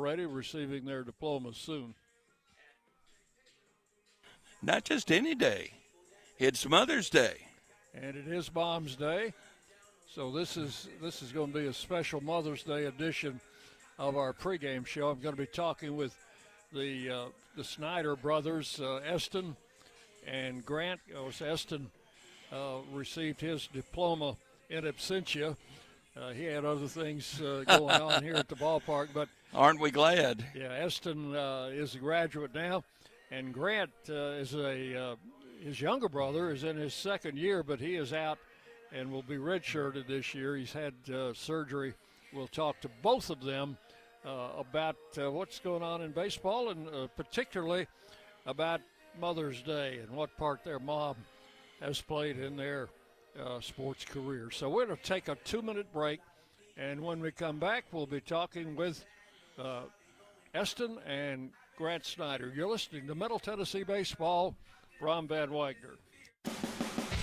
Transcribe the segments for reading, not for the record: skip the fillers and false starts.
already receiving their diplomas soon. Not just any day. It's Mother's Day. And it is Mom's Day. So this is going to be a special Mother's Day edition of our pregame show. I'm going to be talking with the Snyder brothers, Eston and Grant. Eston received his diploma in absentia. He had other things going on here at the ballpark, but aren't we glad? Yeah, Eston is a graduate now, and Grant is his younger brother is in his second year, but he is out and will be redshirted this year. He's had surgery. We'll talk to both of them about what's going on in baseball, and particularly about Mother's Day and what part their mom has played in their sports career. So we're going to take a 2-minute break, and when we come back, we'll be talking with Eston and Grant Snyder. You're listening to Middle Tennessee Baseball. Ron Van Wagner.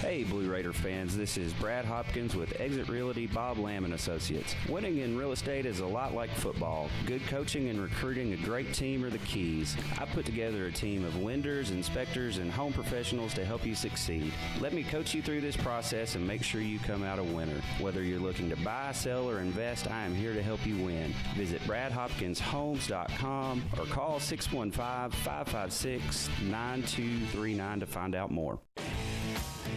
Hey, Blue Raider fans, this is Brad Hopkins with Exit Realty Bob Lamb & Associates. Winning in real estate is a lot like football. Good coaching and recruiting a great team are the keys. I put together a team of lenders, inspectors, and home professionals to help you succeed. Let me coach you through this process and make sure you come out a winner. Whether you're looking to buy, sell, or invest, I am here to help you win. Visit BradHopkinsHomes.com or call 615-556-9239 to find out more.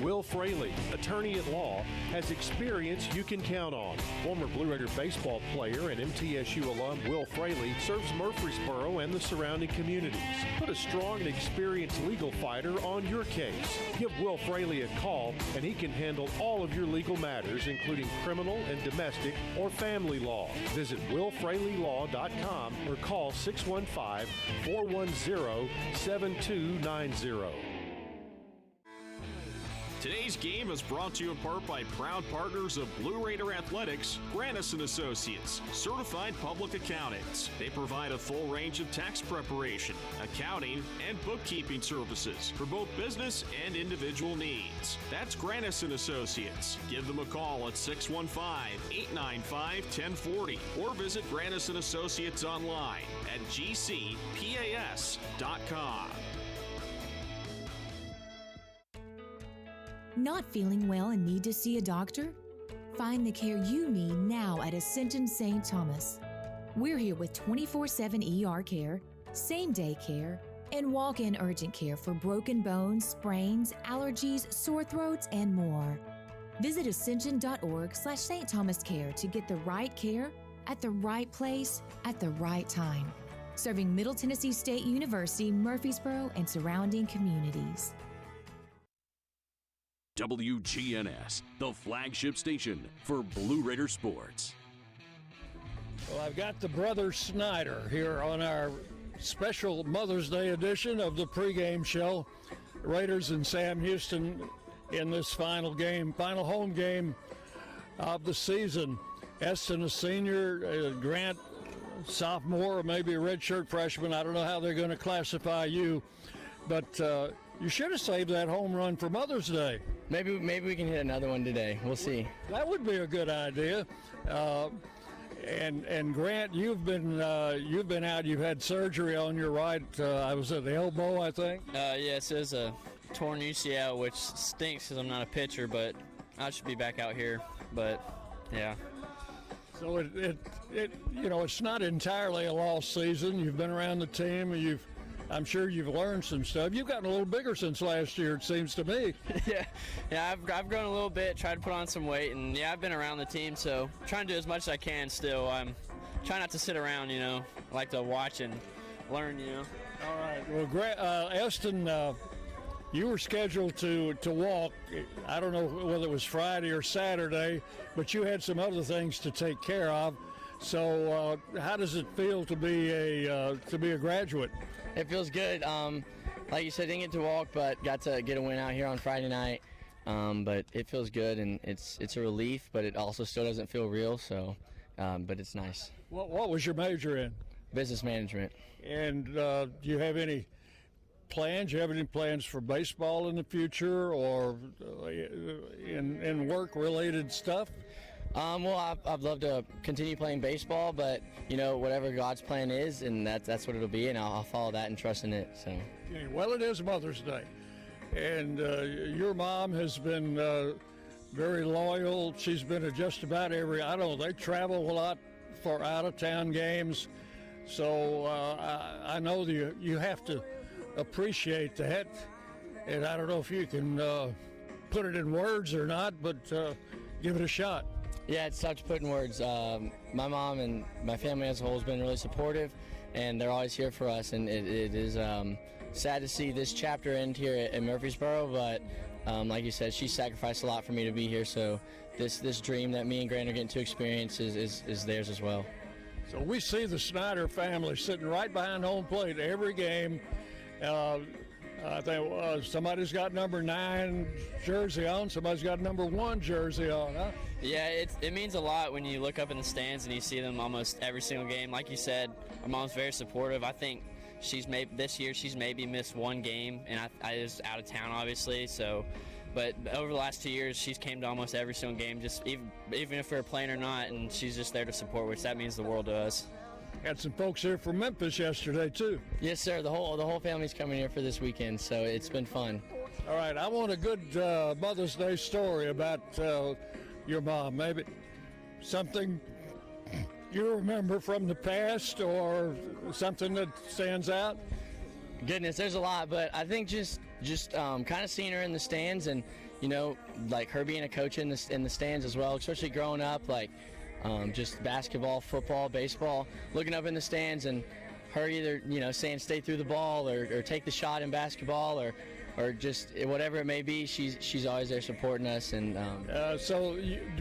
Will Fraley, attorney at law, has experience you can count on. Former Blue Raider baseball player and MTSU alum Will Fraley serves Murfreesboro and the surrounding communities. Put a strong and experienced legal fighter on your case. Give Will Fraley a call and he can handle all of your legal matters, including criminal and domestic or family law. Visit willfraleylaw.com or call 615-410-7290. Today's game is brought to you in part by proud partners of Blue Raider Athletics, Grannis & Associates, certified public accountants. They provide a full range of tax preparation, accounting, and bookkeeping services for both business and individual needs. That's Grannis & Associates. Give them a call at 615-895-1040 or visit Grannis & Associates online at gcpas.com. Not feeling well and need to see a doctor? Find the care you need now at Ascension St. Thomas. We're here with 24/7 ER care, same-day care, and walk-in urgent care for broken bones, sprains, allergies, sore throats, and more. Visit ascension.org/St. Thomas Care to get the right care at the right place at the right time. Serving Middle Tennessee State University, Murfreesboro, and surrounding communities. WGNS, the flagship station for Blue Raider sports. Well, I've got the brothers Snyder here on our special Mother's Day edition of the pregame show. Raiders and Sam Houston in this final home game of the season. Eston, a senior, Grant, sophomore, or maybe a redshirt freshman. I don't know how they're going to classify you, but you should have saved that home run for Mother's Day. Maybe we can hit another one today. We'll see. That would be a good idea. And Grant, you've been out. You've had surgery on your right. I was at the elbow, I think. Yes, it was a torn UCL, which stinks because I'm not a pitcher, but I should be back out here. But yeah. So it's not entirely a lost season. You've been around the team. I'm sure you've learned some stuff. You've gotten a little bigger since last year, it seems to me. Yeah, I've grown a little bit, tried to put on some weight, and yeah, I've been around the team, so trying to do as much as I can still. I'm trying not to sit around, I like to watch and learn, All right. Well, Eston, you were scheduled to walk. I don't know whether it was Friday or Saturday, but you had some other things to take care of. So how does it feel to be a graduate? It feels good. Like you said, didn't get to walk, but got to get a win out here on Friday night. But it feels good, and it's a relief, but it also still doesn't feel real. So, but it's nice. What was your major in? Business management. And do you have any plans? Do you have any plans for baseball in the future, or in work-related stuff? Well, I'd love to continue playing baseball, but whatever God's plan is, and that's what it'll be, and I'll follow that and trust in it. So. Okay, well, it is Mother's Day, and your mom has been very loyal. She's been at just about every. I don't know. They travel a lot for out-of-town games, so I know you have to appreciate that, and I don't know if you can put it in words or not, but give it a shot. Yeah, it's tough to put in words. My mom and my family as a whole has been really supportive, and they're always here for us. And it is sad to see this chapter end here at Murfreesboro, but like you said, she sacrificed a lot for me to be here. So this dream that me and Grant are getting to experience is theirs as well. So we see the Snyder family sitting right behind home plate every game. I think somebody's got number 9 jersey on. Somebody's got number 1 jersey on, huh? Yeah, it means a lot when you look up in the stands and you see them almost every single game. Like you said, my mom's very supportive. I think this year she's maybe missed 1 game, and I was out of town, obviously. So, but over the last 2 years, she's came to almost every single game, just even if we were playing or not, and she's just there to support, which that means the world to us. Had some folks here from Memphis yesterday, too. Yes, sir. The whole family's coming here for this weekend, so it's been fun. All right, I want a good Mother's Day story about your mom. Maybe something you remember from the past or something that stands out? Goodness, there's a lot, but I think just kind of seeing her in the stands and, like her being a coach in the stands as well, especially growing up, like just basketball, football, baseball, looking up in the stands and her either, saying stay through the ball or take the shot in basketball or just whatever it may be, she's always there supporting us. And so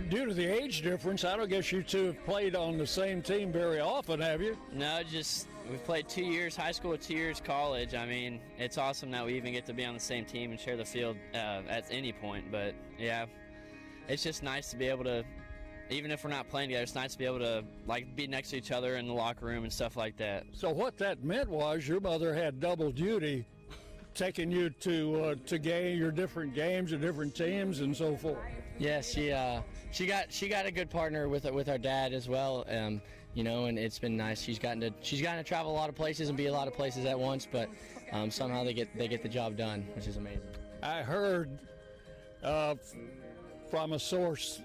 due to the age difference, I don't guess you two have played on the same team very often, have you? No, we've played 2 years high school, 2 years college. I mean, it's awesome that we even get to be on the same team and share the field at any point. But yeah, it's just nice to be able to, even if we're not playing together, it's nice to be able to be next to each other in the locker room and stuff like that. So what that meant was your mother had double duty, taking you to your different games and different teams and so forth. Yes, she got a good partner with our dad as well. And it's been nice. She's gotten to travel a lot of places and be a lot of places at once, but somehow they get the job done, which is amazing. I heard from a source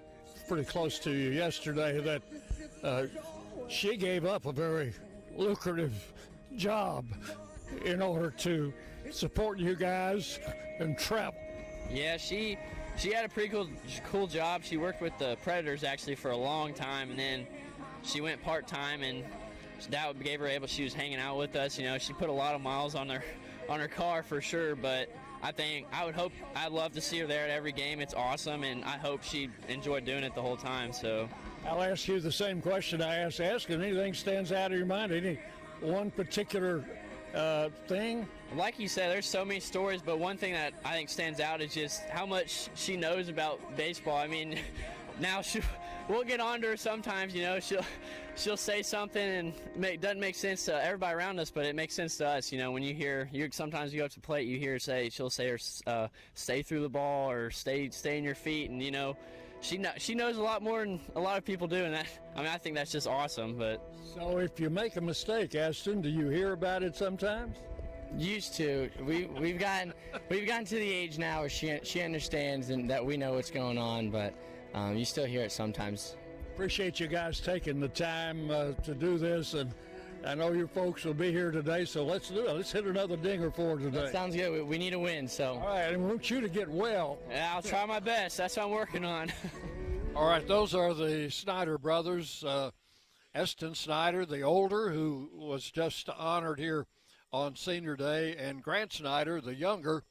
pretty close to you yesterday that she gave up a very lucrative job in order to support you guys and travel. Yeah, she had a pretty cool job. She worked with the Predators actually for a long time, and then she went part-time, and that gave her she was hanging out with us. She put a lot of miles on her car for sure, but I'd love to see her there at every game. It's awesome, and I hope she enjoyed doing it the whole time. So I'll ask you the same question I asked Askin. Anything stands out of your mind? Any one particular thing? Like you said, there's so many stories, but one thing that I think stands out is just how much she knows about baseball. I mean, now we'll get on to her sometimes, she'll say something and doesn't make sense to everybody around us, but it makes sense to us. When sometimes you go up to plate, you hear she'll say stay through the ball or stay in your feet, and she knows a lot more than a lot of people do, and that, I think that's just awesome. But so if you make a mistake, Aston, do you hear about it sometimes? Used to. We've gotten to the age now where she understands and that we know what's going on, but you still hear it sometimes. Appreciate you guys taking the time to do this, and I know your folks will be here today, so let's do it. Let's hit another dinger for today. That sounds good. We need a win, so. All right, and we want you to get well. Yeah, I'll try my best. That's what I'm working on. All right, those are the Snyder brothers. Eston Snyder, the older, who was just honored here on Senior Day, and Grant Snyder, the younger,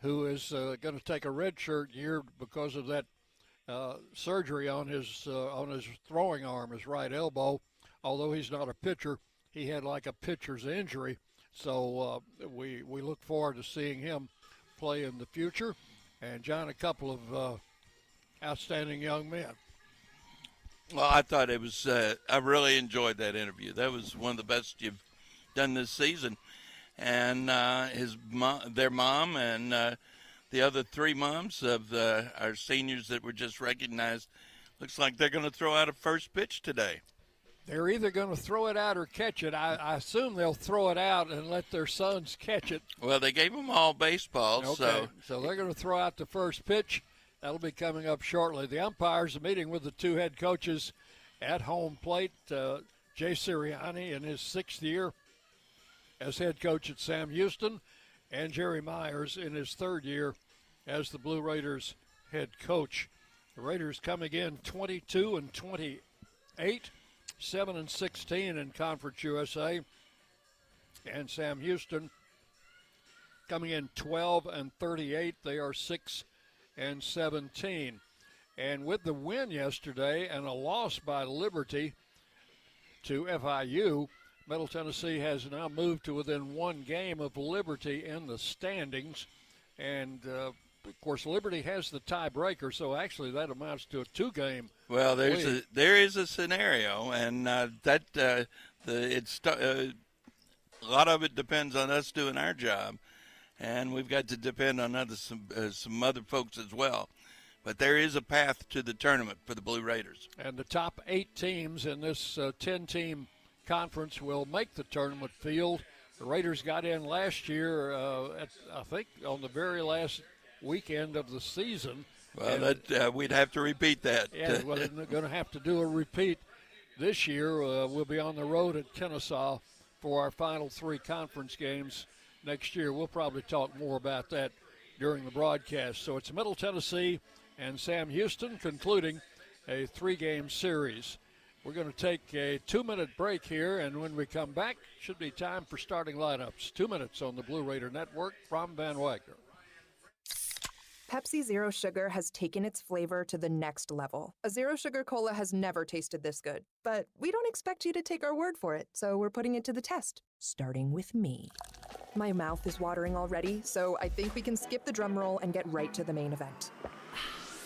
who is going to take a redshirt year because of that surgery on his throwing arm, his right elbow. Although he's not a pitcher, he had like a pitcher's injury. So we look forward to seeing him play in the future. And, John, a couple of outstanding young men. Well, I thought it was I really enjoyed that interview. That was one of the best you've done this season. And their mom and the other 3 moms of our seniors that were just recognized Looks like they're going to throw out a first pitch today. They're either going to throw it out or catch it. I assume they'll throw it out and let their sons catch it. Well, they gave them all baseball, Okay, so they're going to throw out the first pitch. That'll be coming up shortly. The umpires are meeting with the two head coaches at home plate. Jay Sirianni in his 6th year as head coach at Sam Houston, and Jerry Myers in his 3rd year as the Blue Raiders head coach. The Raiders coming in 22-28, 7-16 in Conference USA, and Sam Houston coming in 12-38. They are 6-17. And with the win yesterday and a loss by Liberty to FIU, Middle Tennessee has now moved to within 1 game of Liberty in the standings. And, of course, Liberty has the tiebreaker, so actually that amounts to a 2-game well, lead. there is a scenario, and a lot of it depends on us doing our job, and we've got to depend on some other folks as well. But there is a path to the tournament for the Blue Raiders. And the top 8 teams in this 10-team conference will make the tournament field. The Raiders got in last year, I think, on the very last weekend of the season. Well, we'd have to repeat that. Yeah, well, they're going to have to do a repeat this year. We'll be on the road at Kennesaw for our final 3 conference games next year. We'll probably talk more about that during the broadcast. So it's Middle Tennessee and Sam Houston concluding a 3-game series. We're going to take a 2-minute break here, and when we come back, should be time for starting lineups. 2 minutes on the Blue Raider Network from Van Wagner. Pepsi Zero Sugar has taken its flavor to the next level. A Zero Sugar Cola has never tasted this good. But we don't expect you to take our word for it, so we're putting it to the test, starting with me. My mouth is watering already, so I think we can skip the drum roll and get right to the main event.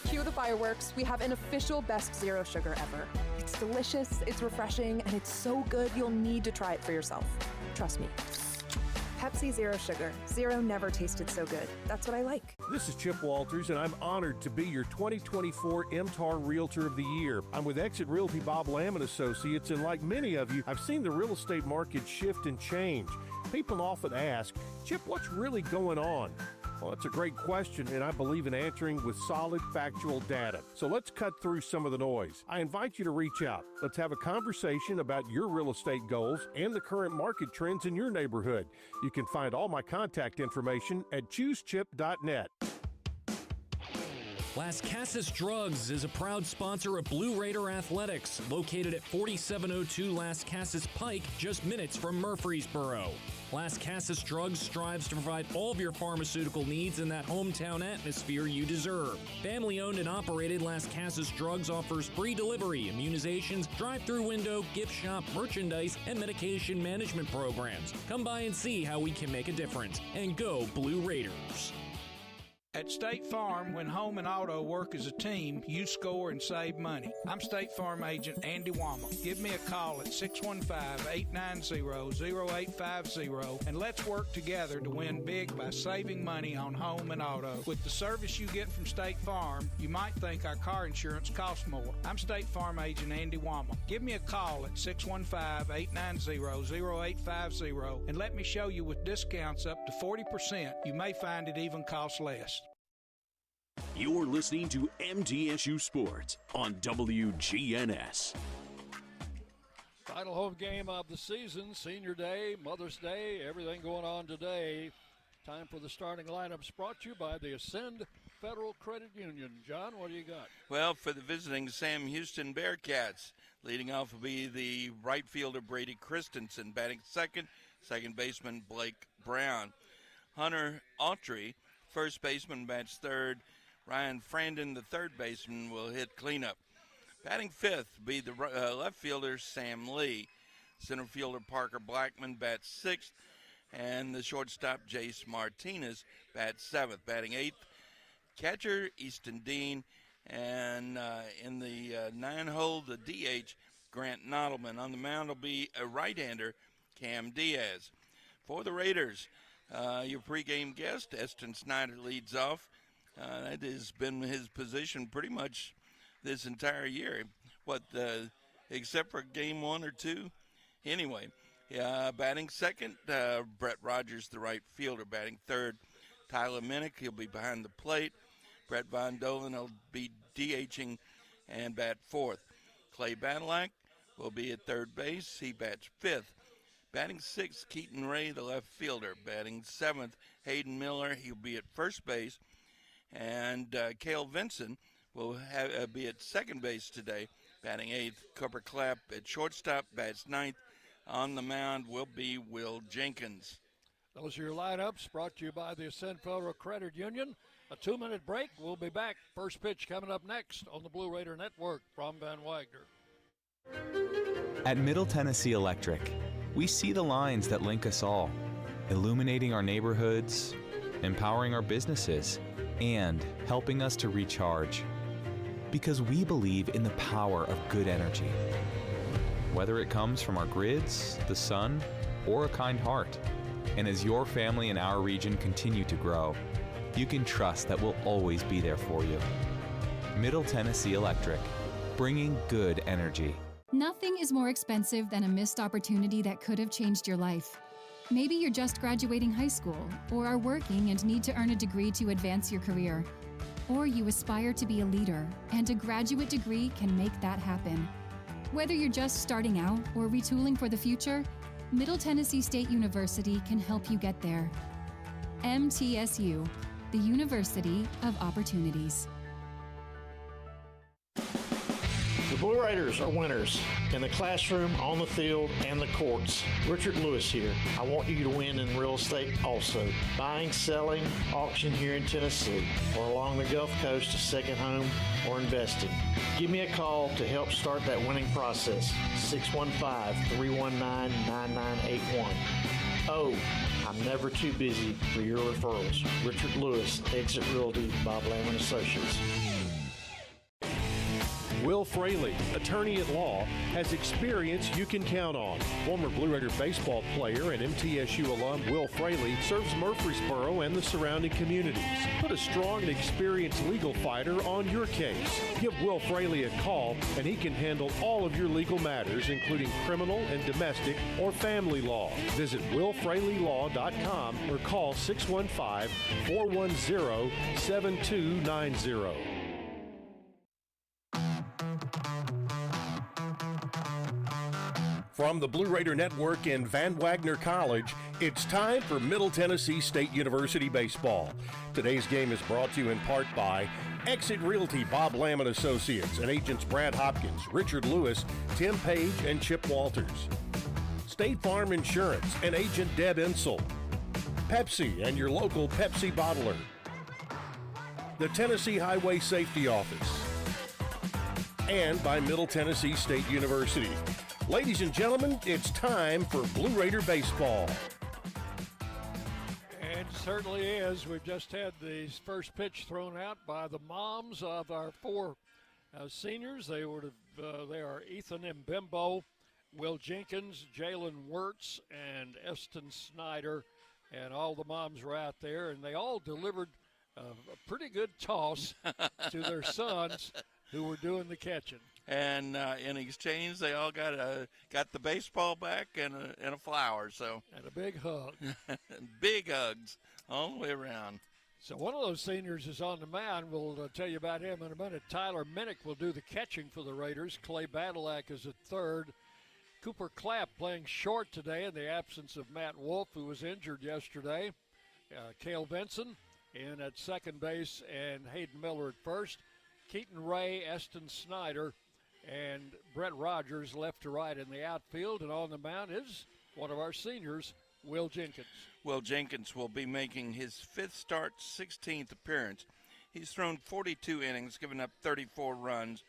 Cue the fireworks. We have an official best Zero Sugar ever. It's delicious, it's refreshing, and it's so good you'll need to try it for yourself. Trust me. Pepsi Zero Sugar. Zero never tasted so good. That's what I like. This is Chip Walters, and I'm honored to be your 2024 MTAR Realtor of the Year. I'm with Exit Realty Bob Lamb and Associates, and like many of you, I've seen the real estate market shift and change. People often ask, Chip, what's really going on? Well, that's a great question, and I believe in answering with solid, factual data. So let's cut through some of the noise. I invite you to reach out. Let's have a conversation about your real estate goals and the current market trends in your neighborhood. You can find all my contact information at choosechip.net. Las Casas Drugs is a proud sponsor of Blue Raider Athletics, located at 4702 Las Casas Pike, just minutes from Murfreesboro. Las Casas Drugs strives to provide all of your pharmaceutical needs in that hometown atmosphere you deserve. Family-owned and operated, Las Casas Drugs offers free delivery, immunizations, drive-through window, gift shop, merchandise, and medication management programs. Come by and see how we can make a difference. And go Blue Raiders. At State Farm, when home and auto work as a team, you score and save money. I'm State Farm agent Andy Wama. Give me a call at 615-890-0850 and let's work together to win big by saving money on home and auto. With the service you get from State Farm, you might think our car insurance costs more. I'm State Farm agent Andy Wama. Give me a call at 615-890-0850 and let me show you with discounts up to 40%. You may find it even costs less. You're listening to MTSU Sports on WGNS. Final home game of the season, Senior Day, Mother's Day, everything going on today. Time for the starting lineups brought to you by the Ascend Federal Credit Union. John, what do you got? Well, for the visiting Sam Houston Bearcats, leading off will be the right fielder Brady Christensen, batting second baseman Blake Brown. Hunter Autry, first baseman, bats third. Ryan Frandon, the third baseman, will hit cleanup. Batting fifth will be the left fielder Sam Lee. Center fielder Parker Blackman bats sixth. And the shortstop Jace Martinez bats seventh. Batting eighth, catcher Easton Dean. And in the 9-hole, the DH Grant Nottleman. On the mound will be a right-hander, Cam Diaz. For the Raiders, your pregame guest, Eston Snyder, leads off. That has been his position pretty much this entire year. Except for game 1 or 2. Anyway, batting second, Brett Rogers, the right fielder. Batting third, Tyler Minnick. He'll be behind the plate. Brett Von Doven will be DHing and bat fourth. Clay Badalak will be at third base. He bats fifth. Batting sixth, Keaton Ray, the left fielder. Batting seventh, Hayden Miller. He'll be at first base. And Cale Vinson will be at second base today. Batting eighth, Cooper Clapp at shortstop. Bats ninth. On the mound will be Will Jenkins. Those are your lineups brought to you by the Ascend Federal Credit Union. A 2-minute break. We'll be back. First pitch coming up next on the Blue Raider Network from Van Wagner. At Middle Tennessee Electric, we see the lines that link us all, illuminating our neighborhoods, empowering our businesses, and helping us to recharge. Because we believe in the power of good energy. Whether it comes from our grids, the sun, or a kind heart. And as your family and our region continue to grow, you can trust that we'll always be there for you. Middle Tennessee Electric, bringing good energy. Nothing is more expensive than a missed opportunity that could have changed your life. Maybe you're just graduating high school, or are working and need to earn a degree to advance your career. Or you aspire to be a leader, and a graduate degree can make that happen. Whether you're just starting out or retooling for the future, Middle Tennessee State University can help you get there. MTSU, the University of Opportunities. The Blue Raiders are winners in the classroom, on the field, and the courts. Richard Lewis here. I want you to win in real estate also. Buying, selling, auction here in Tennessee, or along the Gulf Coast, a second home, or investing. Give me a call to help start that winning process. 615-319-9981. Oh, I'm never too busy for your referrals. Richard Lewis, Exit Realty, Bob Lamb & Associates. Will Fraley, attorney at law, has experience you can count on. Former Blue Raider baseball player and MTSU alum Will Fraley serves Murfreesboro and the surrounding communities. Put a strong and experienced legal fighter on your case. Give Will Fraley a call and he can handle all of your legal matters, including criminal and domestic or family law. Visit willfraleylaw.com or call 615-410-7290. From the Blue Raider Network in Van Wagner College, it's time for Middle Tennessee State University baseball. Today's game is brought to you in part by Exit Realty, Bob Lamb & Associates, and agents Brad Hopkins, Richard Lewis, Tim Page, and Chip Walters. State Farm Insurance and agent Deb Insel. Pepsi and your local Pepsi bottler. The Tennessee Highway Safety Office. And by Middle Tennessee State University. Ladies and gentlemen, it's time for Blue Raider baseball. And it certainly is. We've just had the first pitch thrown out by the moms of our four seniors. They are Ethan Mbembo, Will Jenkins, Jalen Wirtz, and Eston Snyder. And all the moms were out there, and they all delivered a pretty good toss to their sons who were doing the catching. And in exchange, they all got the baseball back and a flower. So and a big hug. Big hugs all the way around. So one of those seniors is on the mound. We'll tell you about him in a minute. Tyler Minnick will do the catching for the Raiders. Clay Badalak is at third. Cooper Clapp playing short today in the absence of Matt Wolf, who was injured yesterday. Cale Vinson in at second base and Hayden Miller at first. Keaton Ray, Eston Snyder, and Brett Rogers left to right in the outfield. And on the mound is one of our seniors, Will Jenkins. Will Jenkins will be making his fifth start, 16th appearance. He's thrown 42 innings, given up 34 runs,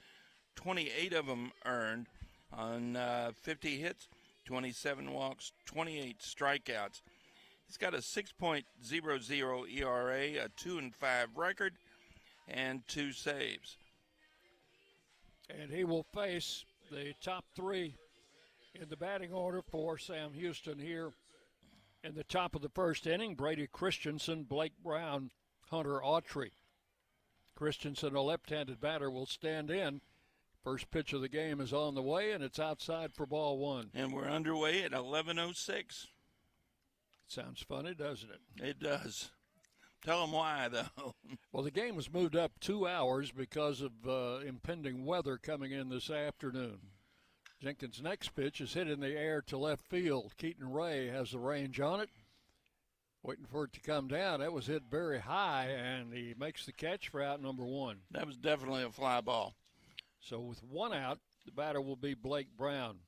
28 of them earned on 50 hits, 27 walks, 28 strikeouts. He's got a 6.00 ERA, a 2-5 record, and 2 saves. And he will face the top three in the batting order for Sam Houston here in the top of the first inning. Brady Christensen, Blake Brown, Hunter Autry. Christensen, a left-handed batter, will stand in. First pitch of the game is on the way, and it's outside for ball one. And we're underway at 11:06. Sounds funny, doesn't it? It does. Tell them why, though. Well, the game was moved up 2 hours because of impending weather coming in this afternoon. Jenkins' next pitch is hit in the air to left field. Keaton Ray has the range on it. Waiting for it to come down. That was hit very high, and he makes the catch for out number one. That was definitely a fly ball. So with one out, the batter will be Blake Brown.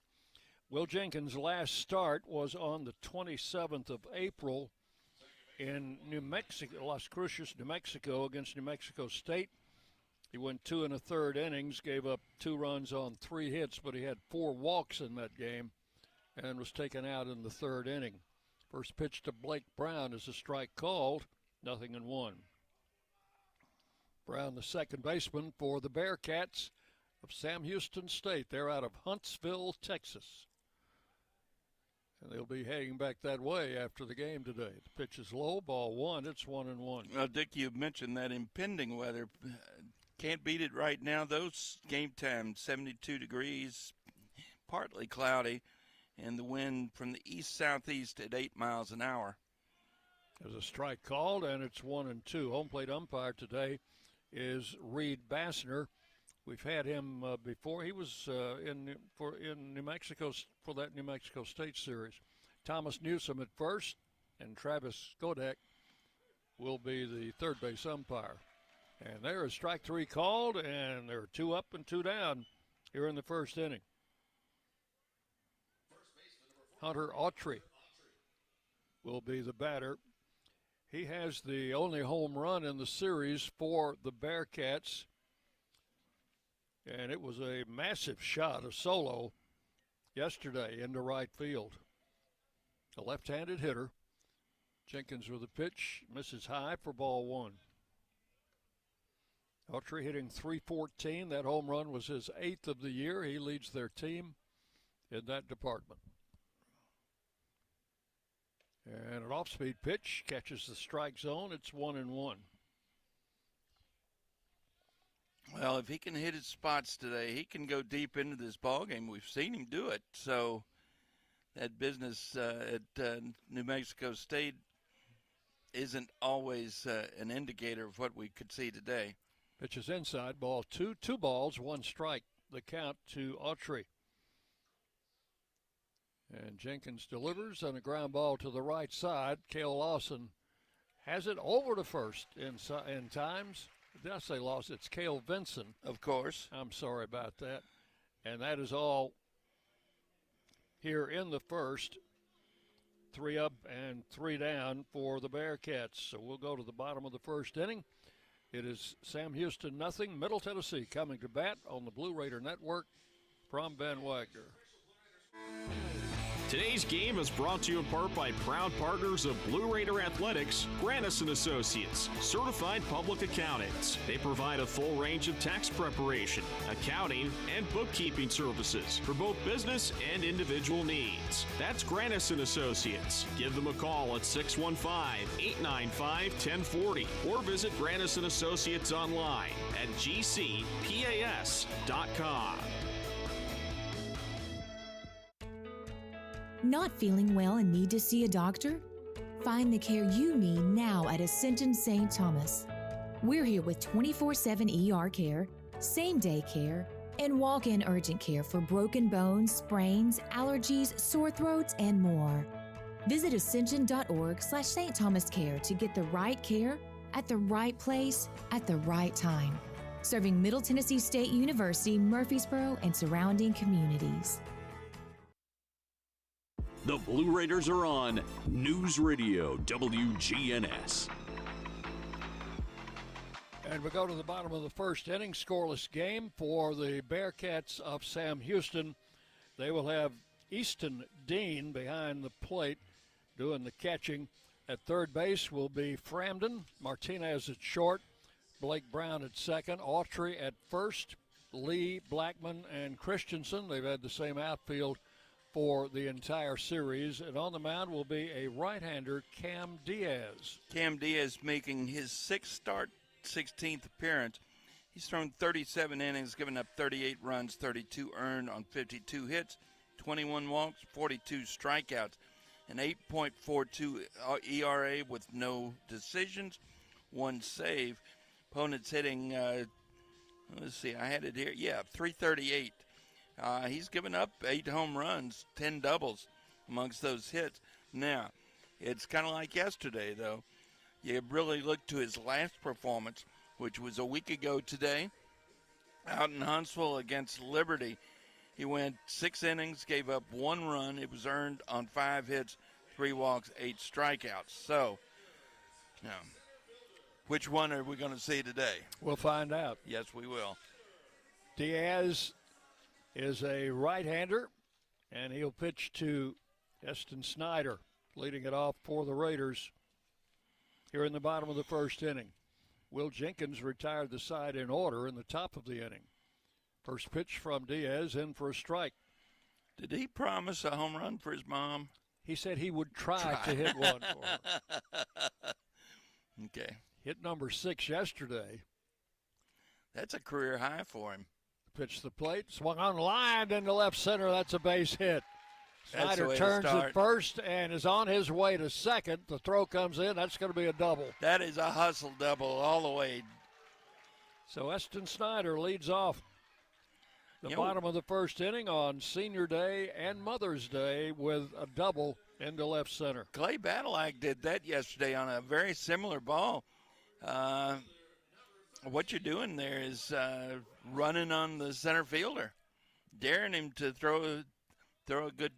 Will Jenkins' last start was on the 27th of April in New Mexico, Las Cruces, New Mexico, against New Mexico State. He went 2 1/3 innings, gave up 2 runs on 3 hits, but he had 4 walks in that game and was taken out in the 3rd inning. First pitch to Blake Brown is a strike called, 0-1. Brown, the second baseman for the Bearcats of Sam Houston State. They're out of Huntsville, Texas. And they'll be heading back that way after the game today. The pitch is low, ball one. It's 1-1. Dick, you mentioned that impending weather. Can't beat it right now. Those game time, 72 degrees, partly cloudy, and the wind from the east-southeast at 8 miles an hour. There's a strike called, and it's 1-2. Home plate umpire today is Reed Bassner. We've had him before. He was in New Mexico for that New Mexico State series. Thomas Newsom at first, and Travis Godek will be the third base umpire. And there is strike 3 called, and there are 2 up and 2 down here in the first inning. Hunter Autry will be the batter. He has the only home run in the series for the Bearcats. And it was a massive shot, a solo, yesterday into right field. A left-handed hitter. Jenkins with a pitch, misses high for ball one. Autry hitting .314. That home run was his 8th of the year. He leads their team in that department. And an off-speed pitch catches the strike zone. It's 1-1. Well, if he can hit his spots today, he can go deep into this ballgame. We've seen him do it. So that business at New Mexico State isn't always an indicator of what we could see today. Pitch is inside, ball two. 2 balls, 1 strike. The count to Autry. And Jenkins delivers on a ground ball to the right side. Cale Lawson has it over to first in times. Did I say Lawson? It's Cale Vinson. Of course. I'm sorry about that. And that is all here in the first. 3 up and 3 down for the Bearcats. So we'll go to the bottom of the first inning. It is Sam Houston 0, Middle Tennessee coming to bat on the Blue Raider Network from Van Wagner. Today's game is brought to you in part by proud partners of Blue Raider Athletics, Grannis & Associates, certified public accountants. They provide a full range of tax preparation, accounting, and bookkeeping services for both business and individual needs. That's Grannis & Associates. Give them a call at 615-895-1040 or visit Grannis & Associates online at gcpas.com. Not feeling well and need to see a doctor? Find the care you need now at Ascension St. Thomas. We're here with 24/7 ER care, same-day care, and walk-in urgent care for broken bones, sprains, allergies, sore throats, and more. Visit ascension.org/St. Thomas Care to get the right care at the right place at the right time. Serving Middle Tennessee State University, Murfreesboro, and surrounding communities. The Blue Raiders are on News Radio WGNS. And we go to the bottom of the first inning, scoreless game for the Bearcats of Sam Houston. They will have Easton Dean behind the plate doing the catching. At third base will be Framden, Martinez at short, Blake Brown at second, Autry at first, Lee, Blackman, and Christensen. They've had the same outfield for the entire series. And on the mound will be a right-hander, Cam Diaz. Cam Diaz making his 6th start 16th appearance. He's thrown 37 innings, given up 38 runs, 32 earned on 52 hits, 21 walks, 42 strikeouts, an 8.42 ERA with no decisions, 1 save. Opponent's hitting, let's see, I had it here. Yeah, 338. He's given up 8 home runs, 10 doubles amongst those hits. Now, it's kind of like yesterday, though. You really look to his last performance, which was a week ago today, out in Huntsville against Liberty. He went 6 innings, gave up 1 run. It was earned on 5 hits, 3 walks, 8 strikeouts. So, now, which one are we going to see today? We'll find out. Yes, we will. Diaz is a right-hander, and he'll pitch to Eston Snyder, leading it off for the Raiders here in the bottom of the first inning. Will Jenkins retired the side in order in the top of the inning. First pitch from Diaz, in for a strike. Did he promise a home run for his mom? He said he would try to hit one for her. Okay. Hit number 6 yesterday. That's a career high for him. Pitch to the plate, swung on line into left center. That's a base hit. Snyder turns at first and is on his way to second. The throw comes in. That's going to be a double. That is a hustle double all the way. So Eston Snyder leads off the bottom of the first inning on Senior Day and Mother's Day with a double into left center. Clay Badalak did that yesterday on a very similar ball. What you're doing there is running on the center fielder, daring him to throw a good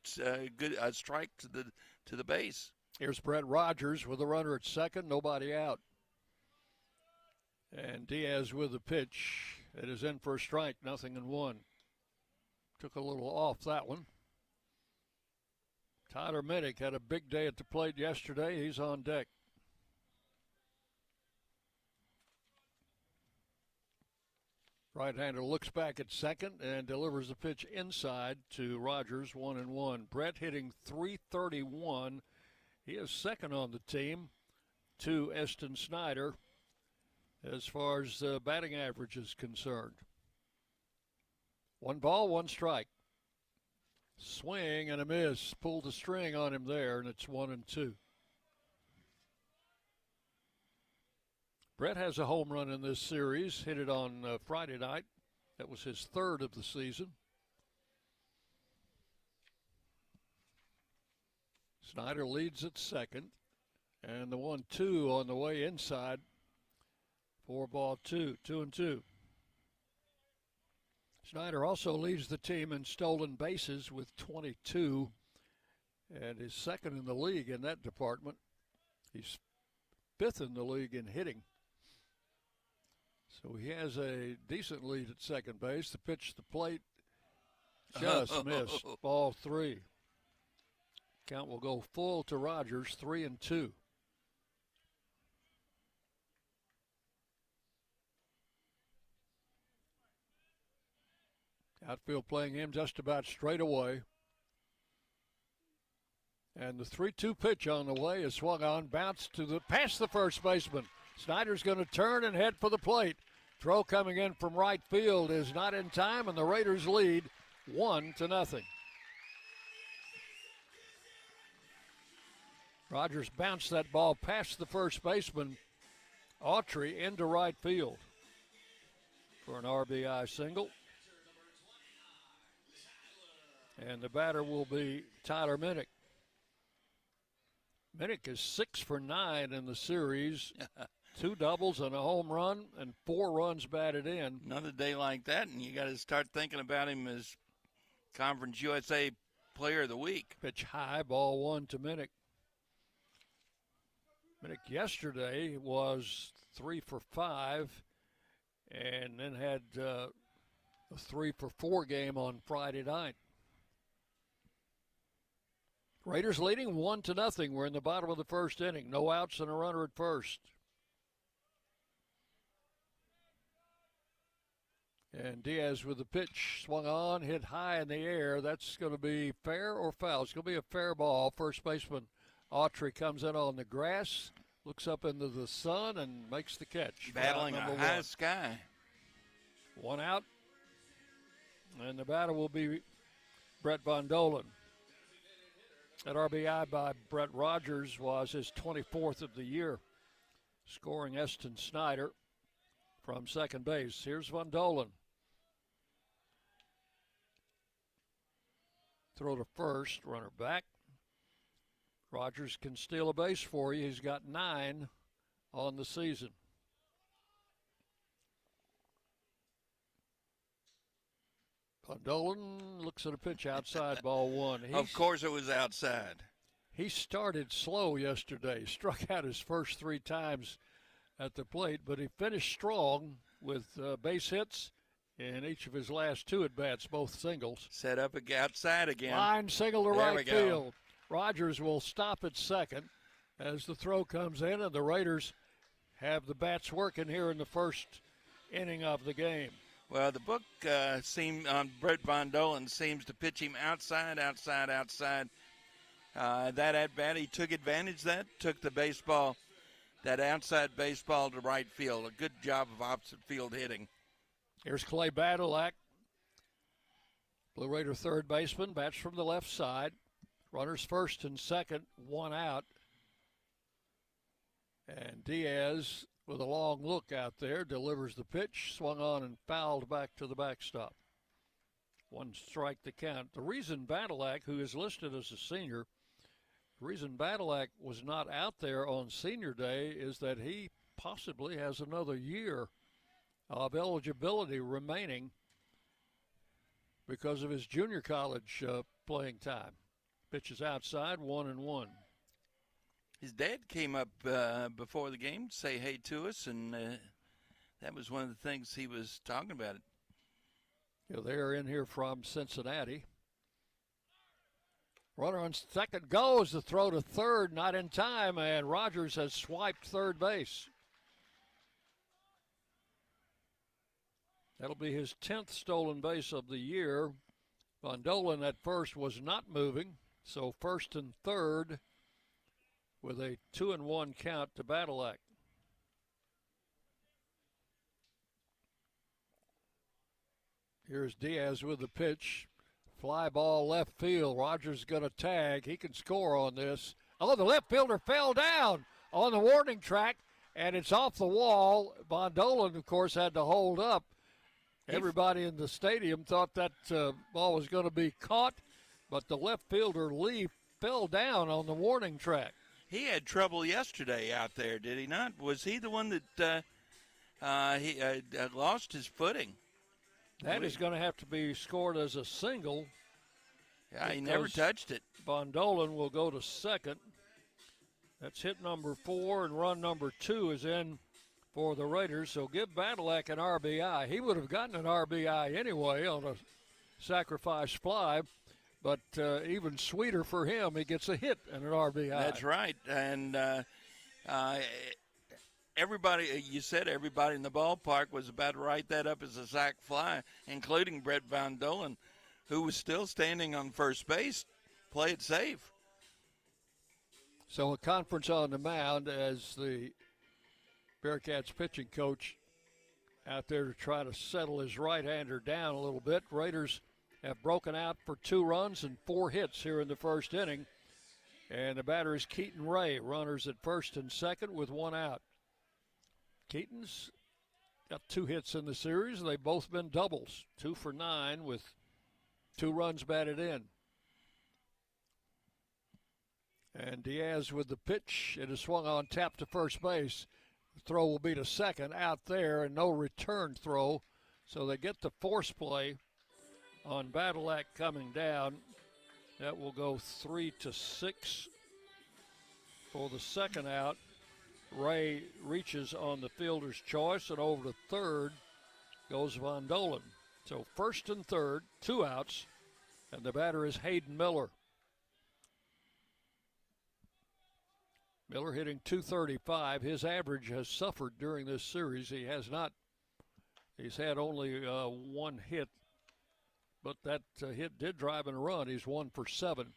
strike to the base. Here's Brett Rogers with a runner at second, nobody out. And Diaz with the pitch. It is in for a strike, 0-1. Took a little off that one. Tyler Minnick had a big day at the plate yesterday. He's on deck. Right-hander looks back at second and delivers the pitch inside to Rogers, 1-1. Brett hitting .331. He is second on the team to Eston Snyder as far as batting average is concerned. 1 ball, 1 strike. Swing and a miss. Pulled the string on him there, and it's 1-2. Brett has a home run in this series, hit it on Friday night. That was his 3rd of the season. Snyder leads at second, and the 1-2 on the way inside. 4-2, 2-2. Snyder also leads the team in stolen bases with 22, and is second in the league in that department. He's 5th in the league in hitting. So he has a decent lead at second base. The pitch to the plate just missed. Ball 3. Count will go full to Rogers, 3-2. Outfield playing him just about straight away. And the 3-2 pitch on the way is swung on, bounced past the first baseman. Snyder's going to turn and head for the plate. Throw coming in from right field is not in time, and the Raiders lead 1-0. Rogers bounced that ball past the first baseman, Autry, into right field for an RBI single. And the batter will be Tyler Minnick. Minnick is 6 for 9 in the series. 2 doubles and a home run and 4 runs batted in. Another day like that, and you got to start thinking about him as Conference USA Player of the Week. Pitch high, ball 1 to Minnick. Minnick yesterday was 3 for 5 and then had a 3 for 4 game on Friday night. Raiders leading 1-0. We're in the bottom of the first inning. No outs and a runner at first. And Diaz with the pitch, swung on, hit high in the air. That's going to be fair or foul. It's going to be a fair ball. First baseman Autry comes in on the grass, looks up into the sun and makes the catch. Battling a high sky. One out. And the batter will be Brett Von Dolen. That RBI by Brett Rogers was his 24th of the year, scoring Eston Snyder from second base. Here's Von Dolen. Throw to first, runner back. Rogers can steal a base for you. He's got 9 on the season. Von Dolen looks at a pitch outside, ball one. Of course it was outside. He started slow yesterday, struck out his first 3 times at the plate, but he finished strong with base hits in each of his last 2 at-bats, both singles. Set up outside again. Line single to right field. Rogers will stop at second as the throw comes in, and the Raiders have the bats working here in the first inning of the game. Well, the book Brett Von Dolen seems to pitch him outside. That at-bat, he took advantage of that, took the baseball, that outside baseball to right field. A good job of opposite field hitting. Here's Clay Badalak, Blue Raider third baseman, bats from the left side. Runners first and second, 1 out. And Diaz, with a long look out there, delivers the pitch, swung on and fouled back to the backstop. 1 strike the count. The reason Badalak, who is listed as a senior, the reason Badalak was not out there on senior day is that he possibly has another year of eligibility remaining because of his junior college playing time. Pitches outside, 1-1. His dad came up before the game to say hey to us, and that was one of the things he was talking about. They're in here from Cincinnati. Runner on second goes. The throw to third, not in time, and Rogers has swiped third base. That'll be his 10th stolen base of the year. Von Dolen at first was not moving, so first and third with a 2-1 count to Badalak. Here's Diaz with the pitch. Fly ball left field. Rogers going to tag. He can score on this. Oh, the left fielder fell down on the warning track, and it's off the wall. Von Dolen, of course, had to hold up. Everybody in the stadium thought that ball was going to be caught, but the left fielder, Lee, fell down on the warning track. He had trouble yesterday out there, did he not? Was he the one that he lost his footing? That is going to have to be scored as a single. Yeah, he never touched it. Von Dolen will go to second. That's hit number 4, and run number 2 is in for the Raiders. So give Badalak an RBI. He would have gotten an RBI anyway on a sacrifice fly, but even sweeter for him, he gets a hit and an RBI. That's right. And everybody, you said everybody in the ballpark was about to write that up as a sac fly, including Brett Von Dolen, who was still standing on first base. Play it safe. So a conference on the mound as the Bearcats pitching coach out there to try to settle his right-hander down a little bit. Raiders have broken out for 2 runs and 4 hits here in the first inning. And the batter is Keaton Ray, runners at first and second with 1 out. Keaton's got 2 hits in the series. They've both been doubles, 2 for 9 with 2 runs batted in. And Diaz with the pitch. It is swung on, tap to first base. The throw will be to second, out there, and no return throw. So they get the force play on Badalak coming down. That will go 3-6 for the second out. Ray reaches on the fielder's choice, and over to third goes Von Dolen. So first and third, 2 outs, and the batter is Hayden Miller. Miller hitting .235. His average has suffered during this series. He's had only 1 hit, but that hit did drive in a run. He's 1 for 7.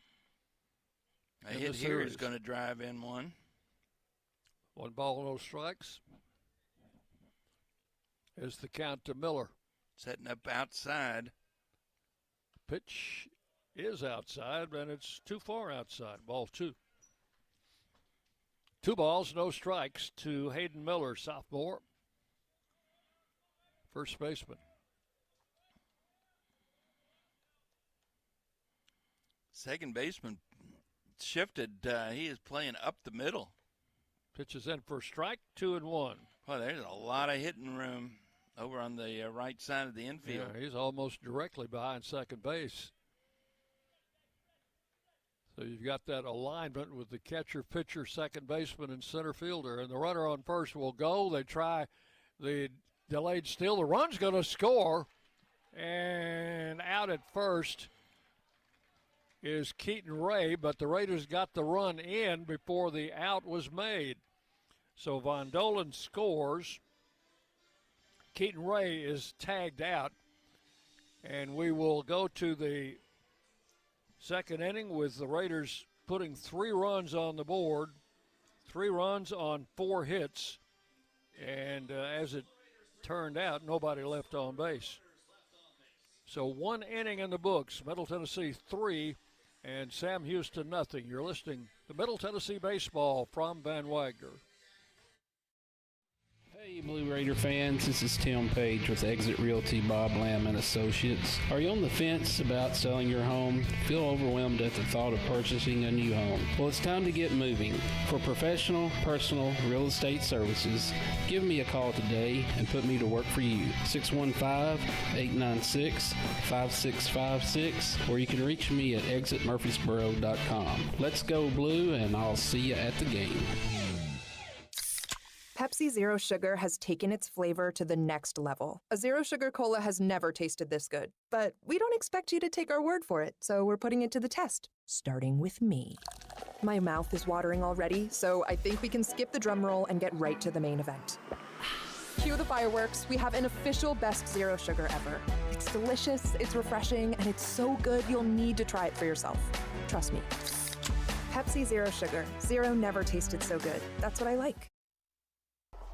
A hit here is going to drive in 1. 1 ball, no strikes. Is the count to Miller. Setting up outside. Pitch is outside, and it's too far outside. Ball 2. 2 balls, no strikes to Hayden Miller, sophomore. First baseman. Second baseman shifted. He is playing up the middle. Pitches in for a strike, 2-1. Well, there's a lot of hitting room over on the right side of the infield. Yeah, he's almost directly behind second base. So you've got that alignment with the catcher, pitcher, second baseman, and center fielder. And the runner on first will go. They try the delayed steal. The run's going to score. And out at first is Keaton Ray, but the Raiders got the run in before the out was made. So Von Dolan scores. Keaton Ray is tagged out. And we will go to the second inning with the Raiders putting 3 runs on the board, 3 runs on 4 hits. And as it turned out, nobody left on base. So 1 inning in the books, Middle Tennessee 3 and Sam Houston nothing. You're listening to Middle Tennessee Baseball from Van Wagner. Hey Blue Raider fans, this is Tim Page with Exit Realty Bob Lamb and Associates. Are you on the fence about selling your home? Feel overwhelmed at the thought of purchasing a new home? Well, it's time to get moving. For professional, personal real estate services, give me a call today and put me to work for you. 615-896-5656, or you can reach me at exitmurfreesboro.com. Let's go Blue, and I'll see you at the game. Pepsi Zero Sugar has taken its flavor to the next level. A Zero Sugar Cola has never tasted this good. But we don't expect you to take our word for it, so we're putting it to the test, starting with me. My mouth is watering already, so I think we can skip the drum roll and get right to the main event. Cue the fireworks. We have an official best Zero Sugar ever. It's delicious, it's refreshing, and it's so good you'll need to try it for yourself. Trust me. Pepsi Zero Sugar. Zero never tasted so good. That's what I like.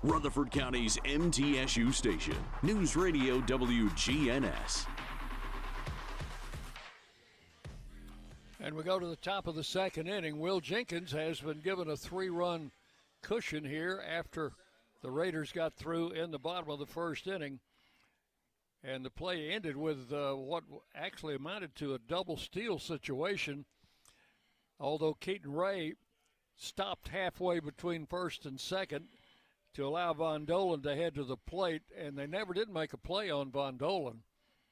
Rutherford County's MTSU station, News Radio WGNS. And we go to the top of the second inning. Will Jenkins has been given a 3-run cushion here after the Raiders got through in the bottom of the first inning. And the play ended with what actually amounted to a double steal situation. Although Keaton Ray stopped halfway between first and second to allow Von Dolan to head to the plate, and they never did make a play on Von Dolan.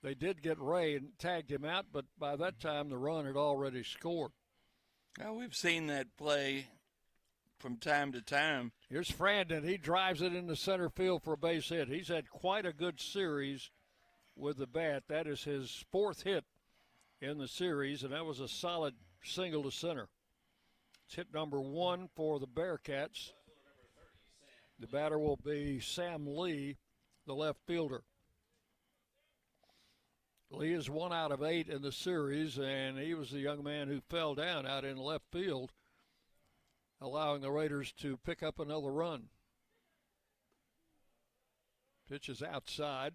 They did get Ray and tagged him out, but by that time the run had already scored. Well, we've seen that play from time to time. Here's Frandon. He drives it into center field for a base hit. He's had quite a good series with the bat. That is his 4th hit in the series, and that was a solid single to center. It's hit number 1 for the Bearcats. The batter will be Sam Lee, the left fielder. Lee is 1 out of 8 in the series, and he was the young man who fell down out in left field, allowing the Raiders to pick up another run. Pitch is outside.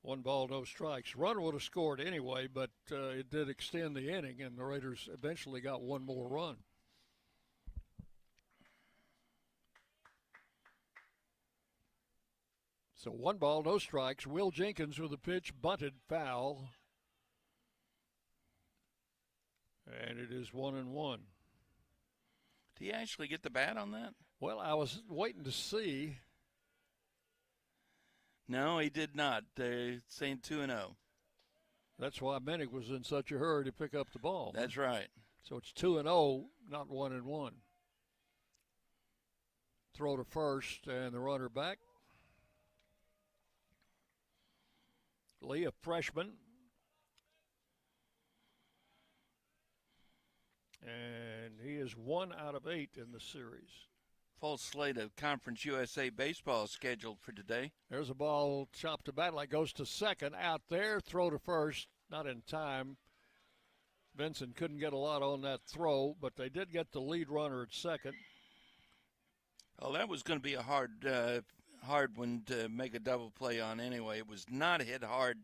1 ball, no strikes. Run would have scored anyway, but it did extend the inning, and the Raiders eventually got 1 more run. So 1 ball, no strikes. Will Jenkins with a pitch, bunted, foul. And it is 1-1. Did he actually get the bat on that? Well, I was waiting to see. No, he did not. They're saying 2-0. That's why Minnick was in such a hurry to pick up the ball. That's right. So it's 2-0, not 1-1. Throw to first, and the runner back. Lee, a freshman. And he is 1 out of 8 in the series. Full slate of Conference USA baseball scheduled for today. There's a ball chopped to bat, like goes to second. Out there, throw to first, not in time. Vincent couldn't get a lot on that throw, but they did get the lead runner at second. Well, that was going to be a hard one to make a double play on anyway. It was not hit hard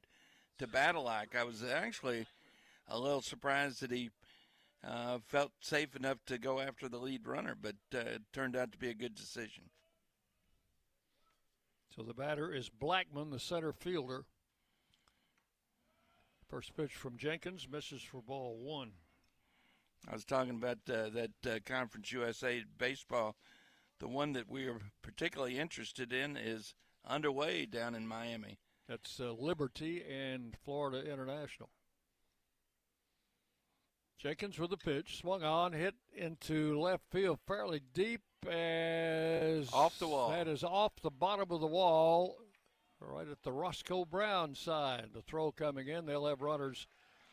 to Badalak. I was actually a little surprised that he felt safe enough to go after the lead runner, but it turned out to be a good decision. So the batter is Blackman, the center fielder. First pitch from Jenkins, misses for ball one. I was talking about that Conference USA baseball. The one that we are particularly interested in is underway down in Miami. That's Liberty and Florida International. Jenkins with the pitch, swung on, hit into left field fairly deep as off the wall. That is off the bottom of the wall, right at the Roscoe Brown side. The throw coming in. They'll have runners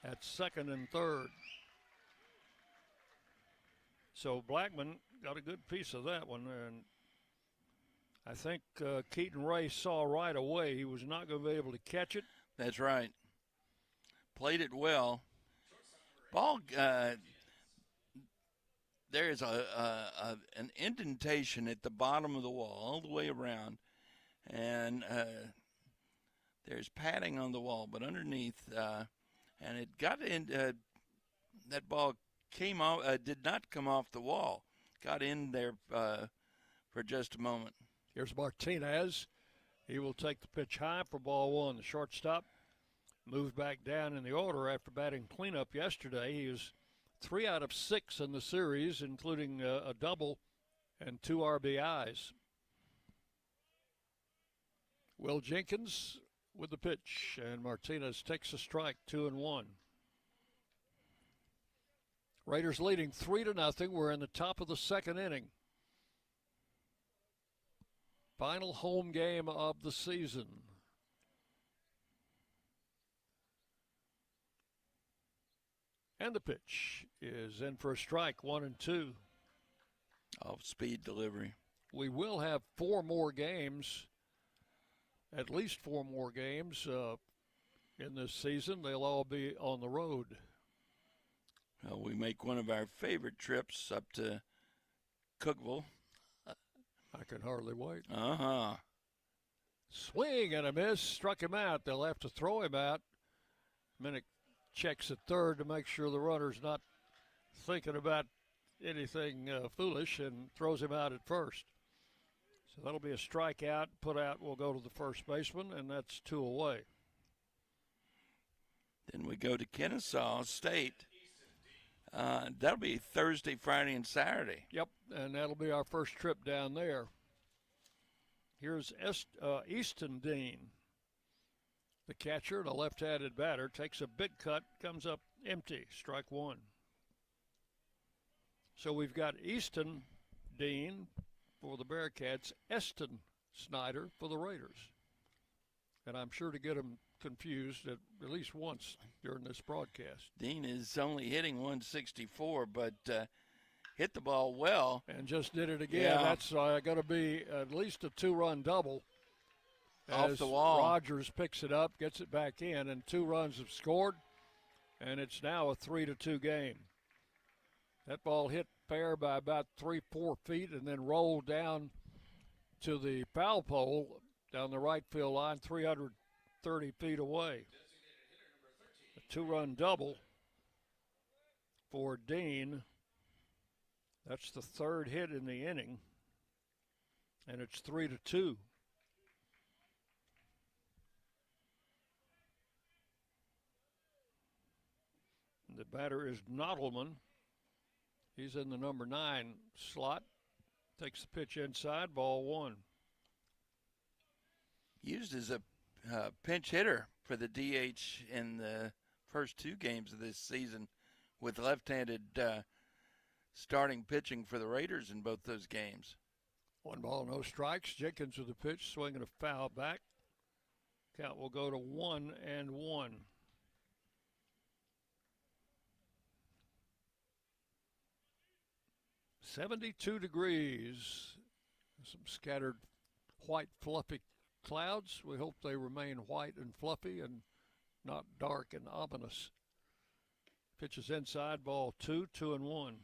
at second and third. So Blackman got a good piece of that one, and I think Keaton Ray saw right away he was not going to be able to catch it. That's right. Played it well. Ball, there is an indentation at the bottom of the wall all the way around, and there's padding on the wall, but underneath, and it got in, that ball came off, did not come off the wall, got in there for just a moment. Here's Martinez. He will take the pitch high for ball one. The shortstop moved back down in the order after batting cleanup yesterday. He is 3 out of 6 in the series, including a double and 2 RBIs. Will Jenkins with the pitch, and Martinez takes a strike, 2-1. Raiders leading 3-0. We're in the top of the second inning. Final home game of the season. And the pitch is in for a strike, 1-2. Off-speed delivery. We will have 4 more games, at least 4 more games in this season. They'll all be on the road. Well, we make one of our favorite trips up to Cookeville. I can hardly wait. Uh-huh. Swing and a miss. Struck him out. They'll have to throw him out. Minnick checks at third to make sure the runner's not thinking about anything foolish and throws him out at first. So that'll be a strikeout. Put out will go to the first baseman, and that's 2 away. Then we go to Kennesaw State. That'll be Thursday, Friday, and Saturday. Yep, and that'll be our first trip down there. Here's Easton Dean, the catcher, and a left-handed batter, takes a big cut, comes up empty, strike one. So we've got Easton Dean for the Bearcats, Eston Snyder for the Raiders. And I'm sure to get them confused at least once during this broadcast. Dean is only hitting 164, but hit the ball well. And just did it again. Yeah. That's going to be at least a 2-run double. Off the wall. Rogers picks it up, gets it back in, and 2 runs have scored. And it's now a 3-2 game. That ball hit fair by about 3-4 feet and then rolled down to the foul pole down the right field line, 330 feet away. A 2-run double for Dean. That's the 3rd hit in the inning, and it's 3-2. The batter is Nottleman. He's in the number 9 slot. Takes the pitch inside, ball one. Used as a pinch hitter for the DH in the first 2 games of this season with left-handed starting pitching for the Raiders in both those games. 1 ball, no strikes. Jenkins with the pitch, swinging a foul back. Count will go to 1-1. 72 degrees. Some scattered white, fluffy clouds. We hope they remain white and fluffy and not dark and ominous. Pitches inside, ball 2, 2-1.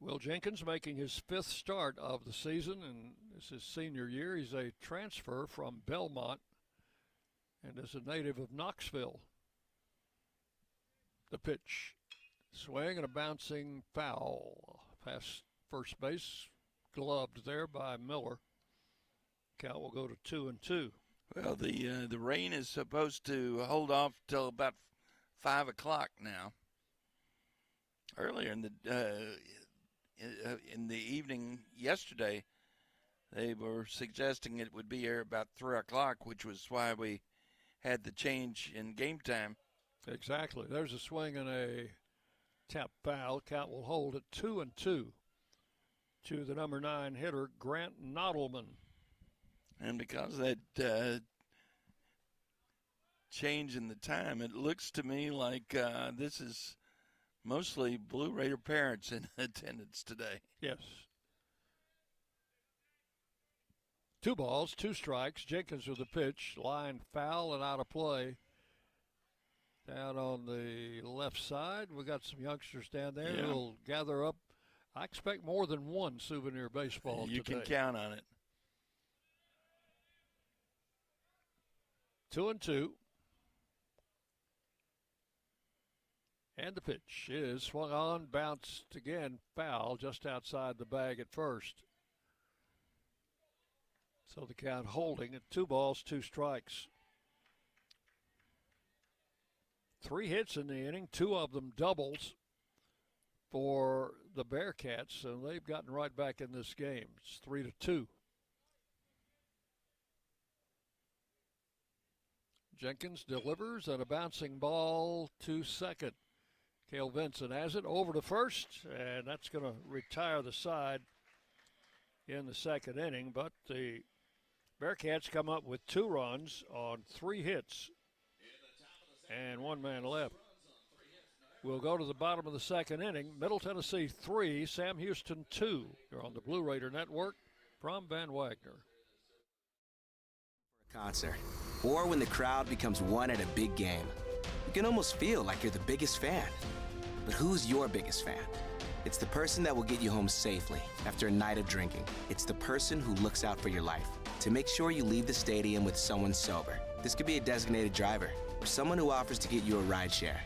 Will Jenkins making his 5th start of the season, and this is senior year. He's a transfer from Belmont and is a native of Knoxville. The pitch, swing and a bouncing foul. Past first base, gloved there by Miller. Count will go to 2-2. Well, the rain is supposed to hold off till about 5 o'clock now. Earlier in the evening yesterday, they were suggesting it would be here about 3 o'clock, which was why we had the change in game time. Exactly. There's a swing and a tap foul. Count will hold at 2-2 to the number 9 hitter, Grant Nodelman. And because of that change in the time, it looks to me like this is mostly Blue Raider parents in attendance today. Yes. 2 balls, 2 strikes. Jenkins with the pitch. Line foul and out of play. Down on the left side, we got some youngsters down there who will gather up. I expect more than one souvenir baseball You today. can count on it. 2-2. And the pitch is swung on, bounced again, foul just outside the bag at first. So the count holding at 2 balls, 2 strikes. 3 hits in the inning, 2 of them doubles for the Bearcats, and they've gotten right back in this game. It's 3-2. Jenkins delivers and a bouncing ball to second. Cale Vinson has it over to first, and that's going to retire the side in the second inning. But the Bearcats come up with 2 runs on 3 hits and 1 man left. We'll go to the bottom of the second inning. Middle Tennessee 3, Sam Houston 2. You're on the Blue Raider Network from Van Wagner. Concert, or when the crowd becomes one at a big game. You can almost feel like you're the biggest fan. But who's your biggest fan? It's the person that will get you home safely after a night of drinking. It's the person who looks out for your life to make sure you leave the stadium with someone sober. This could be a designated driver or someone who offers to get you a ride share.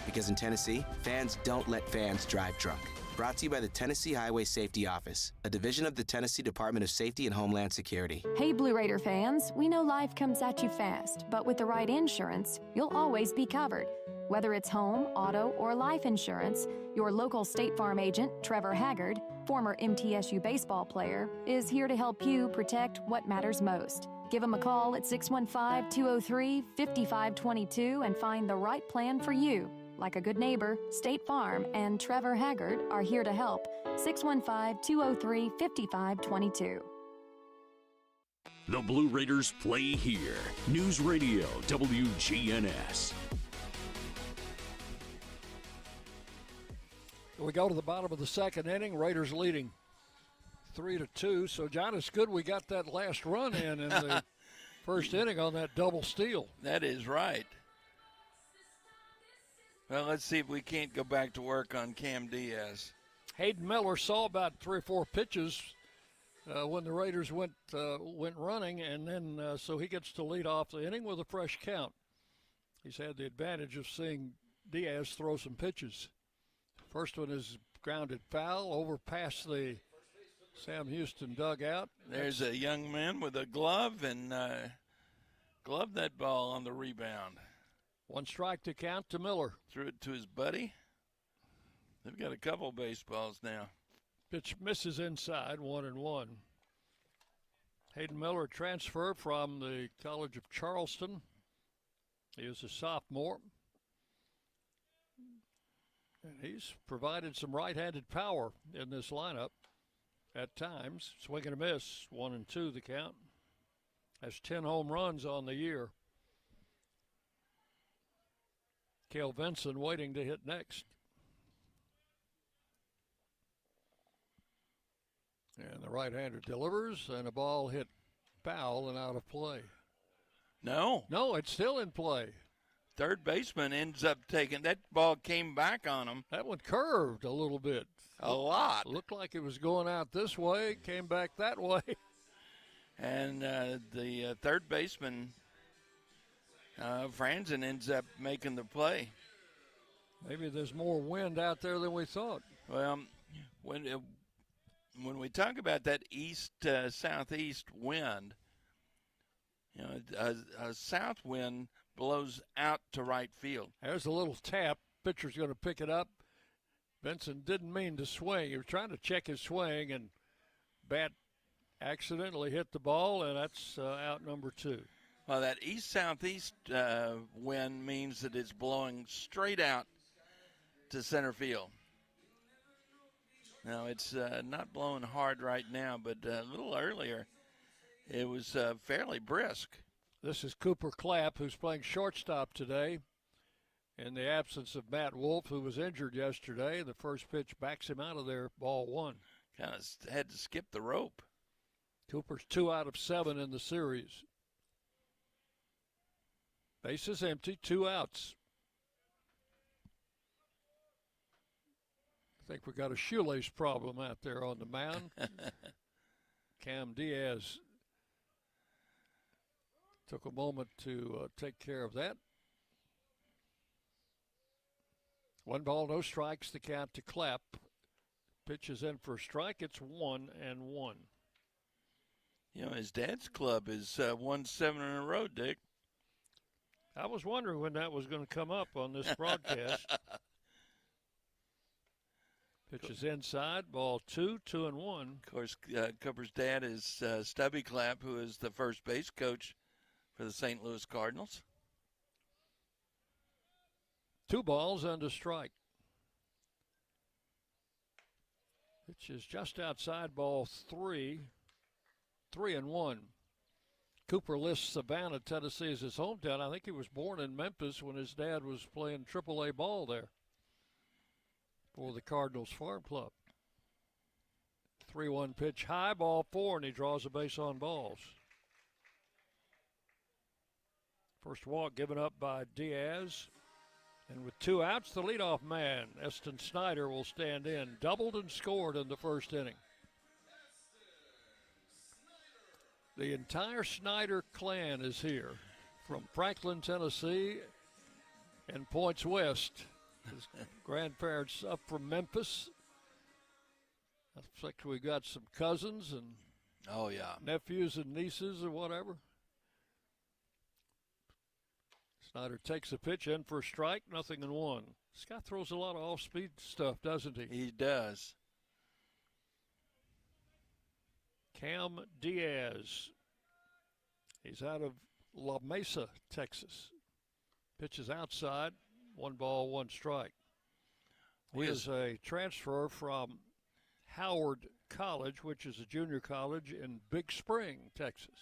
Because in Tennessee, fans don't let fans drive drunk. Brought to you by the Tennessee Highway Safety Office, a division of the Tennessee Department of Safety and Homeland Security. Hey Blue Raider fans, we know life comes at you fast, but with the right insurance, you'll always be covered. Whether it's home, auto, or life insurance, your local State Farm agent, Trevor Haggard, former MTSU baseball player, is here to help you protect what matters most. Give him a call at 615-203-5522 and find the right plan for you. Like a good neighbor, State Farm and Trevor Haggard are here to help. 615-203-5522. The Blue Raiders play here. News Radio WGNS. We go to the bottom of the second inning. Raiders leading 3-2. So, John, it's good we got that last run in the first inning on that double steal. That is right. Well, let's see if we can't go back to work on Cam Diaz. Hayden Miller saw about 3 or 4 pitches when the Raiders went running, and then so he gets to lead off the inning with a fresh count. He's had the advantage of seeing Diaz throw some pitches. First one is grounded foul over past the Sam Houston dugout. There's a young man with a glove and gloved that ball on the rebound. 1 strike to count to Miller. Threw it to his buddy. They've got a couple baseballs now. Pitch misses inside, 1-1. Hayden Miller, transfer from the College of Charleston. He is a sophomore. And he's provided some right-handed power in this lineup at times. Swing and a miss, 1-2 the count. Has 10 home runs on the year. Cale Vinson waiting to hit next. And the right-hander delivers, and a ball hit foul and out of play. No. No, it's still in play. third baseman ends up taking that ball, came back on him. That one curved a little bit. A lot. Looked like it was going out this way, came back that way. And the third baseman, Franzen, ends up making the play. Maybe there's more wind out there than we thought. Well, when we talk about that east-southeast wind, you know, a south wind blows out to right field. There's a little tap. Pitcher's going to pick it up. Benson didn't mean to swing. He was trying to check his swing, and bat accidentally hit the ball, and that's out number 2. Well, that east-southeast wind means that it's blowing straight out to center field. Now, it's not blowing hard right now, but a little earlier it was fairly brisk. This is Cooper Clapp, who's playing shortstop today. In the absence of Matt Wolf, who was injured yesterday, the first pitch backs him out of there, ball 1. Kind of had to skip the rope. Cooper's 2 out of 7 in the series. Base is empty, 2 outs. I think we got a shoelace problem out there on the mound. Cam Diaz took a moment to take care of that. 1 ball, no strikes, the count to Clapp. Pitch is in for a strike. It's 1-1. You know, his dad's club is won 7 in a row, Dick. I was wondering when that was going to come up on this broadcast. Pitch is inside, ball 2, 2-1. Of course, Cooper's dad is Stubby Clapp, who is the first base coach for the St. Louis Cardinals. 2 balls and a strike. Pitch is just outside, ball 3, 3-1. Cooper lists Savannah, Tennessee as his hometown. I think he was born in Memphis when his dad was playing AAA ball there for the Cardinals Farm Club. 3-1 pitch, high, ball 4, and he draws a base on balls. First walk given up by Diaz. And with 2 outs, the leadoff man, Eston Snyder, will stand in. Doubled and scored in the first inning. The entire Snyder clan is here from Franklin, Tennessee, and points west. His grandparents up from Memphis. Looks like we got some cousins and nephews and nieces or whatever. Snyder takes a pitch in for a strike, 0-1. This guy throws a lot of off-speed stuff, doesn't he? He does. Cam Diaz. He's out of La Mesa, Texas. Pitches outside, 1 ball, 1 strike. He is a transfer from Howard College, which is a junior college in Big Spring, Texas.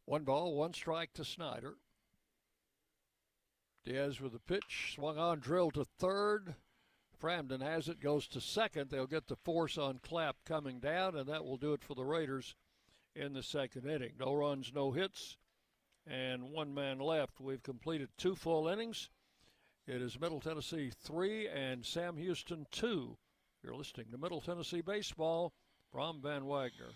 1 ball, 1 strike to Snyder. Diaz with a pitch, swung on, drilled to third. Framden has it, goes to second. They'll get the force on Clapp coming down, and that will do it for the Raiders in the second inning. No runs, no hits, and 1 man left. We've completed 2 full innings. It is Middle Tennessee 3 and Sam Houston 2. You're listening to Middle Tennessee Baseball from Van Wagner.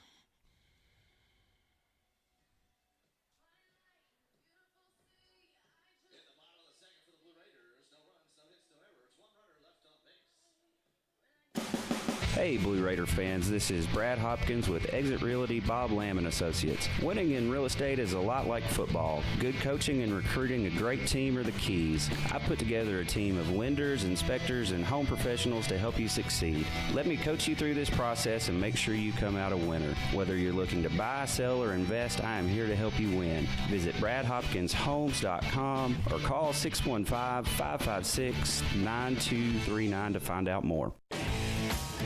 Hey Blue Raider fans, this is Brad Hopkins with Exit Realty Bob Lamb & Associates. Winning in real estate is a lot like football. Good coaching and recruiting a great team are the keys. I put together a team of lenders, inspectors, and home professionals to help you succeed. Let me coach you through this process and make sure you come out a winner. Whether you're looking to buy, sell, or invest, I am here to help you win. Visit BradHopkinsHomes.com or call 615-556-9239 to find out more.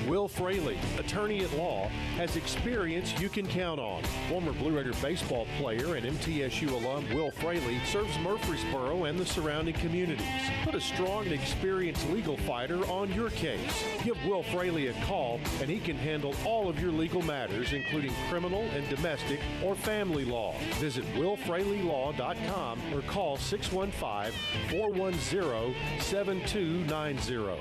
Will Fraley, attorney at law, has experience you can count on. Former Blue Raider baseball player and MTSU alum Will Fraley serves Murfreesboro and the surrounding communities. Put a strong and experienced legal fighter on your case. Give Will Fraley a call and he can handle all of your legal matters, including criminal and domestic or family law. Visit willfraleylaw.com or call 615-410-7290.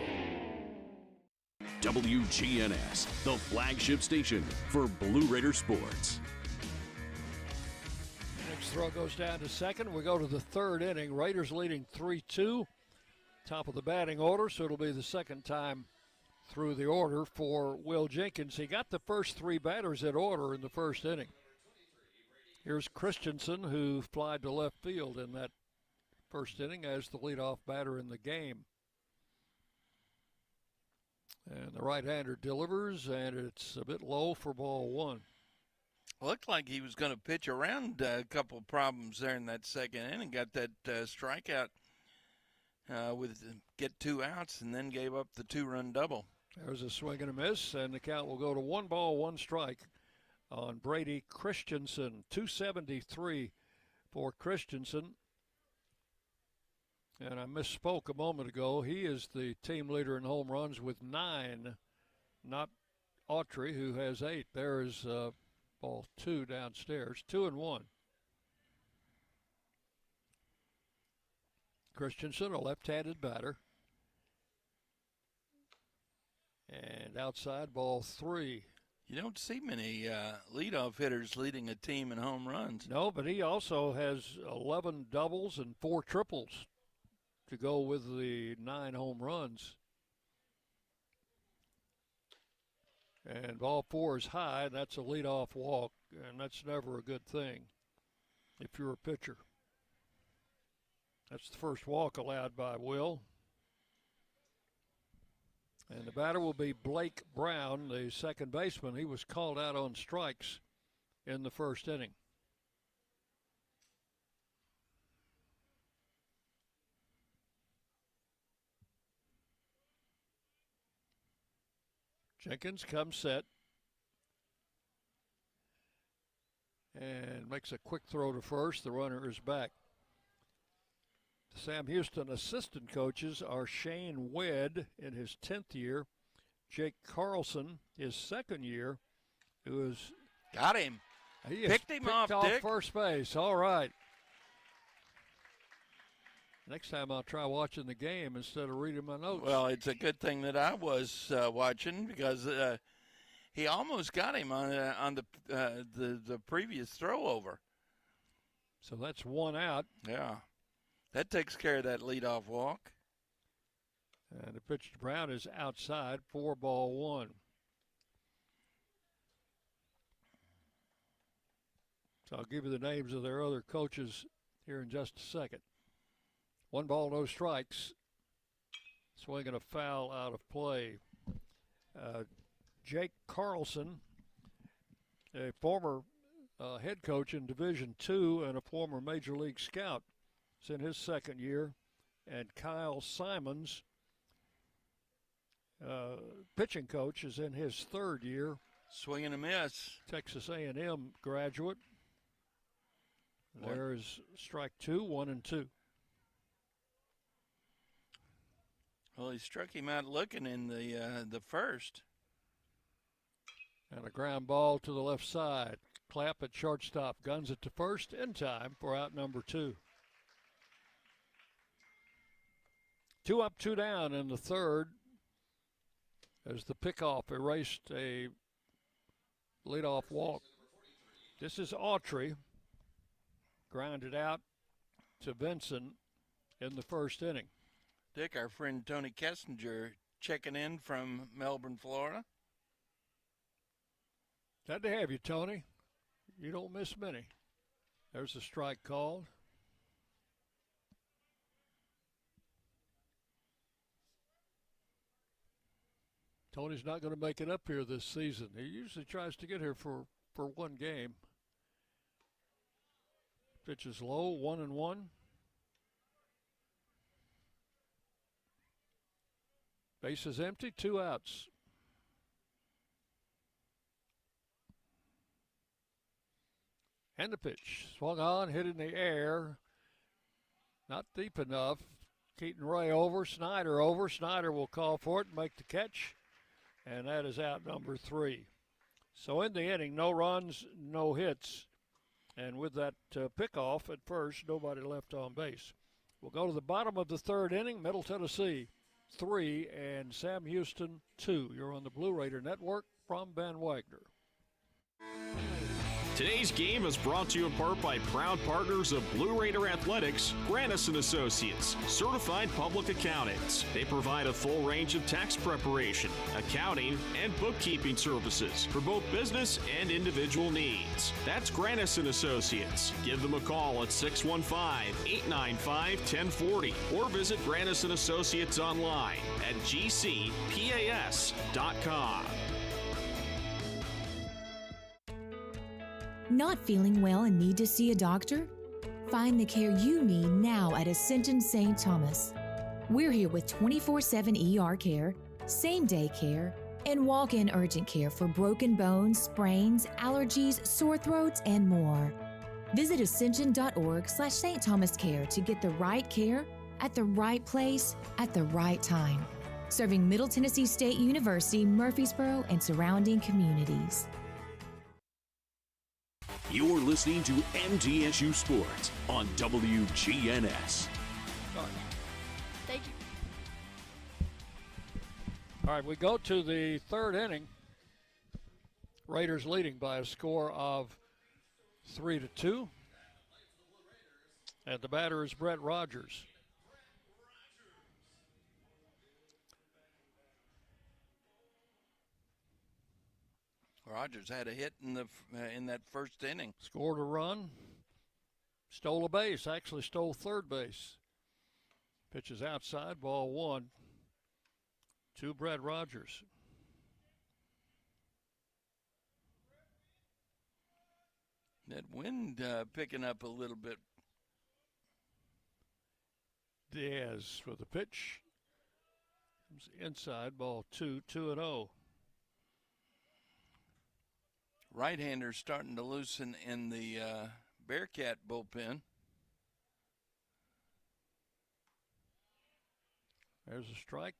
WGNS, the flagship station for Blue Raider sports. Next throw goes down to second. We go to the third inning. Raiders leading 3-2. Top of the batting order, so it'll be the second time through the order for Will Jenkins. He got the first three batters in order in the first inning. Here's Christensen, who flied to left field in that first inning as the leadoff batter in the game. And the right-hander delivers, and it's a bit low for ball one. Looked like he was going to pitch around a couple of problems there in that second inning. Got that strikeout get 2 outs, and then gave up the 2-run double. There's a swing and a miss, and the count will go to 1-1 on Brady Christensen. 273 for Christensen. And I misspoke a moment ago. He is the team leader in home runs with 9, not Autry, who has 8. There is ball 2 downstairs, 2-1. Christensen, a left-handed batter. And outside, ball 3. You don't see many leadoff hitters leading a team in home runs. No, but he also has 11 doubles and 4 triples to go with the 9 home runs. And ball 4 is high, and that's a leadoff walk, and that's never a good thing if you're a pitcher. That's the first walk allowed by Will. And the batter will be Blake Brown, the second baseman. He was called out on strikes in the first inning. Jenkins comes set and makes a quick throw to first. The runner is back. The Sam Houston assistant coaches are Shane Wedd in his 10th year, Jake Carlson, his second year, who is got him. He picked him off, Dick. First base. All right. Next time I'll try watching the game instead of reading my notes. Well, it's a good thing that I was watching because he almost got him on the previous throw over. So that's 1 out. Yeah. That takes care of that leadoff walk. And the pitch to Brown is outside, 4-1. So I'll give you the names of their other coaches here in just a second. 1 ball, no strikes. Swinging a foul out of play. Jake Carlson, a former head coach in Division II and a former Major League scout, is in his second year. And Kyle Simons, pitching coach, is in his third year. Swing and a miss. Texas A&M graduate. There is strike 2, 1-2. Well, he struck him out looking in the first. And a ground ball to the left side. Clapp at shortstop, guns it to first in time for out number 2. 2 up, 2 down in the third as the pickoff erased a leadoff walk. This is Autry. Grounded out to Vinson in the first inning. Dick, our friend Tony Kessinger checking in from Melbourne, Florida. Glad to have you, Tony. You don't miss many. There's a strike called. Tony's not going to make it up here this season. He usually tries to get here for one game. Pitch is low, 1-1. Base is empty, 2 outs. And the pitch. Swung on, hit in the air. Not deep enough. Keaton Ray over, Snyder over. Snyder will call for it and make the catch. And that is out number 3. So in the inning, no runs, no hits. And with that pickoff at first, nobody left on base. We'll go to the bottom of the third inning. Middle Tennessee 3 and Sam Houston 2. You're on the Blue Raider Network from Ben Wagner. Today's game is brought to you in part by proud partners of Blue Raider Athletics, Grannis & Associates, certified public accountants. They provide a full range of tax preparation, accounting, and bookkeeping services for both business and individual needs. That's Grannis & Associates. Give them a call at 615-895-1040 or visit Grannis & Associates online at gcpas.com. Not feeling well and need to see a doctor? Find the care you need now at Ascension St. Thomas. We're here with 24/7 ER care, same-day care, and walk-in urgent care for broken bones, sprains, allergies, sore throats, and more. Visit ascension.org/St. Thomas Care to get the right care at the right place at the right time. Serving Middle Tennessee State University, Murfreesboro, and surrounding communities. You're listening to MTSU Sports on WGNS. Thank you. All right, we go to the third inning. Raiders leading by a score of 3-2. And the batter is Brett Rogers. Rogers had a hit in that first inning. Scored a run, stole a base, actually stole third base. Pitches outside, ball 1 to Brett Rogers. That wind picking up a little bit. Diaz with the pitch. Comes inside, ball 2-0. Right-hander starting to loosen in the Bearcat bullpen. There's a strike.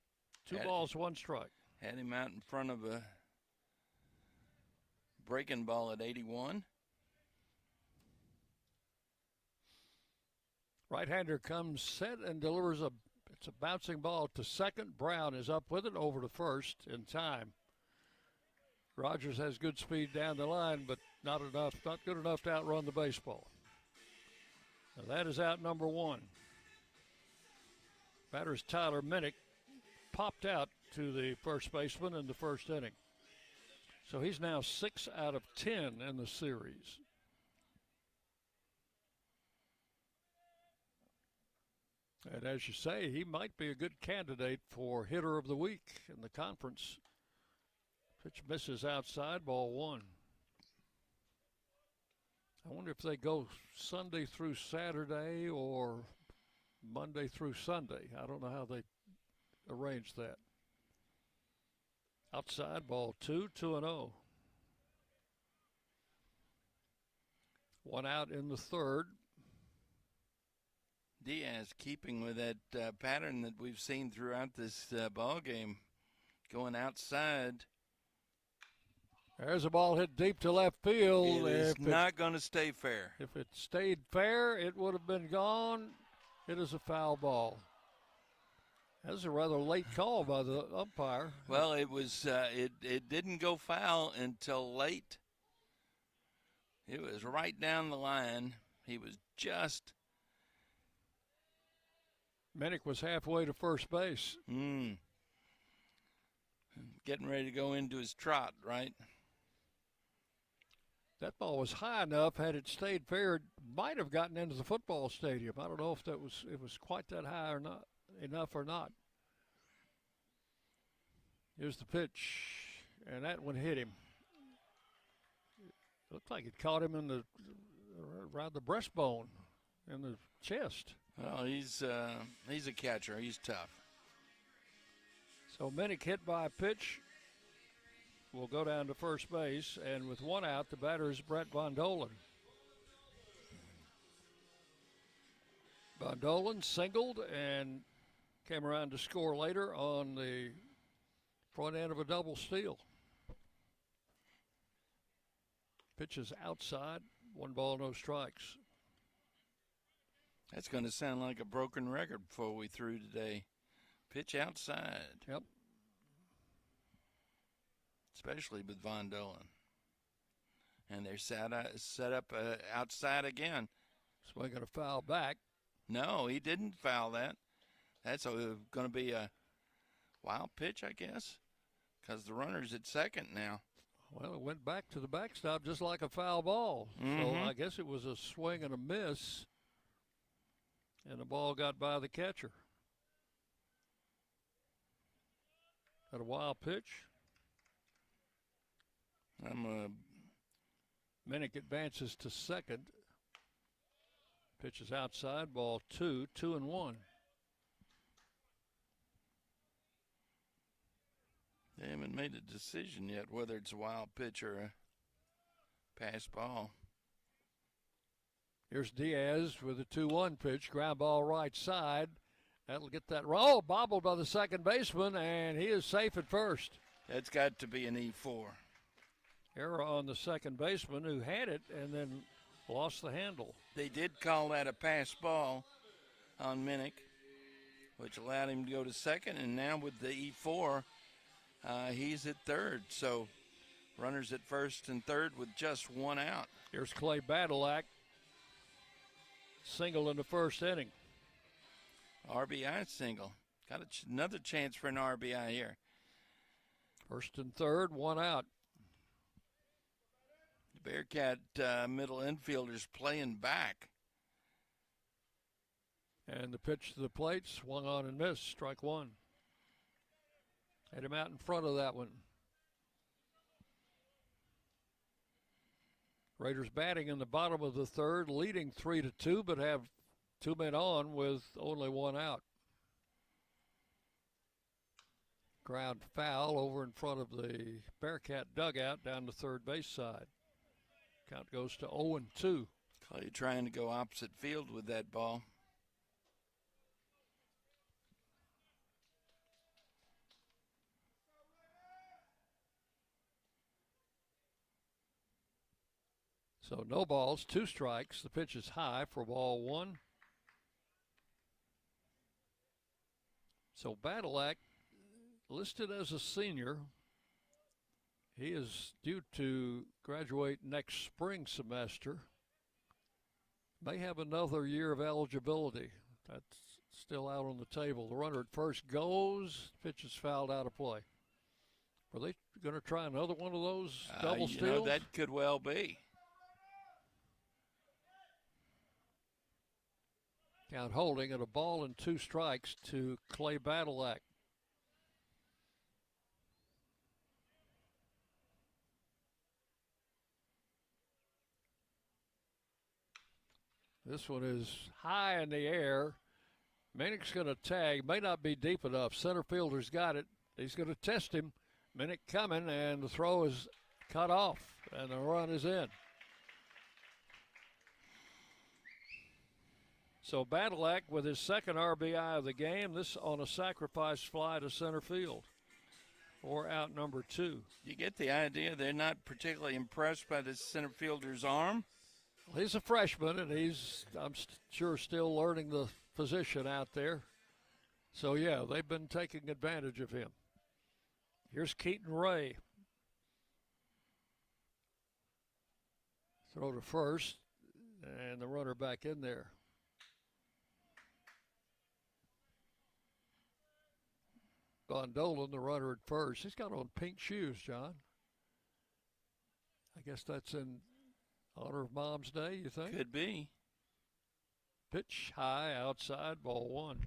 2 balls, 1 strike. Had him out in front of a breaking ball at 81. Right-hander comes set and delivers it's a bouncing ball to second. Brown is up with it over to first in time. Rogers has good speed down the line, but not good enough to outrun the baseball. Now that is out number 1. Batter's Tyler Minnick popped out to the first baseman in the first inning. So he's now 6 out of 10 in the series. And as you say, he might be a good candidate for hitter of the week in the conference. Pitch misses outside, ball 1. I wonder if they go Sunday through Saturday or Monday through Sunday. I don't know how they arrange that. Outside, ball 2-0. 1 out in the third. Diaz keeping with that pattern that we've seen throughout this ball game, going outside. There's a ball hit deep to left field. It is not going to stay fair. If it stayed fair, it would have been gone. It is a foul ball. That's a rather late call by the umpire. Well, it was. It didn't go foul until late. It was right down the line. He was just. Minnick was halfway to first base. Getting ready to go into his trot, right? That ball was high enough. Had it stayed fair, it might have gotten into the football stadium. I don't know if it was quite that high or not, enough or not. Here's the pitch, and that one hit him. It looked like it caught him in around the breastbone, in the chest. Well, he's a catcher. He's tough. So Minnick hit by a pitch. Will go down to first base, and with 1 out, the batter is Brett Von Dolen. Von Dolan singled and came around to score later on the front end of a double steal. Pitch is outside, 1 ball, no strikes. That's going to sound like a broken record before we threw today. Pitch outside. Yep. Especially with Von Dolan. And they're set up outside again. Swinging a foul back. No, he didn't foul that. That's going to be a wild pitch, I guess, because the runner's at second now. Well, it went back to the backstop just like a foul ball. So I guess it was a swing and a miss, and the ball got by the catcher. Got a wild pitch. Minnick advances to second. Pitch is outside, ball 2, 2-1. They haven't made a decision yet whether it's a wild pitch or a pass ball. Here's Diaz with a 2-1 pitch, ground ball right side. That'll get that roll, bobbled by the second baseman, and he is safe at first. That's got to be an E4. Error on the second baseman who had it and then lost the handle. They did call that a pass ball on Minnick, which allowed him to go to second, and now with the E4, he's at third. So runners at first and third with just 1 out. Here's Clay Badalak, single in the first inning. RBI single. Got another chance for an RBI here. First and third, 1 out. The Bearcat middle infielders playing back. And the pitch to the plate, swung on and missed, strike 1. Had him out in front of that one. Raiders batting in the bottom of the third, leading 3-2, but have 2 men on with only 1 out. Ground foul over in front of the Bearcat dugout down the third base side. Count goes to 0-2. Clay trying to go opposite field with that ball. So no balls, 2 strikes. The pitch is high for ball 1. So Badalak, listed as a senior, he is due to graduate next spring semester. May have another year of eligibility. That's still out on the table. The runner at first goes, pitch is fouled out of play. Are they going to try another one of those double steals? That could well be. Count holding at a ball and 2 strikes to Clay Badalak. This one is high in the air. Minnick's going to tag. May not be deep enough. Center fielder's got it. He's going to test him. Minnick coming, and the throw is cut off, and the run is in. So Badalak with his second RBI of the game, this on a sacrifice fly to center field for out number 2. You get the idea they're not particularly impressed by the center fielder's arm? Well, he's a freshman, and he's, I'm sure, still learning the position out there. So, yeah, they've been taking advantage of him. Here's Keaton Ray. Throw to first, and the runner back in there. Von Dolan, the runner at first. He's got on pink shoes, John. I guess that's in honor of Mom's Day, you think? Could be. Pitch high, outside, ball 1.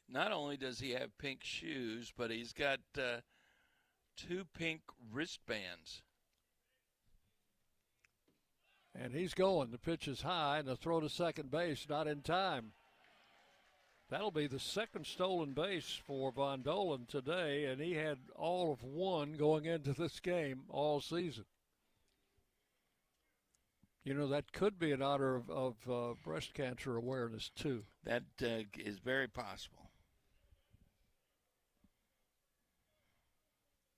Not only does he have pink shoes, but he's got 2 pink wristbands. And he's going. The pitch is high, and the throw to second base, not in time. That'll be the second stolen base for Von Dolan today, and he had all of 1 going into this game all season. You know, that could be in honor of breast cancer awareness, too. That is very possible.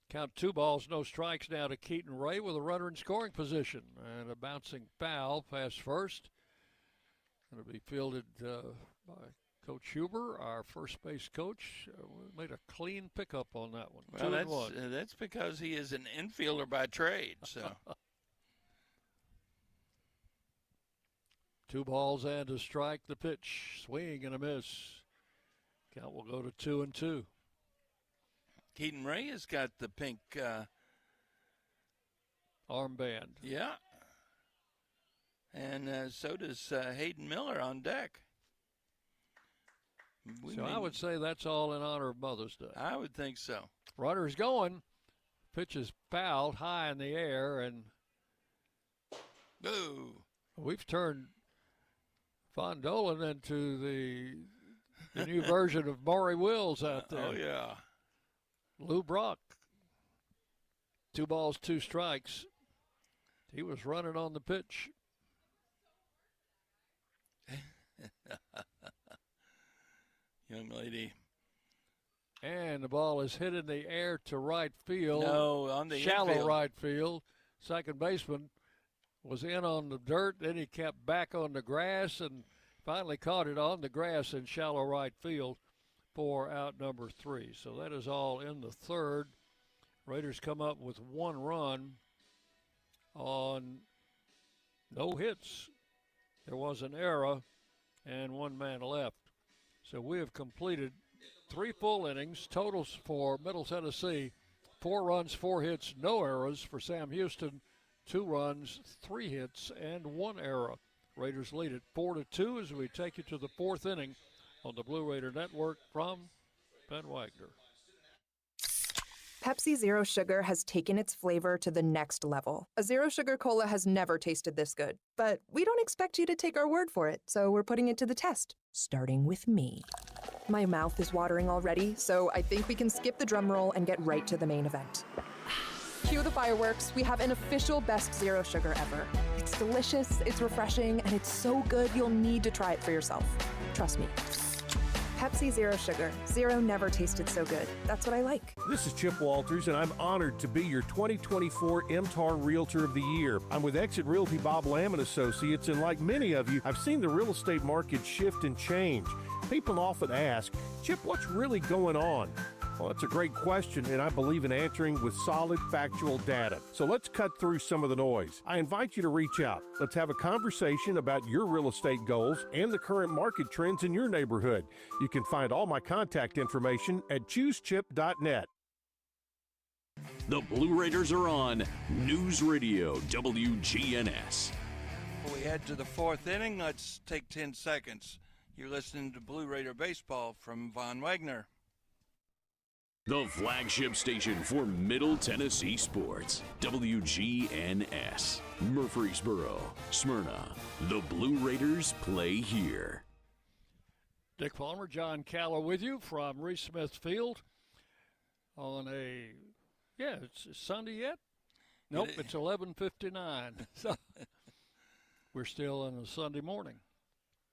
Count 2 balls, no strikes now to Keaton Ray with a runner in scoring position. And a bouncing foul past first. Going to be fielded by Coach Huber, our first base coach. Made a clean pickup on that one. Well, that's because he is an infielder by trade. So 2 balls and a strike. The pitch, swing and a miss. Count will go to 2-2. Keaton Ray has got the pink armband. Yeah. And so does Hayden Miller on deck. I would say that's all in honor of Mother's Day. I would think so. Runner's going. Pitch is fouled high in the air, and boo. We've turned Von Dolan into the new version of Maury Wills out there. Oh, yeah. Lou Brock. 2 balls, 2 strikes. He was running on the pitch. Young lady. And the ball is hit in the air to right field. No, on the shallow infield. Right field. Second baseman was in on the dirt, then he kept back on the grass and finally caught it on the grass in shallow right field for out number 3. So that is all in the third. Raiders come up with 1 run on no hits. There was an error and 1 man left. So we have completed 3 full innings. Totals for Middle Tennessee: 4 runs, 4 hits, no errors. For Sam Houston, 2 runs, 3 hits, and 1 error. Raiders lead it 4-2 as we take you to the 4th inning on the Blue Raider Network from Ben Wagner. Pepsi Zero Sugar has taken its flavor to the next level. A Zero Sugar Cola has never tasted this good. But we don't expect you to take our word for it, so we're putting it to the test, starting with me. My mouth is watering already, so I think we can skip the drum roll and get right to the main event. Cue the fireworks. We have an official best Zero Sugar ever. It's delicious, it's refreshing, and it's so good you'll need to try it for yourself. Trust me. Pepsi Zero Sugar. Zero never tasted so good. That's what I like. This is Chip Walters, and I'm honored to be your 2024 MTAR Realtor of the Year. I'm with Exit Realty Bob Lamb and Associates, and like many of you, I've seen the real estate market shift and change. People often ask, Chip, what's really going on? Well, that's a great question, and I believe in answering with solid, factual data. So let's cut through some of the noise. I invite you to reach out. Let's have a conversation about your real estate goals and the current market trends in your neighborhood. You can find all my contact information at choosechip.net. The Blue Raiders are on News Radio WGNS. Before we head to the 4th inning, let's take 10 seconds. You're listening to Blue Raider Baseball from Von Wagner. The flagship station for Middle Tennessee sports, WGNS. Murfreesboro, Smyrna. The Blue Raiders play here. Dick Palmer, John Caller with you from Reese Smith Field on it's Sunday yet? Nope, it's 11:59. So we're still on a Sunday morning.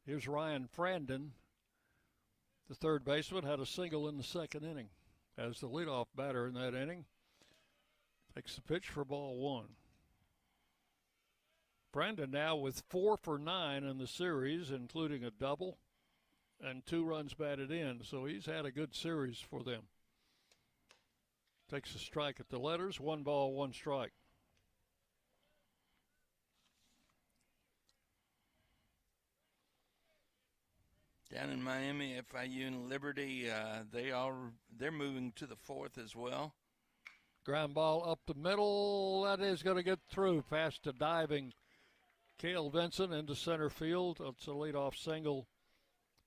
Here's Ryan Frandon, the third baseman, had a single in the 2nd inning. As the leadoff batter in that inning, takes the pitch for ball 1. Brandon now with 4 for 9 in the series, including a double and 2 runs batted in. So he's had a good series for them. Takes a strike at the letters, 1 ball, 1 strike. Down in Miami, FIU and Liberty, they're moving to the 4th as well. Ground ball up the middle. That is going to get through past a diving Cale Vincent into center field. It's a leadoff single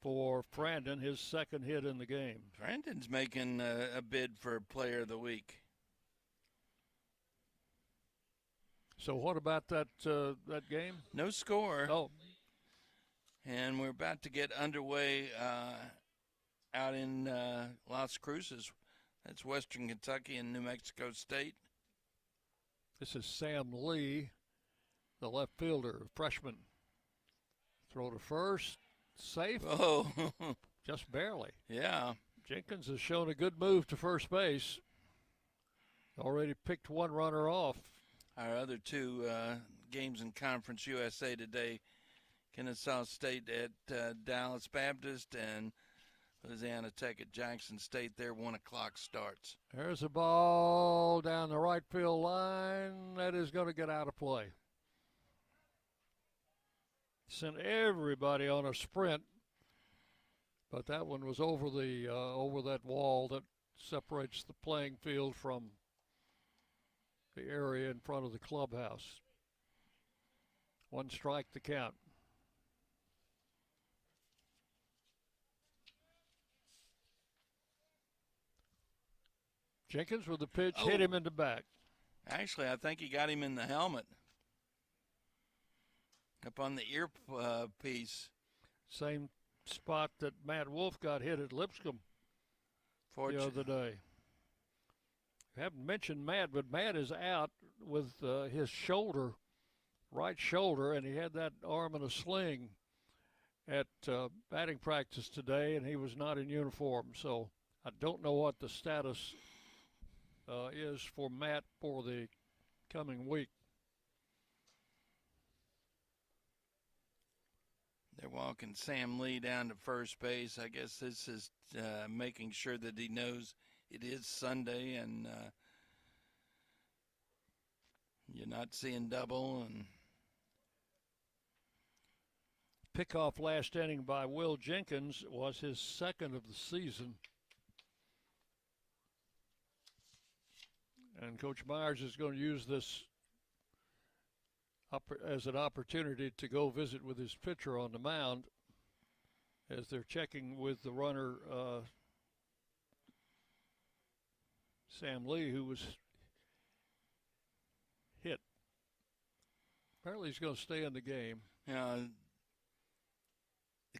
for Frandon, his 2nd hit in the game. Frandon's making a bid for Player of the Week. So what about that game? No score. Oh. And we're about to get underway out in Las Cruces. That's Western Kentucky and New Mexico State. This is Sam Lee the left fielder, freshman. Throw to first, safe. Oh, just barely. Yeah. Jenkins has shown a good move to first base. Already picked one runner off. Our other two games in Conference USA today, Kennesaw State at Dallas Baptist and Louisiana Tech at Jackson State. Their 1 o'clock starts. There's a ball down the right field line that is going to get out of play. Sent everybody on a sprint, but that one was over the over that wall that separates the playing field from the area in front of the clubhouse. 1 strike to count. Jenkins with the pitch, hit him in the back. Actually, I think he got him in the helmet. Up on the earpiece. Same spot that Matt Wolf got hit at Lipscomb the other day. I haven't mentioned Matt, but Matt is out with his shoulder, right shoulder, and he had that arm in a sling at batting practice today, and he was not in uniform. So I don't know what the status is for Matt for the coming week. They're walking Sam Lee down to first base. I guess this is making sure that he knows it is Sunday and you're not seeing double. And pickoff last inning by Will Jenkins was his second of the season. And Coach Myers is going to use this as an opportunity to go visit with his pitcher on the mound as they're checking with the runner, Sam Lee, who was hit. Apparently he's going to stay in the game. The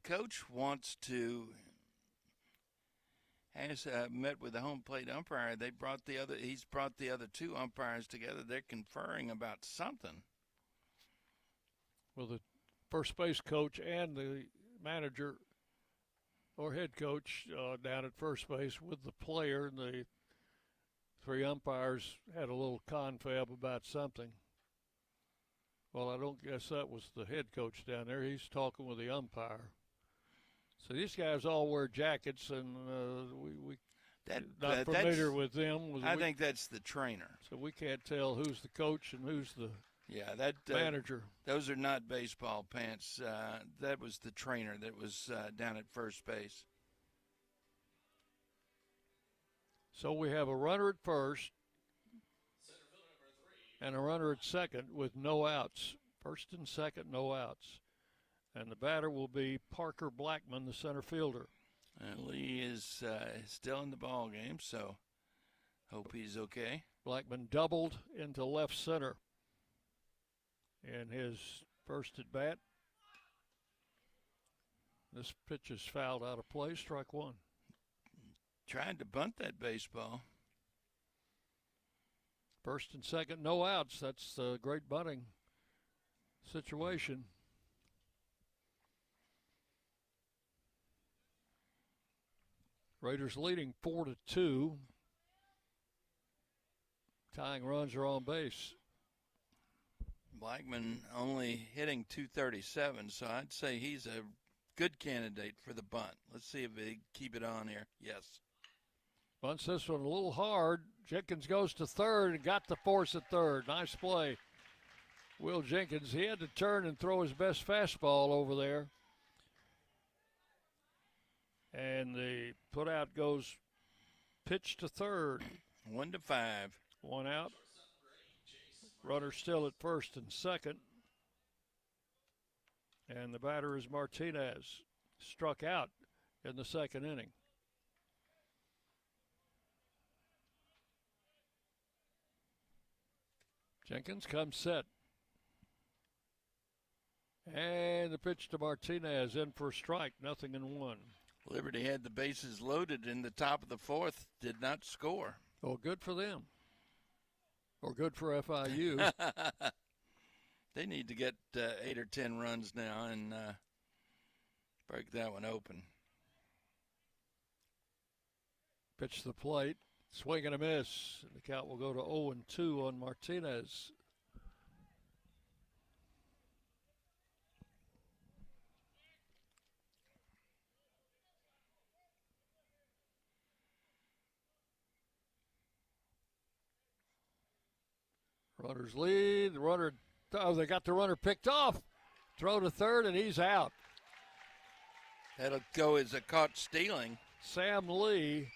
coach wants to, has met with the home plate umpire. He's brought the other two umpires together. They're conferring about something. Well, the first base coach and the manager or head coach down at first base with the player, and the 3 umpires had a little confab about something. Well, I don't guess that was the head coach down there. He's talking with the umpire. So these guys all wear jackets, and we not familiar with them. I think that's the trainer. So we can't tell who's the coach and who's the manager. Those are not baseball pants. That was the trainer that was down at first base. So we have a runner at first and a runner at second with no outs. First and second, no outs. And the batter will be Parker Blackman, the center fielder. Lee is still in the ball game, so hope he's okay. Blackman doubled into left center in his first at bat. This pitch is fouled out of play, strike 1. Tried to bunt that baseball. First and second, no outs. That's a great bunting situation. Raiders leading 4-2. Tying runs are on base. Blackman only hitting .237, so I'd say he's a good candidate for the bunt. Let's see if they keep it on here. Yes. Bunts this one a little hard. Jenkins goes to third and got the force at third. Nice play. Will Jenkins, he had to turn and throw his best fastball over there. And the put out goes pitch to third. 1-5. 1 out. Runner still at first and second. And the batter is Martinez. Struck out in the second inning. Jenkins comes set. And the pitch to Martinez in for a strike, 0-1. Liberty had the bases loaded in the top of the fourth, did not score. Oh, good for them. Or good for FIU. They need to get 8 or 10 runs now and break that one open. Pitch to the plate, swing and a miss. The count will go to 0-2 on Martinez. Runners lead. The runner, they got the runner picked off. Throw to third, and he's out. That'll go as a caught stealing. Sam Lee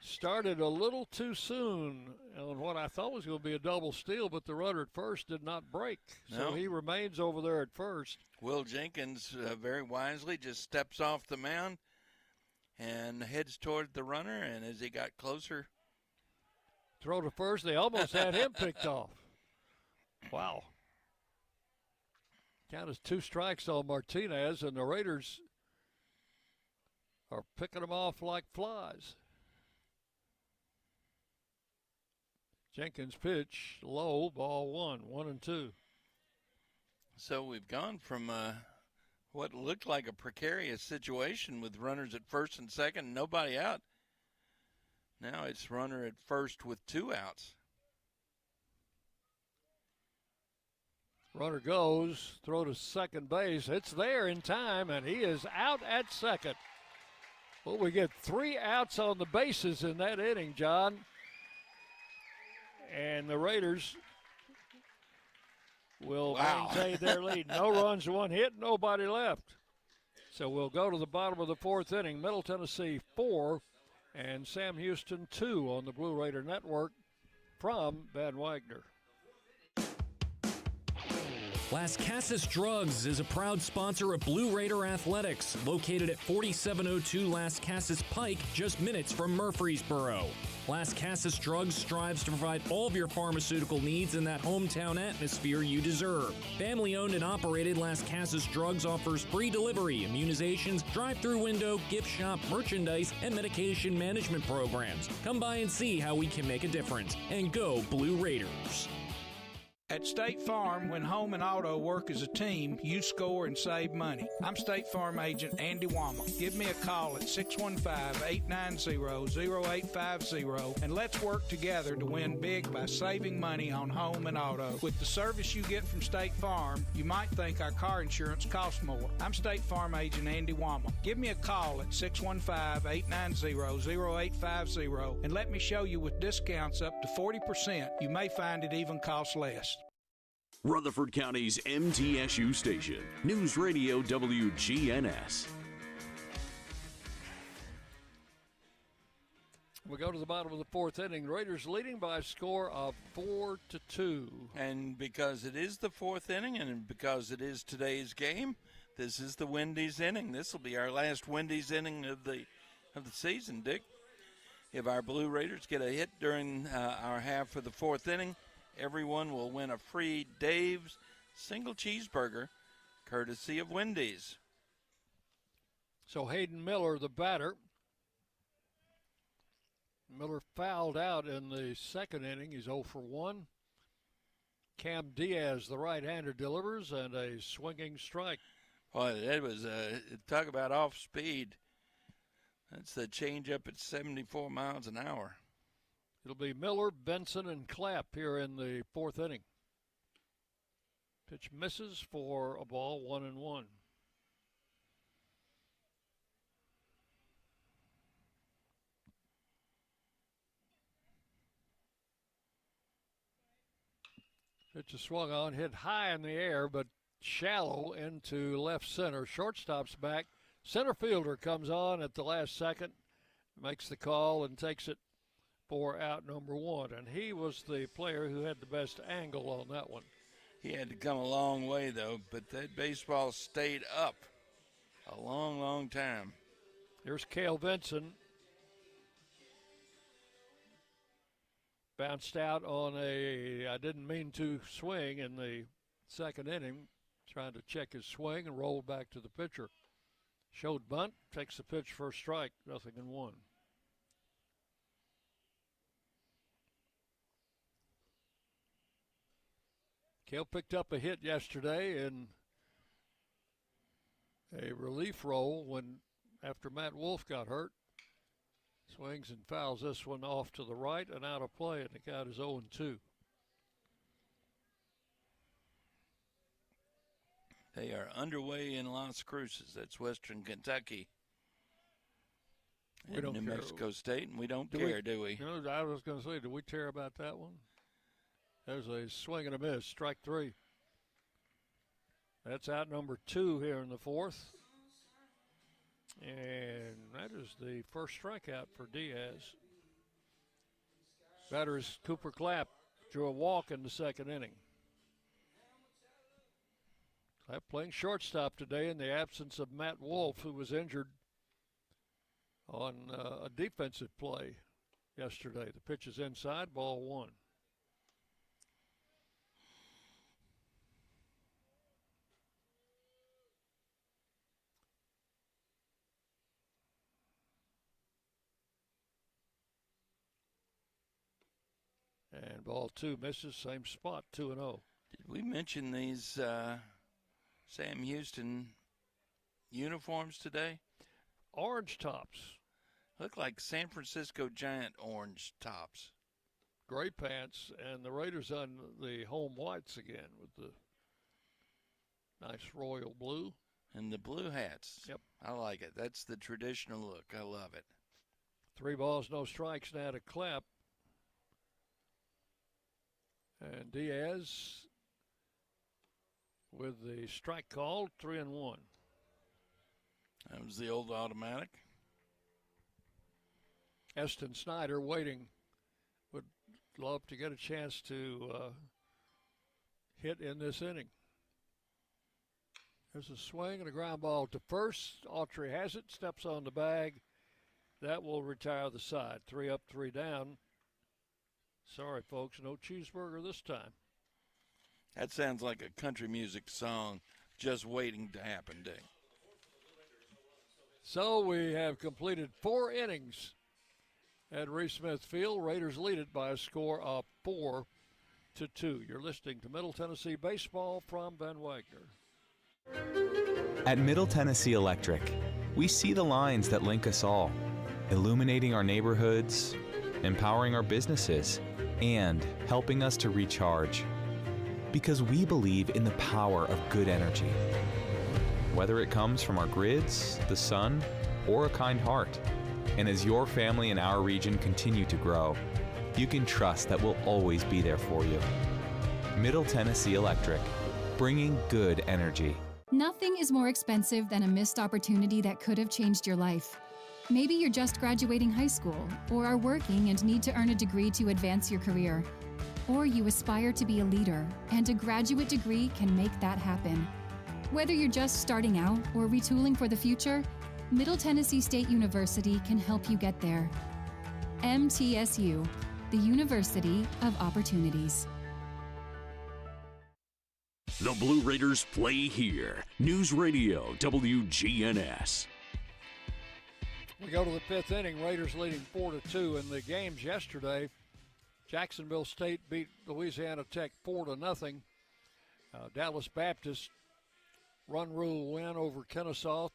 started a little too soon on what I thought was going to be a double steal, but the runner at first did not break. So he remains over there at first. Will Jenkins very wisely just steps off the mound and heads toward the runner, and as he got closer, throw to first, they almost had him picked off. Wow. Count is 2 strikes on Martinez, and the Raiders are picking them off like flies. Jenkins pitch, low, ball 1-1-2. So we've gone from what looked like a precarious situation with runners at first and second, nobody out. Now it's runner at first with 2 outs. Runner goes, throw to second base. It's there in time, and he is out at second. Well, we get 3 outs on the bases in that inning, John. And the Raiders will maintain their lead. No runs, 1 hit, nobody left. So we'll go to the bottom of the 4th inning. Middle Tennessee 4 and Sam Houston 2 on the Blue Raider Network from Van Wagner. Las Casas Drugs is a proud sponsor of Blue Raider Athletics, located at 4702 Las Casas Pike, just minutes from Murfreesboro. Las Casas Drugs strives to provide all of your pharmaceutical needs in that hometown atmosphere you deserve. Family-owned and operated, Las Casas Drugs offers free delivery, immunizations, drive-through window, gift shop, merchandise, and medication management programs. Come by and see how we can make a difference. And go Blue Raiders. At State Farm, when home and auto work as a team, you score and save money. I'm State Farm agent Andy Wama. Give me a call at 615-890-0850 and let's work together to win big by saving money on home and auto. With the service you get from State Farm, you might think our car insurance costs more. I'm State Farm agent Andy Wama. Give me a call at 615-890-0850 and let me show you with discounts up to 40%. You may find it even costs less. Rutherford County's MTSU station, News Radio WGNS. We go to the bottom of the 4th inning. Raiders leading by a score of 4-2. And because it is the 4th inning and because it is today's game, this is the Wendy's inning. This will be our last Wendy's inning of the season, Dick. If our Blue Raiders get a hit during our half of the 4th inning, everyone will win a free Dave's single cheeseburger, courtesy of Wendy's. So Hayden Miller, the batter. Miller fouled out in the 2nd inning. He's 0 for 1. Cam Diaz, the right-hander, delivers, and a swinging strike. Boy, that was talk about off speed. That's the changeup at 74 miles an hour. It'll be Miller, Benson, and Clapp here in the 4th inning. Pitch misses for a ball, 1-1. Pitch is swung on, hit high in the air, but shallow into left center. Shortstop's back. Center fielder comes on at the last second, makes the call, and takes it for out number 1. And he was the player who had the best angle on that one. He had to come a long way, though, but that baseball stayed up a long, long time. Here's Cale Vinson. Bounced out on I didn't mean to swing in the 2nd inning, trying to check his swing and rolled back to the pitcher. Showed bunt, takes the pitch for a strike, 0-1. Cale picked up a hit yesterday in a relief role after Matt Wolf got hurt. Swings and fouls this one off to the right and out of play, and the count is 0-2. They are underway in Las Cruces. That's Western Kentucky. We don't New care. Mexico State, and we don't care, do we? You know, I was going to say, do we care about that one? There's a swing and a miss, strike 3. That's out number 2 here in the fourth. And that is the first strikeout for Diaz. Batter is Cooper Clapp. Drew a walk in the second inning. Clapp playing shortstop today in the absence of Matt Wolf, who was injured on a defensive play yesterday. The pitch is inside, ball 1. And ball 2 misses, same spot, 2-0. Did we mention these Sam Houston uniforms today? Orange tops. Look like San Francisco Giant orange tops. Gray pants, and the Raiders on the home whites again with the nice royal blue. And the blue hats. Yep. I like it. That's the traditional look. I love it. 3 balls, no strikes now to Clapp. And Diaz with the strike called, 3-1. That was the old automatic. Eston Snyder waiting. Would love to get a chance to hit in this inning. There's a swing and a ground ball to first. Autry has it, steps on the bag. That will retire the side. 3 up, 3 down. Sorry, folks, no cheeseburger this time. That sounds like a country music song just waiting to happen, Dick. So we have completed 4 innings at Reese Smith Field. Raiders lead it by a score of 4-2. You're listening to Middle Tennessee Baseball from Van Wagner. At Middle Tennessee Electric, we see the lines that link us all, illuminating our neighborhoods, empowering our businesses, and helping us to recharge. Because we believe in the power of good energy. Whether it comes from our grids, the sun, or a kind heart. And as your family and our region continue to grow, you can trust that we'll always be there for you. Middle Tennessee Electric, bringing good energy. Nothing is more expensive than a missed opportunity that could have changed your life. Maybe you're just graduating high school, or are working and need to earn a degree to advance your career. Or you aspire to be a leader, and a graduate degree can make that happen. Whether you're just starting out or retooling for the future, Middle Tennessee State University can help you get there. MTSU, the University of Opportunities. The Blue Raiders play here. News Radio WGNS. We go to the 5th inning. Raiders leading 4-2 in the games yesterday. Jacksonville State beat Louisiana Tech 4-0. Dallas Baptist run rule win over Kennesaw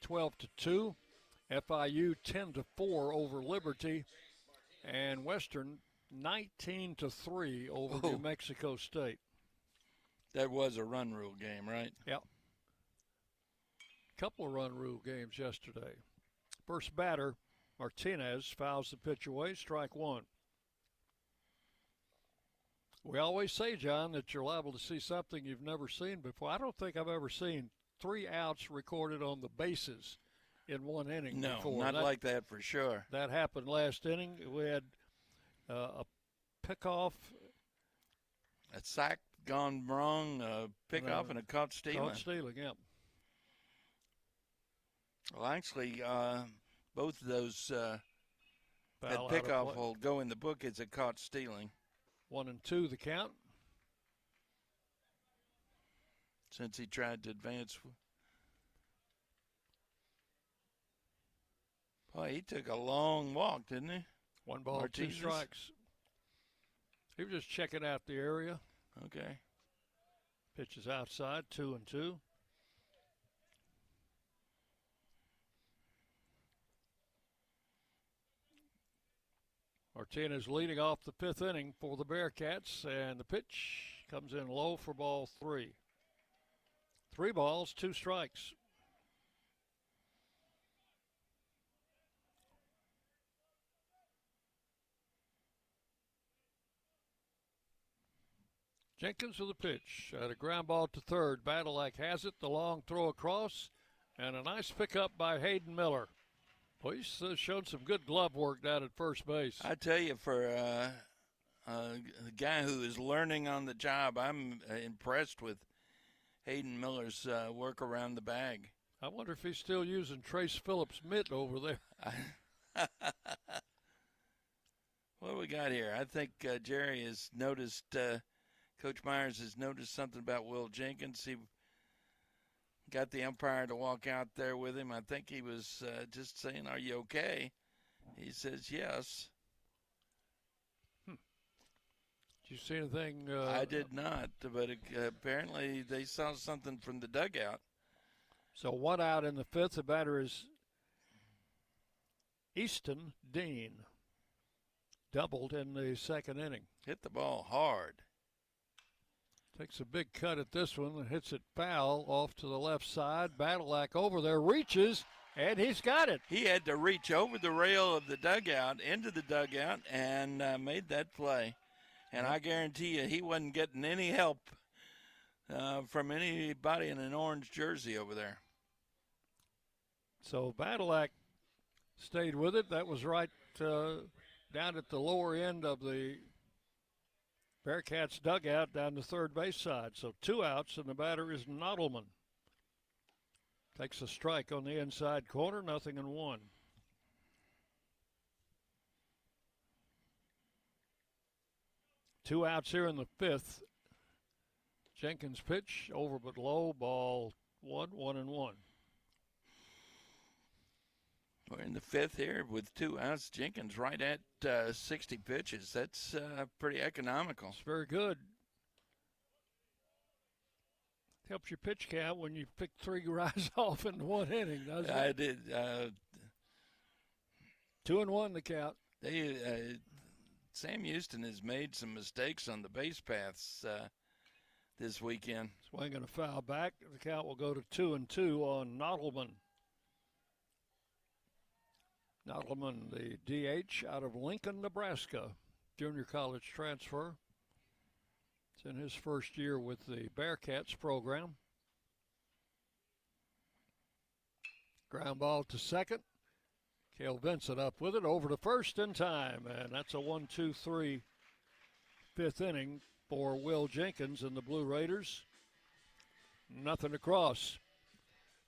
12-2. FIU 10-4 over Liberty, and Western 19-3 over New Mexico State. That was a run rule game, right? Yep. Couple of run rule games yesterday. First batter, Martinez, fouls the pitch away, strike 1. We always say, John, that you're liable to see something you've never seen before. I don't think I've ever seen 3 outs recorded on the bases in one inning before. No, not like that for sure. That happened last inning. We had a pickoff. A sack gone wrong, a pickoff, and a caught stealing. Caught stealing, yeah. Well, actually, both of those that Foul out of pickoff play. will go in the book as a caught stealing. 1-2 the count. Since he tried to advance. Boy, he took a long walk, didn't he? 1 ball, Martinez? 2 strikes. He was just checking out the area. Okay. Pitch is outside, 2-2. Martinez leading off the 5th inning for the Bearcats, and the pitch comes in low for ball 3. 3 balls, 2 strikes. Jenkins with the pitch. At a ground ball to third. Badalak has it. The long throw across. And a nice pickup by Hayden Miller. Well, he's showed some good glove work down at first base. I tell you, for a guy who is learning on the job, I'm impressed with Hayden Miller's work around the bag. I wonder if he's still using Trace Phillips' mitt over there. What do we got here? I think Jerry has noticed, Coach Myers has noticed something about Will Jenkins. He got the umpire to walk out there with him. I think he was just saying, "Are you okay?" He says, "Yes." Did you see anything? I did not, but apparently they saw something from the dugout. So 1 out in the 5th. The batter is Easton Dean. Doubled in the 2nd inning. Hit the ball hard. Takes a big cut at this one and hits it foul off to the left side. Badalak over there reaches, and he's got it. He had to reach over the rail of the dugout, into the dugout, and made that play. And I guarantee you he wasn't getting any help from anybody in an orange jersey over there. So Badalak stayed with it. That was right down at the lower end of the Bearcats dugout down the third base side. So 2 outs, and the batter is Nottleman. Takes a strike on the inside corner, 0-1. Two outs here in the 5th. Jenkins pitch, over but low, ball 1-1-1. We're in the 5th here with 2 outs. Jenkins right at 60 pitches. That's pretty economical. It's very good. Helps your pitch count when you pick 3 guys off in 1 inning, doesn't it? I did. 2-1 the count. Sam Houston has made some mistakes on the base paths this weekend. Swinging a foul back. The count will go to 2-2 on Nottleman. Nottleman, the DH out of Lincoln, Nebraska, junior college transfer. It's in his first year with the Bearcats program. Ground ball to second. Cale Vincent up with it, over to first in time, and that's a 1-2-3 5th inning for Will Jenkins and the Blue Raiders. Nothing across.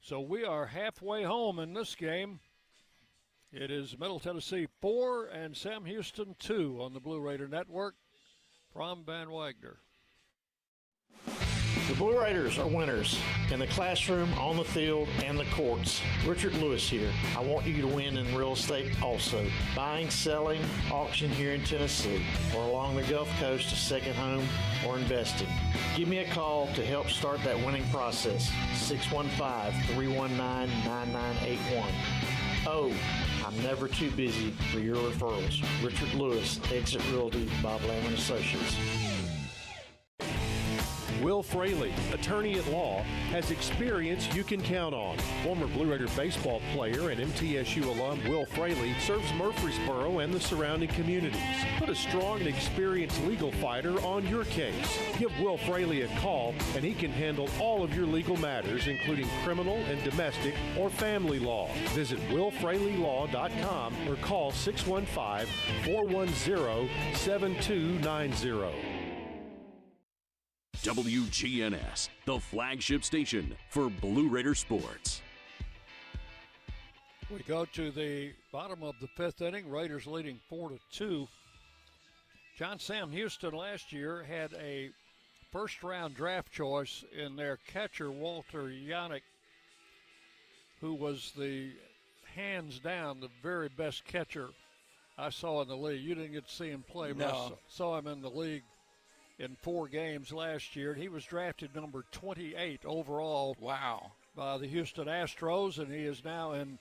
So we are halfway home in this game. It is Middle Tennessee 4 and Sam Houston 2 on the Blue Raider Network. From Van Wagner. The Blue Raiders are winners in the classroom, on the field, and the courts. Richard Lewis here. I want you to win in real estate also. Buying, selling, auction here in Tennessee, or along the Gulf Coast, a second home, or investing. Give me a call to help start that winning process. 615-319-9981. Oh, I'm never too busy for your referrals. Richard Lewis, Exit Realty, Bob Lamb & Associates. Will Fraley, attorney at law, has experience you can count on. Former Blue Raider baseball player and MTSU alum Will Fraley serves Murfreesboro and the surrounding communities. Put a strong and experienced legal fighter on your case. Give Will Fraley a call and he can handle all of your legal matters, including criminal and domestic or family law. Visit willfraleylaw.com or call 615-410-7290. WGNS, the flagship station for Blue Raider sports. We go to the bottom of the 5th inning. Raiders leading 4-2. John Sam Houston last year had a first-round draft choice in their catcher, Walter Yannick, who was the hands down the very best catcher I saw in the league. You didn't get to see him play, but I saw him in the league in 4 games last year. He was drafted number 28 overall. Wow. By the Houston Astros, and he is now in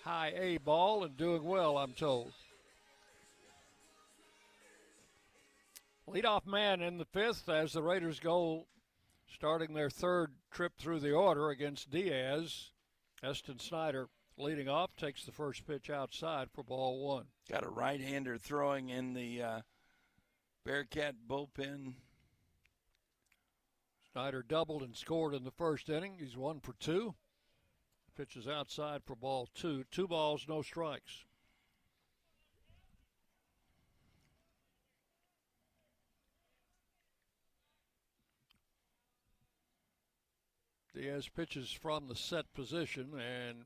high A ball and doing well, I'm told. Leadoff man in the 5th as the Raiders go starting their 3rd trip through the order against Diaz. Eston Snyder leading off, takes the first pitch outside for ball 1. Got a right-hander throwing in the Bearcat bullpen. Snyder doubled and scored in the first inning. He's 1 for 2. Pitches outside for ball 2. 2 balls, no strikes. Diaz pitches from the set position and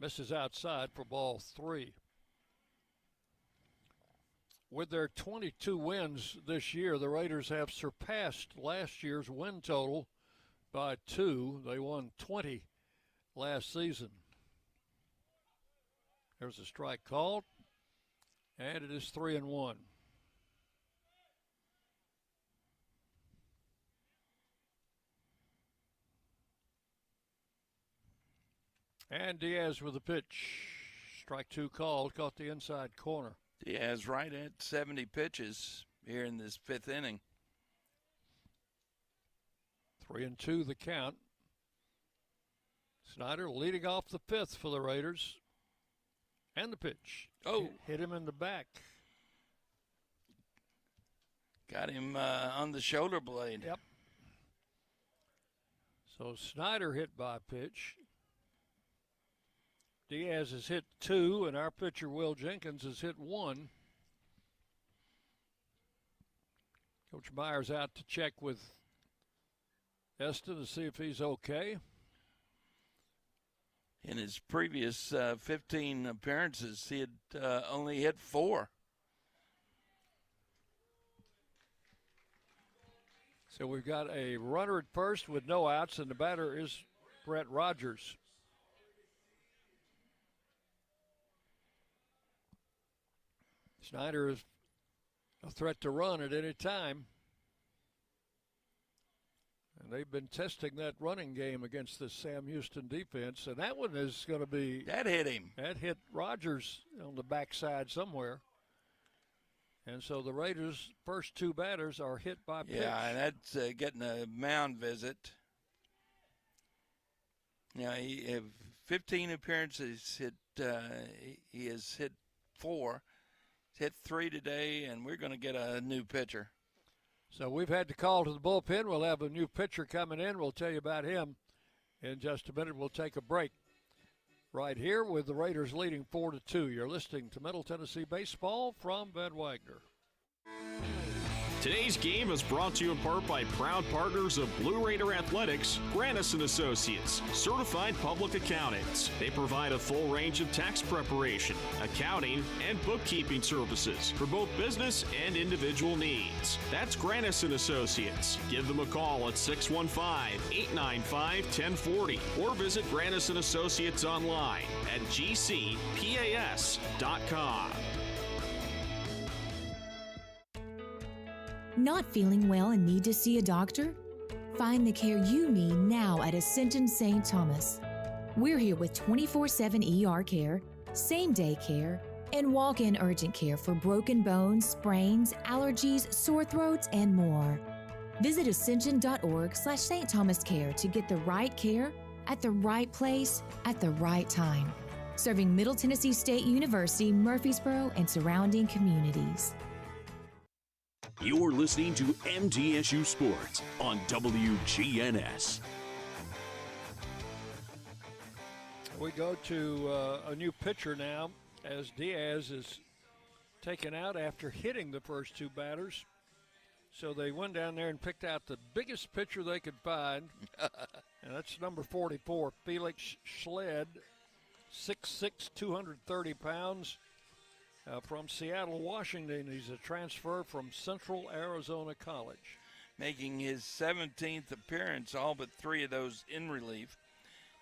misses outside for ball 3. With their 22 wins this year, the Raiders have surpassed last year's win total by 2. They won 20 last season. There's a strike called, and it is 3-1. And Diaz with a pitch. Strike 2 called, caught the inside corner. Diaz right at 70 pitches here in this 5th inning. 3-2 the count. Snyder leading off the 5th for the Raiders. And the pitch. Oh. Hit him in the back. Got him on the shoulder blade. Yep. So Snyder hit by pitch. Diaz has hit 2, and our pitcher, Will Jenkins, has hit 1. Coach Myers out to check with Eston to see if he's okay. In his previous 15 appearances, he had only hit 4. So we've got a runner at first with no outs, and the batter is Brett Rogers. Snyder is a threat to run at any time. And they've been testing that running game against this Sam Houston defense. And that one is going to be. That hit him. That hit Rogers on the backside somewhere. And so the Raiders' first 2 batters are hit by pitch. Yeah, and that's getting a mound visit. Yeah, he 15 appearances. He has hit 4. Hit 3 today, and we're going to get a new pitcher. So we've had to call to the bullpen. We'll have a new pitcher coming in. We'll tell you about him in just a minute. We'll take a break right here with the Raiders leading 4-2. You're listening to Middle Tennessee Baseball from Van Wagner. Today's game is brought to you in part by proud partners of Blue Raider Athletics, Grannis & Associates, certified public accountants. They provide a full range of tax preparation, accounting, and bookkeeping services for both business and individual needs. That's Grannis & Associates. Give them a call at 615-895-1040 or visit Grannis & Associates online at gcpas.com. Not feeling well and need to see a doctor? Find the care you need now at Ascension St. Thomas. We're here with 24/7 ER care, same-day care, and walk-in urgent care for broken bones, sprains, allergies, sore throats, and more. Visit ascension.org/St. Thomas Care to get the right care at the right place at the right time. Serving Middle Tennessee State University, Murfreesboro, and surrounding communities. You're listening to MTSU Sports on WGNS. We go to a new pitcher now as Diaz is taken out after hitting the first 2 batters. So they went down there and picked out the biggest pitcher they could find, and that's number 44, Felix Schled, 6'6", 230 pounds. From Seattle, Washington. He's a transfer from Central Arizona College. Making his 17th appearance, all but 3 of those in relief.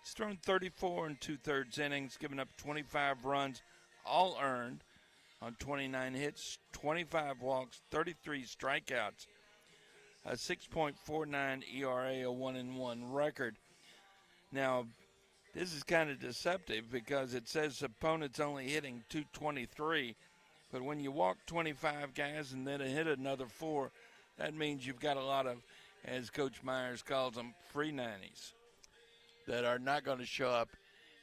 He's thrown 34 2/3 innings, given up 25 runs, all earned on 29 hits, 25 walks, 33 strikeouts. a 6.49 ERA, a 1-1 record. Now, this is kind of deceptive because it says opponents only hitting 223, but when you walk 25 guys and then hit another 4, that means you've got a lot of, as Coach Myers calls them, free 90s that are not going to show up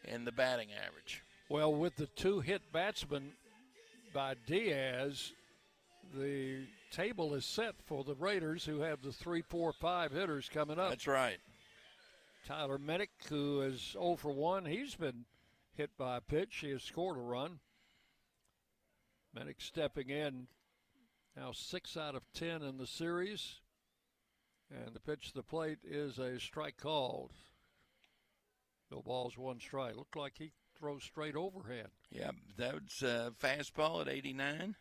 in the batting average. Well, with the 2 hit batsmen by Diaz, the table is set for the Raiders, who have the 3, 4, 5 hitters coming up. That's right. Tyler Minnick, who is 0 for 1, he's been hit by a pitch. He has scored a run. Minnick stepping in, now 6 out of 10 in the series. And the pitch to the plate is a strike called. No balls, 1 strike. Looked like he throws straight overhand. Yeah, that was a fastball at 89.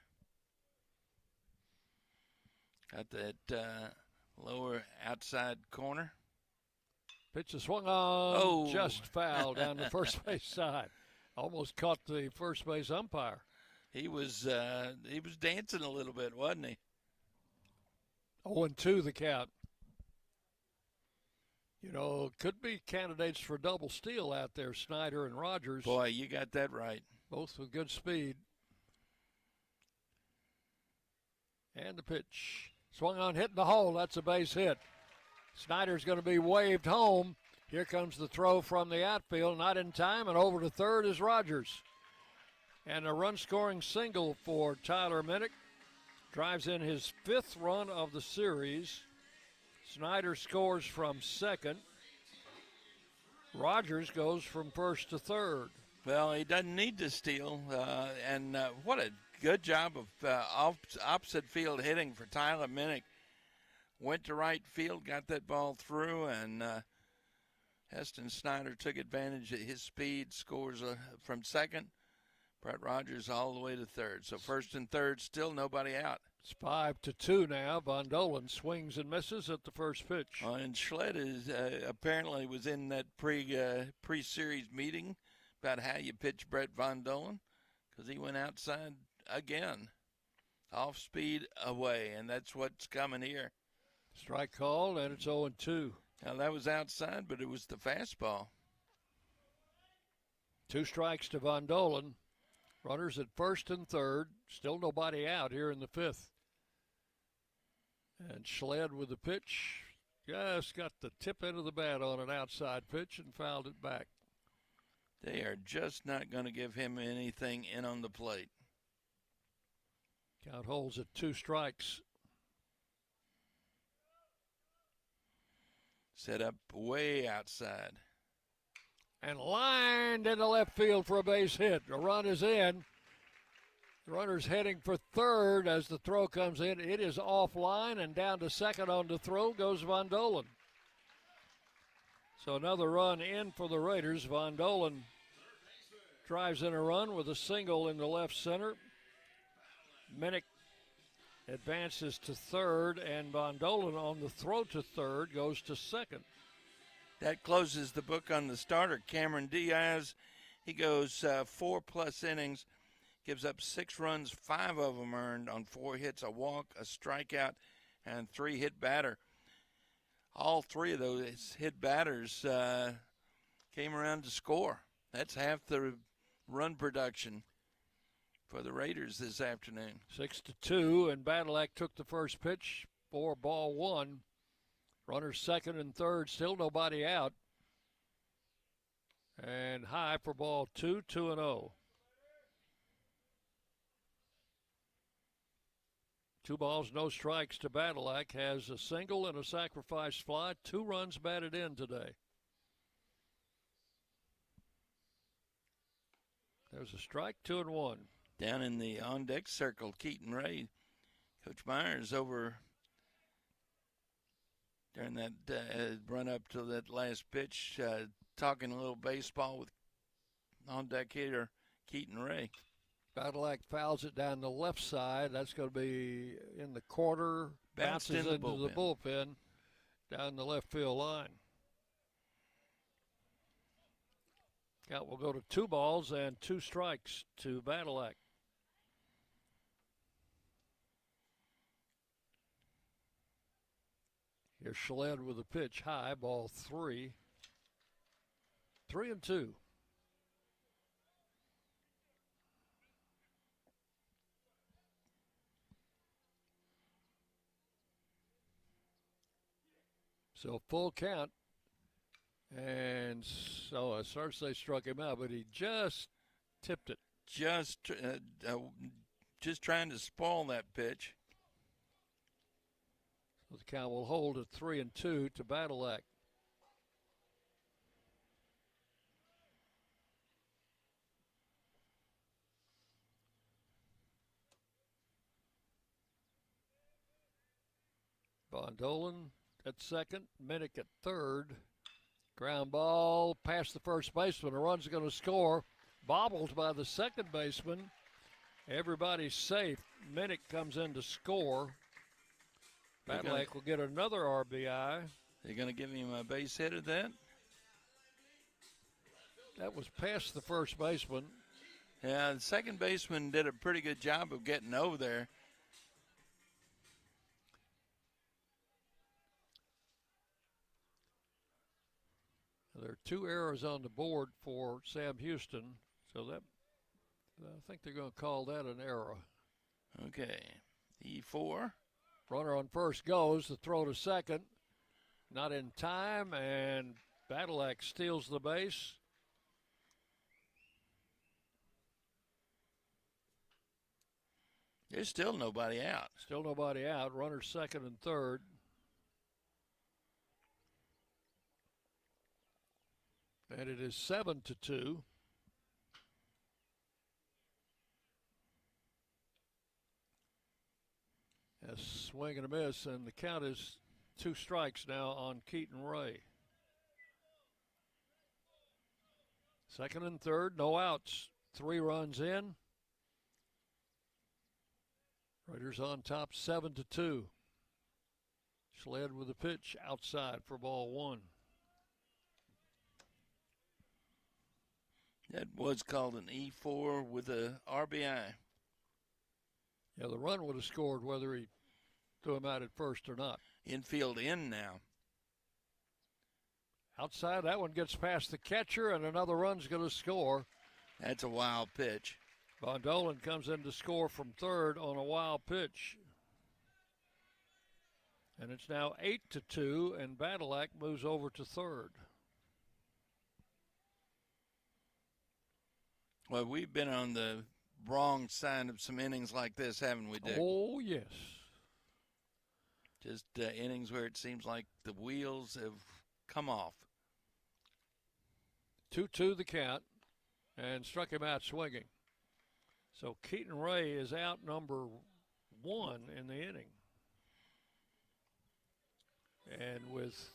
Got that lower outside corner. Pitch is swung on, just foul down the first base side. Almost caught the first base umpire. He was dancing a little bit, wasn't he? 0-2 the count. You know, could be candidates for double steal out there, Snyder and Rogers. Boy, you got that right. Both with good speed. And the pitch. Swung on, hitting the hole. That's a base hit. Snyder's going to be waved home. Here comes the throw from the outfield. Not in time, and over to third is Rogers. And a run-scoring single for Tyler Minnick. Drives in his 5th run of the series. Snyder scores from second. Rogers goes from first to third. Well, he doesn't need to steal. And what a good job of opposite field hitting for Tyler Minnick. Went to right field, got that ball through, and Heston Snyder took advantage of his speed, scores from second. Brett Rogers all the way to third. So first and third, still nobody out. It's 5-2 now. Von Dolan swings and misses at the first pitch. And Schlett is apparently was in that pre-series meeting about how you pitch Brett Von Dolan, because he went outside again, off speed away, and that's what's coming here. Strike called, and it's 0-2. Now, that was outside, but it was the fastball. 2 strikes to Von Dolan. Runners at first and third. Still nobody out here in the 5th. And Schled with the pitch. Just got the tip end of the bat on an outside pitch and fouled it back. They are just not going to give him anything in on the plate. Count holds at 2 strikes. Set up way outside. And lined into left field for a base hit. A run is in. The runner's heading for third as the throw comes in. It is offline, and down to second on the throw goes Von Dolan. So another run in for the Raiders. Von Dolan drives in a run with a single in the left center. Minnick advances to third, and Von Dolan on the throw to third goes to second. That closes the book on the starter, Cameron Diaz. He goes 4+ innings, gives up 6 runs, 5 of them earned on 4 hits, a walk, a strikeout, and 3 hit batter. All 3 of those hit batters came around to score. That's half the run production for the Raiders this afternoon. 6-2, and Badalak took the first pitch for ball 1. Runners second and third, still nobody out. And high for ball 2, 2-0. 2 balls, no strikes to Badalak. Has a single and a sacrifice fly. 2 runs batted in today. There's a strike, 2-1. Down in the on-deck circle, Keaton Ray, Coach Myers over during that run-up to that last pitch, talking a little baseball with on-deck hitter Keaton Ray. Badalak fouls it down the left side. That's going to be in the corner. Bounces into the bullpen down the left field line. Count will go to 2 balls and 2 strikes to Badalak. Here's Schled with a pitch high, ball 3. 3-2. So full count. And so I started to say struck him out, but he just tipped it. Just trying to spoil that pitch. So the count will hold at 3-2 to Badalak. Bondolan at second, Minnick at third. Ground ball past the first baseman. A run's going to score. Bobbled by the second baseman. Everybody's safe. Minnick comes in to score. Badalak will get another RBI. They're going to give him a base hit at that? That was past the first baseman. Yeah, the second baseman did a pretty good job of getting over there. There are 2 errors on the board for Sam Houston, so that I think they're going to call that an error. Okay, E4. Runner on first goes, the throw to second, not in time, and Badalak steals the base. There's still nobody out. Still nobody out. Runners second and third. And it is 7-2. A swing and a miss, and the count is 2 strikes now on Keaton Ray. Second and third, no outs. 3 runs in. Raiders on top 7-2. Schled with a pitch outside for ball 1. That was called an E4 with a RBI. Yeah, the run would have scored whether he threw him out at first or not. Infield in now. Outside, that one gets past the catcher, and another run's going to score. That's a wild pitch. Bondolan comes in to score from third on a wild pitch. And it's now 8-2, and Badalak moves over to third. Well, we've been on the wrong side of some innings like this, haven't we, Dick? Oh, yes. Just innings where it seems like the wheels have come off. 2-2 the count, and struck him out swinging. So Keaton Ray is out number 1 in the inning. And with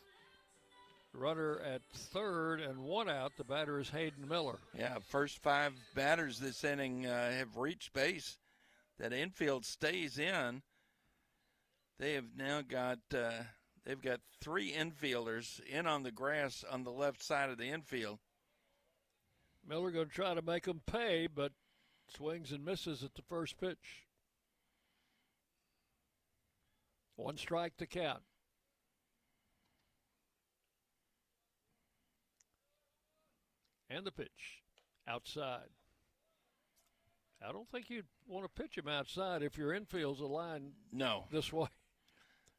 runner at third and 1 out, the batter is Hayden Miller. Yeah, first 5 batters this inning have reached base. That infield stays in. They have now got they've got 3 infielders in on the grass on the left side of the infield. Miller going to try to make them pay, but swings and misses at the first pitch. 1 strike to count. And the pitch outside. I don't think you'd want to pitch him outside if your infield's aligned this way.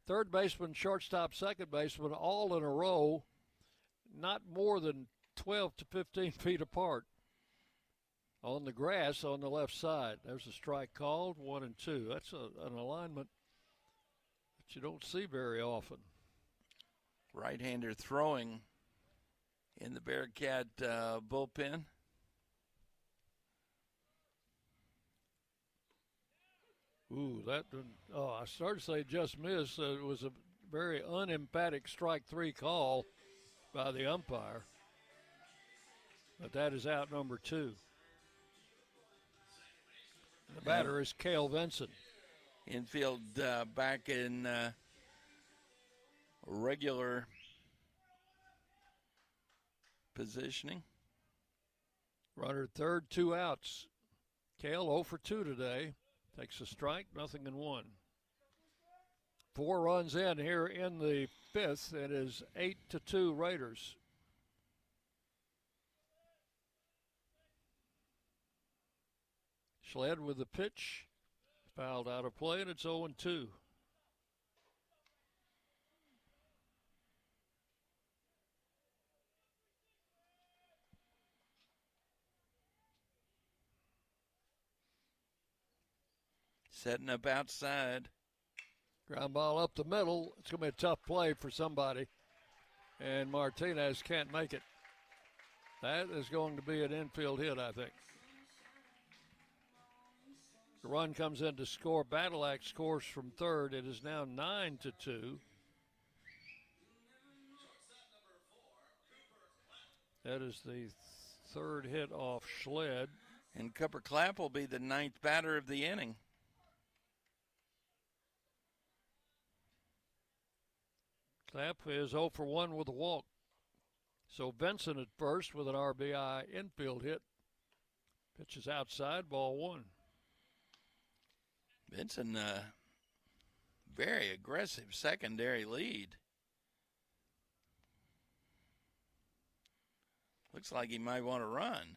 Third baseman, shortstop, second baseman, all in a row, not more than 12 to 15 feet apart on the grass on the left side. There's a strike called, 1-2. That's an alignment that you don't see very often. Right-hander throwing in the Bearcat bullpen. Ooh, I started to say just missed. It was a very unemphatic strike 3 call by the umpire. But that is out number 2. The batter is Cale Vinson. Infield back in regular positioning. Runner at third, 2 outs. Cale 0 for 2 today. Takes a strike, 0-1. 4 runs in here in the 5th. It is 8-2 Raiders. Schled with the pitch. Fouled out of play, and it's 0-2. Setting up outside. Ground ball up the middle. It's going to be a tough play for somebody. And Martinez can't make it. That is going to be an infield hit, I think. The run comes in to score. Badalak scores from third. It is now 9-2. That is the third hit off Schled. And Cooper Clapp will be the 9th batter of the inning. Clapp is 0 for 1 with a walk. So Benson at first with an RBI infield hit. Pitches outside, ball 1. Benson, very aggressive secondary lead. Looks like he might want to run.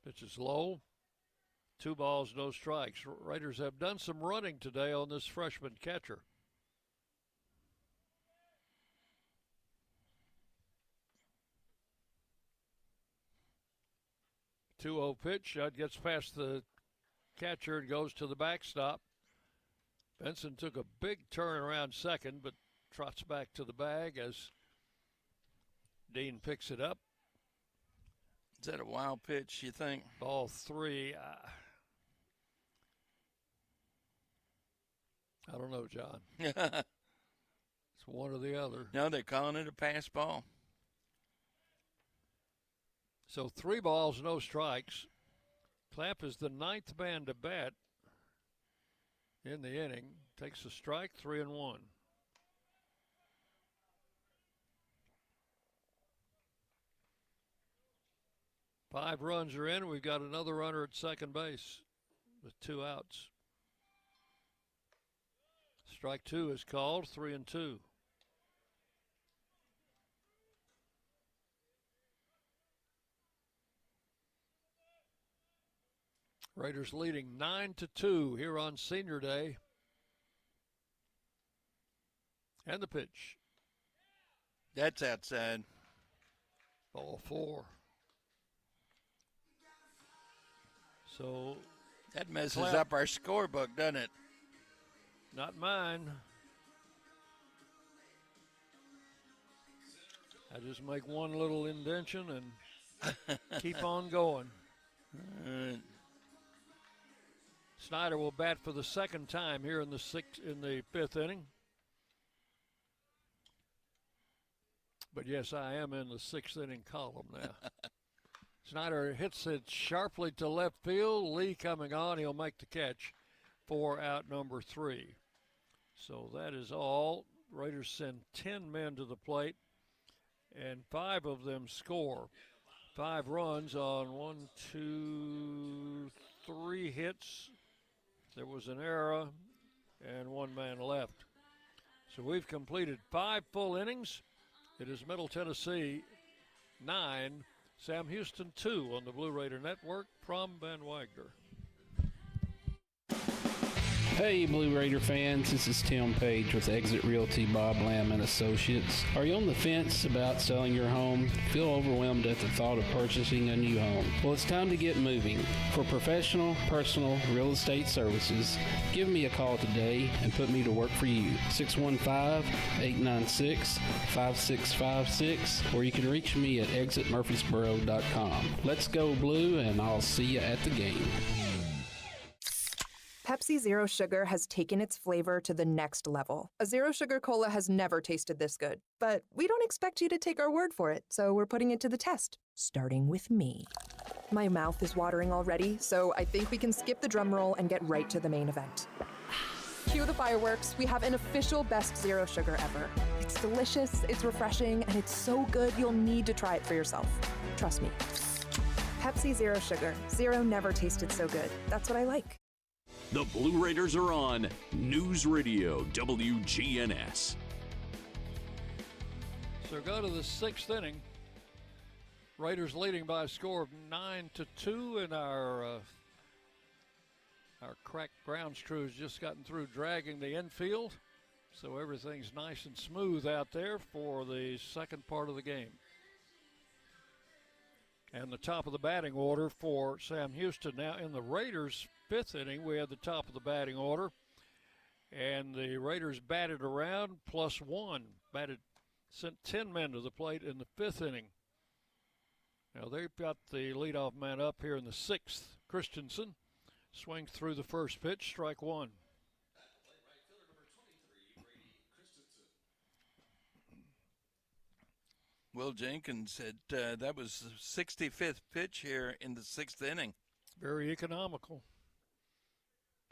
Pitch is low. 2 balls, no strikes. Raiders have done some running today on this freshman catcher. 2-0 pitch. That gets past the catcher and goes to the backstop. Benson took a big turn around second, but trots back to the bag as Dean picks it up. Is that a wild pitch, you think? Ball 3. I don't know, John. It's one or the other. No, they're calling it a pass ball. So 3 balls, no strikes. Clapp is the 9th man to bat in the inning. Takes a strike, 3-1. Five runs are in. We've got another runner at second base with 2 outs. Strike 2 is called, 3-2. Raiders leading 9-2 here on Senior Day. And the pitch. That's outside. Ball 4. So that messes up our scorebook, doesn't it? Not mine. I just make one little indention and keep on going. Snyder will bat for the second time here in the 5th inning. But yes, I am in the 6th inning column now. Snyder hits it sharply to left field. Lee coming on. He'll make the catch for out number 3. So that is all. Raiders send 10 men to the plate, and 5 of them score. 5 runs on 3 hits. There was an error, and 1 man left. So we've completed 5 full innings. It is Middle Tennessee 9, Sam Houston 2 on the Blue Raider Network from Van Wagner. Hey, Blue Raider fans, this is Tim Page with Exit Realty Bob Lamb and Associates. Are you on the fence about selling your home? Feel overwhelmed at the thought of purchasing a new home? Well, it's time to get moving. For professional, personal real estate services, give me a call today and put me to work for you. 615-896-5656, or you can reach me at exitmurfreesboro.com. Let's go Blue, and I'll see you at the game. Pepsi Zero Sugar has taken its flavor to the next level. A Zero Sugar Cola has never tasted this good. But we don't expect you to take our word for it, so we're putting it to the test, starting with me. My mouth is watering already, so I think we can skip the drum roll and get right to the main event. Cue the fireworks. We have an official best Zero Sugar ever. It's delicious, it's refreshing, and it's so good you'll need to try it for yourself. Trust me. Pepsi Zero Sugar. Zero never tasted so good. That's what I like. The Blue Raiders are on News Radio WGNS. So go to the 6th inning. Raiders leading by a score of 9-2, and our cracked grounds crew has just gotten through dragging the infield. So everything's nice and smooth out there for the second part of the game. And the top of the batting order for Sam Houston. Now in the Raiders' 5th inning, we had the top of the batting order. And the Raiders batted around +1. Sent 10 men to the plate in the 5th inning. Now they've got the leadoff man up here in the 6th. Christensen swings through the first pitch, strike one. Will Jenkins said that was the 65th pitch here in the 6th inning. Very economical.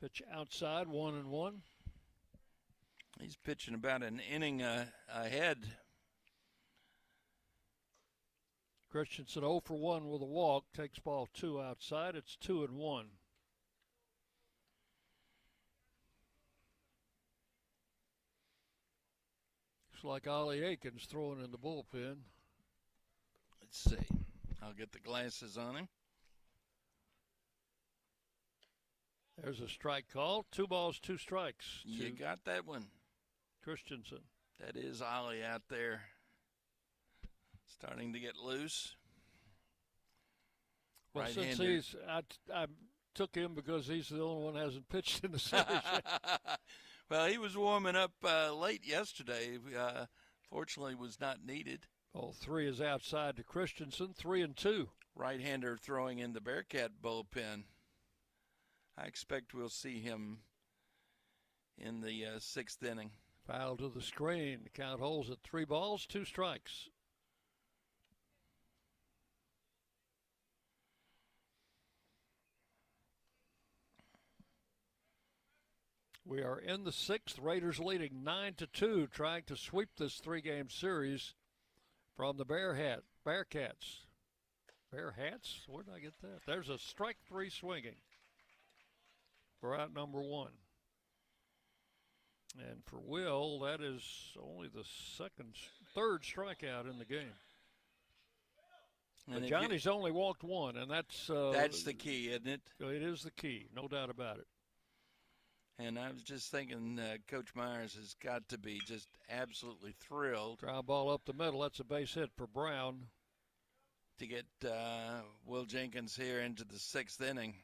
Pitch outside, 1-1. He's pitching about an inning ahead. Christensen 0 for 1 with a walk, takes ball 2 outside. It's 2-1. Looks like Ollie Aikens throwing in the bullpen. Let's see. I'll get the glasses on him. There's a strike call. 2 balls, 2 strikes. You got that one. Christensen. That is Ollie out there. Starting to get loose. Well, Right-hander. since I took him because he's the only one that hasn't pitched in the series yet. Well, he was warming up late yesterday. Fortunately, was not needed. Ball 3 is outside to Christensen, 3-2. Right-hander throwing in the Bearcat bullpen. I expect we'll see him in the 6th inning. Foul to the screen. The count holds at 3 balls, 2 strikes. We are in the 6th. Raiders leading 9-2, trying to sweep this 3-game series from the Bearcats. Bearhats? Where did I get that? There's a strike 3 swinging for out number 1. And for Will, that is only the third strikeout in the game. But Johnny's only walked 1, and that's the key, isn't it? It is the key, no doubt about it. And I was just thinking Coach Myers has got to be just absolutely thrilled. Ground ball up the middle. That's a base hit for Brown. To get Will Jenkins here into the 6th inning.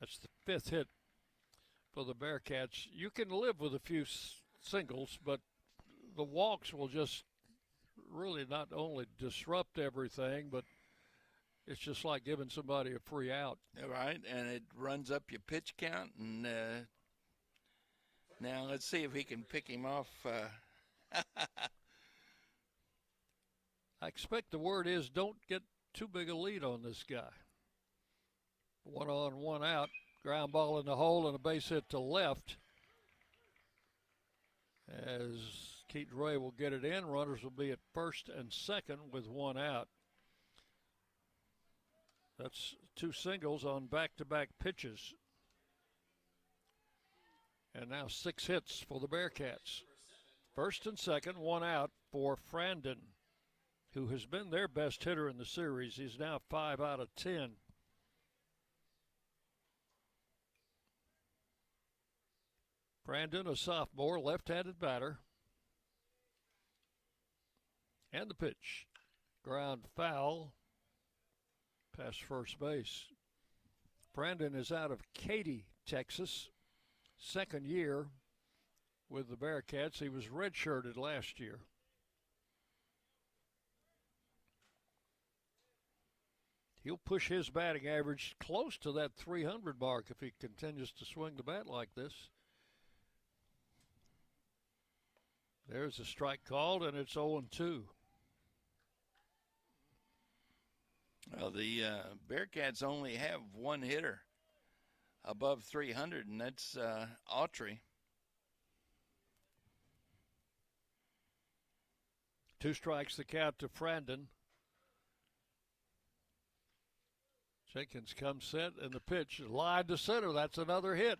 That's the 5th hit for the Bearcats. You can live with a few singles, but the walks will just really not only disrupt everything, but it's just like giving somebody a free out. Right, and it runs up your pitch count. And now let's see if he can pick him off. I expect the word is don't get too big a lead on this guy. 1 on, 1 out. Ground ball in the hole and a base hit to left. As Keaton Ray will get it in, runners will be at first and second with 1 out. That's 2 singles on back-to-back pitches. And now 6 hits for the Bearcats. First and second, 1 out for Frandon, who has been their best hitter in the series. He's now 5 out of 10. Brandon, a sophomore, left-handed batter. And the pitch. Ground foul. Past first base. Brandon is out of Katy, Texas. 2nd year with the Bearcats. He was redshirted last year. He'll push his batting average close to that 300 mark if he continues to swing the bat like this. There's a strike called, and it's 0-2. Well, the Bearcats only have 1 hitter above 300, and that's Autry. 2 strikes the count to Frandon. Jenkins comes set, and the pitch line to center. That's another hit.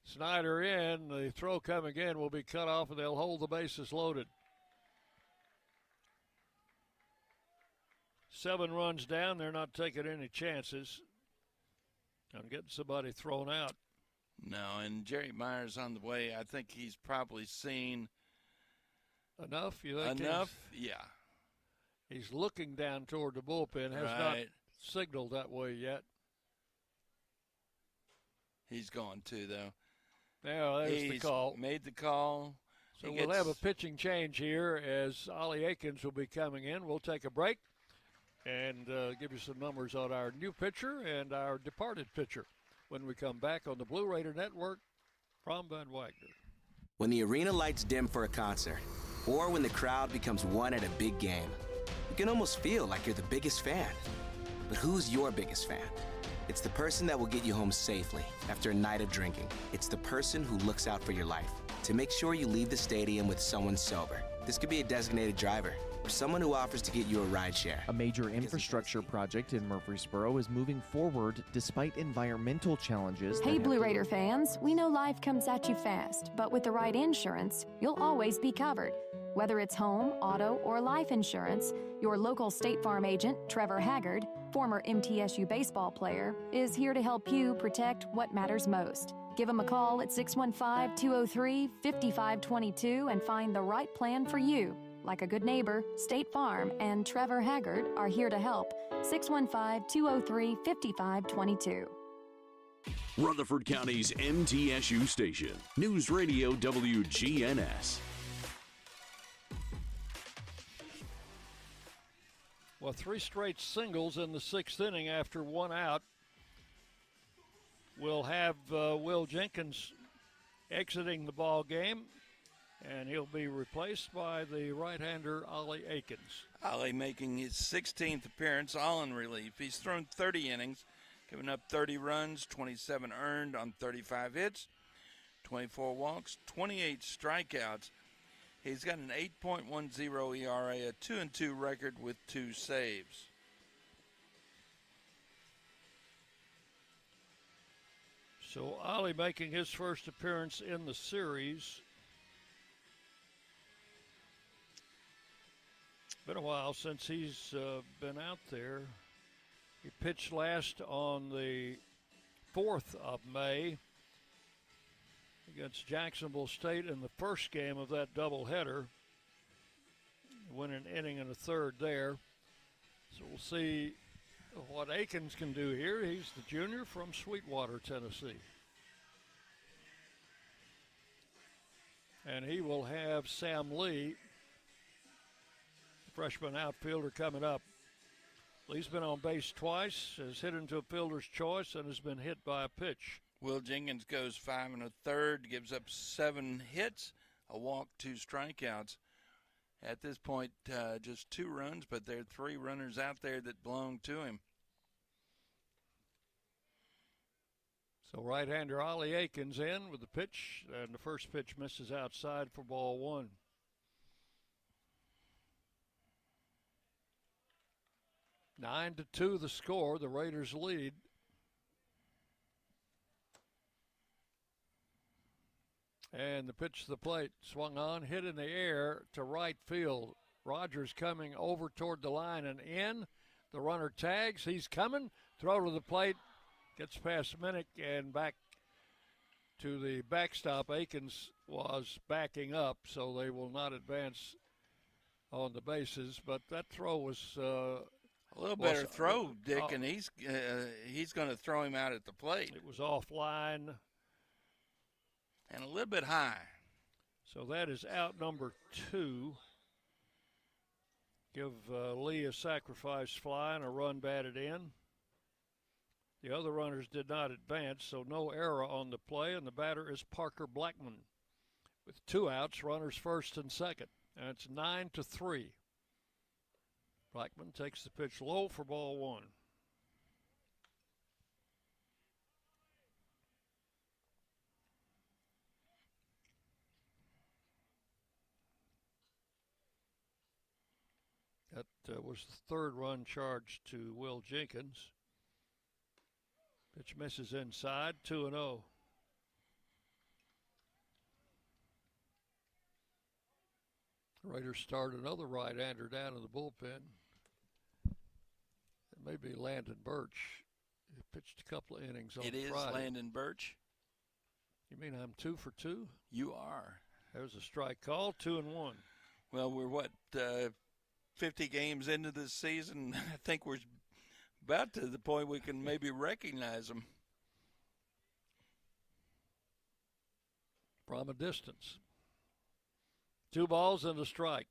Snyder in. The throw coming in will be cut off, and they'll hold the bases loaded. 7 runs down. They're not taking any chances on getting somebody thrown out. No, and Jerry Myers on the way. I think he's probably seen enough. You think enough? Yeah. He's looking down toward the bullpen. Has not signaled that way yet. He's going to, though. Now, there's the call. Made the call. So we'll have a pitching change here as Ollie Aikens will be coming in. We'll take a break and give you some numbers on our new pitcher and our departed pitcher when we come back on the Blue Raider Network from Van Wagner. When the arena lights dim for a concert, or when the crowd becomes one at a big game, you can almost feel like you're the biggest fan. But who's your biggest fan? It's the person that will get you home safely after a night of drinking. It's the person who looks out for your life to make sure you leave the stadium with someone sober. This could be a designated driver or someone who offers to get you a ride share. A major infrastructure project in Murfreesboro is moving forward despite environmental challenges. Hey, Blue Raider fans, we know life comes at you fast, but with the right insurance, you'll always be covered. Whether it's home, auto, or life insurance, your local State Farm agent, Trevor Haggard, former MTSU baseball player, is here to help you protect what matters most. Give him a call at 615-203-5522 and find the right plan for you. Like a good neighbor, State Farm and Trevor Haggard are here to help. 615-203-5522. Rutherford County's MTSU station, News Radio WGNS. Well, 3 straight singles in the 6th inning after 1 out. We'll have Will Jenkins exiting the ball game, and he'll be replaced by the right-hander Ollie Aikens. Ollie making his 16th appearance, all in relief. He's thrown 30 innings, giving up 30 runs, 27 earned on 35 hits, 24 walks, 28 strikeouts. He's got an 8.10 ERA, a 2-2 record with 2 saves. So Ollie making his first appearance in the series. Been a while since he's been out there. He pitched last on the 4th of May against Jacksonville State in the first game of that doubleheader. Went an inning and a third there. So we'll see what Aikens can do here. He's the junior from Sweetwater, Tennessee. And he will have Sam Lee, freshman outfielder, coming up. Lee's been on base twice, has hit into a fielder's choice, and has been hit by a pitch. Will Jenkins goes 5 1/3, gives up 7 hits, a walk, 2 strikeouts. At this point, just 2 runs, but there are 3 runners out there that belong to him. So right-hander Ollie Aikens in with the pitch, and the first pitch misses outside for ball 1. Nine to 2 the score. The Raiders lead. And the pitch to the plate, swung on, hit in the air to right field. Rogers coming over toward the line and in. The runner tags. He's coming. Throw to the plate. Gets past Minnick and back to the backstop. Aikens was backing up, so they will not advance on the bases. But that throw was a little better throw, Dick, and he's going to throw him out at the plate. It was offline. And a little bit high. So that is out number 2. Give Lee a sacrifice fly and a run batted in. The other runners did not advance, so no error on the play, and the batter is Parker Blackman. With 2 outs, runners first and second, and it's 9 to 3. Blackman takes the pitch low for ball 1. That was the third run charged to Will Jenkins. Pitch misses inside, 2-0. Raiders start another right-hander down in the bullpen. It may be Landon Birch. He pitched a couple of innings on Friday. It is Landon Birch. You mean I'm 2 for 2? You are. There's a strike call, 2-1. Well, we're 50 games into this season? I think we're about to the point we can maybe recognize them. From a distance. 2 balls and a strike.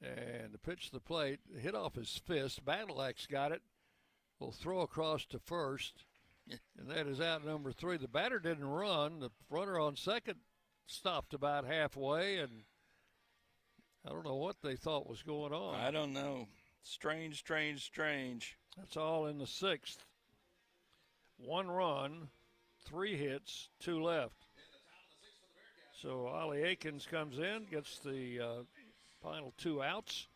And the pitch to the plate, hit off his fist. Badylak's got it. Will throw across to first. And that is out number 3. The batter didn't run. The runner on second stopped about halfway, and I don't know what they thought was going on. I don't know. Strange. That's all in the 6th. 1 run, 3 hits, 2 left. So Ollie Aikens comes in, gets the final 2 outs,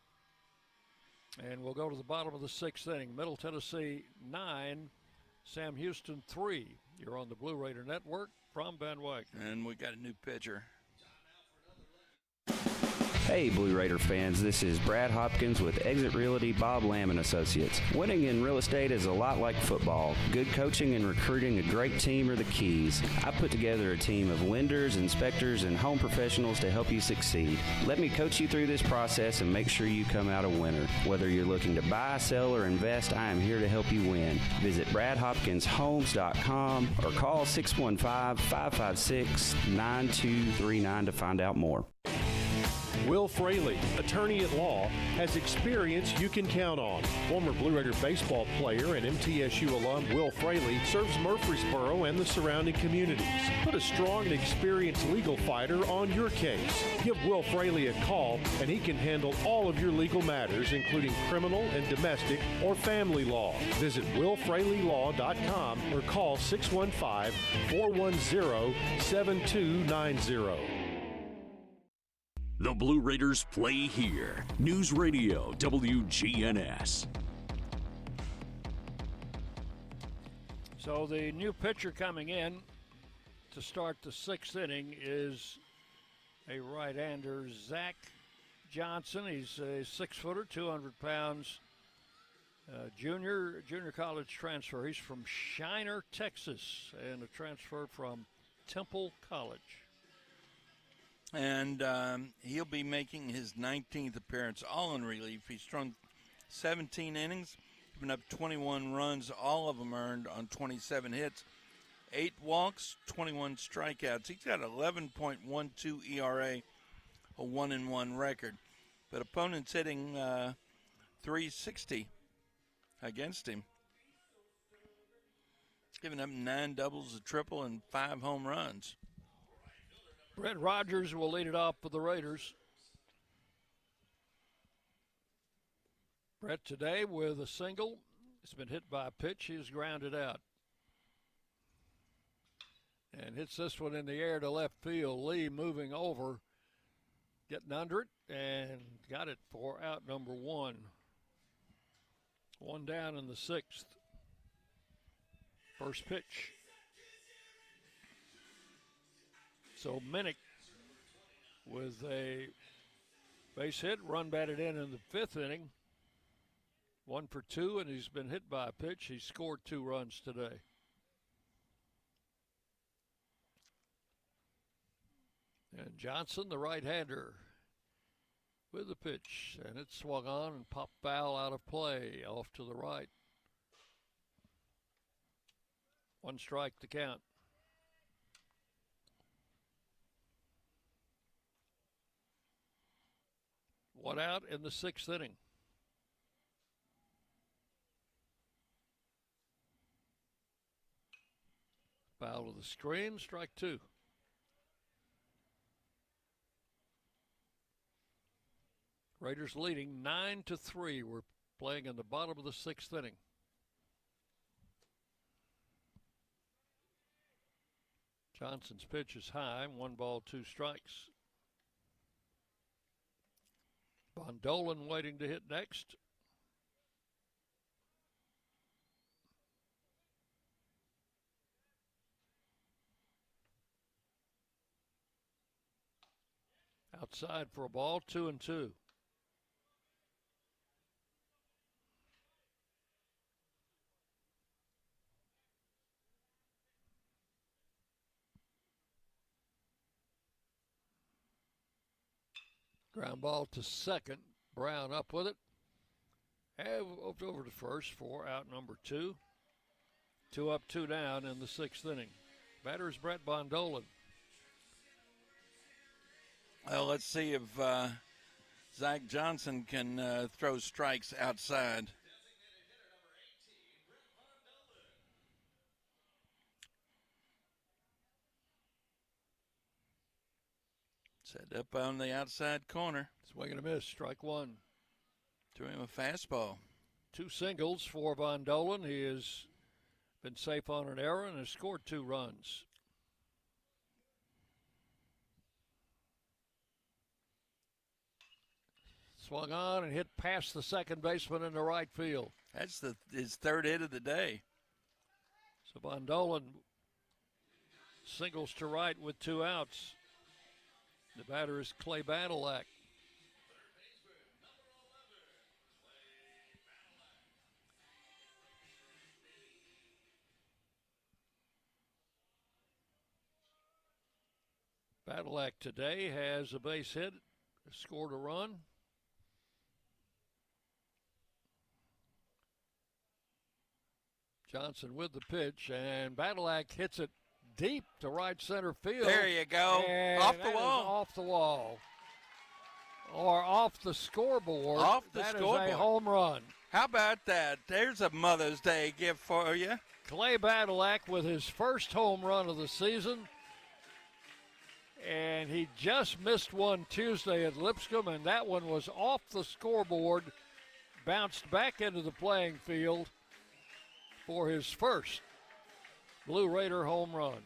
and we'll go to the bottom of the 6th inning. Middle Tennessee 9, Sam Houston 3. You're on the Blue Raider Network from Van Wyck. And we got a new pitcher. Hey, Blue Raider fans, this is Brad Hopkins with Exit Realty Bob Lamb & Associates. Winning in real estate is a lot like football. Good coaching and recruiting a great team are the keys. I put together a team of lenders, inspectors, and home professionals to help you succeed. Let me coach you through this process and make sure you come out a winner. Whether you're looking to buy, sell, or invest, I am here to help you win. Visit BradHopkinsHomes.com or call 615-556-9239 to find out more. Will Fraley, attorney at law, has experience you can count on. Former Blue Raider baseball player and MTSU alum Will Fraley serves Murfreesboro and the surrounding communities. Put a strong and experienced legal fighter on your case. Give Will Fraley a call and he can handle all of your legal matters, including criminal and domestic or family law. Visit willfraleylaw.com or call 615-410-7290. The Blue Raiders play here. News Radio WGNS. So the new pitcher coming in to start the 6th inning is a right-hander, Zach Johnson. He's a 6-footer, 200 pounds, junior college transfer. He's from Shiner, Texas, and a transfer from Temple College. And he'll be making his 19th appearance, all in relief. He's thrown 17 innings, given up 21 runs, all of them earned on 27 hits, 8 walks, 21 strikeouts. He's got 11.12 ERA, a 1-1 record. But opponents hitting 360 against him. Giving up 9 doubles, a triple, and 5 home runs. Brett Rogers will lead it off for the Raiders. Brett today with a single. It's been hit by a pitch. He was grounded out. And hits this one in the air to left field. Lee moving over, getting under it, and got it for out number 1. 1 down in the 6th. First pitch. So Minnick with a base hit, run batted in the 5th inning. 1 for 2, and he's been hit by a pitch. He scored 2 runs today. And Johnson, the right-hander, with the pitch, and it swung on and popped foul out of play, off to the right. 1 strike to count. One out in the 6th inning. Foul to the screen, strike 2. Raiders leading 9-3. We're playing in the bottom of the 6th inning. Johnson's pitch is high, 1 ball, 2 strikes. Von Dolan waiting to hit next. Outside for a ball, 2-2. Ground ball to second. Brown up with it. And over to first for out number 2. 2 up, 2 down in the 6th inning. Batter is Brett Bondolan. Well, let's see if Zach Johnson can throw strikes outside. Set up on the outside corner. Swing and a miss, strike 1. Threw him a fastball. 2 singles for Von Dolan. He has been safe on an error and has scored 2 runs. Swung on and hit past the second baseman in the right field. That's his 3rd hit of the day. So Von Dolan singles to right with 2 outs. The batter is Clay Badalak. Badalak today has a base hit, scored a run. Johnson with the pitch, and Badalak hits it deep to right center field. There you go. And off the wall. Off the wall. Or off the scoreboard. Off the that scoreboard. That is a home run. How about that? There's a Mother's Day gift for you. Clay Badalak with his first home run of the season. And he just missed one Tuesday at Lipscomb, and that one was off the scoreboard, bounced back into the playing field for his first Blue Raider home run.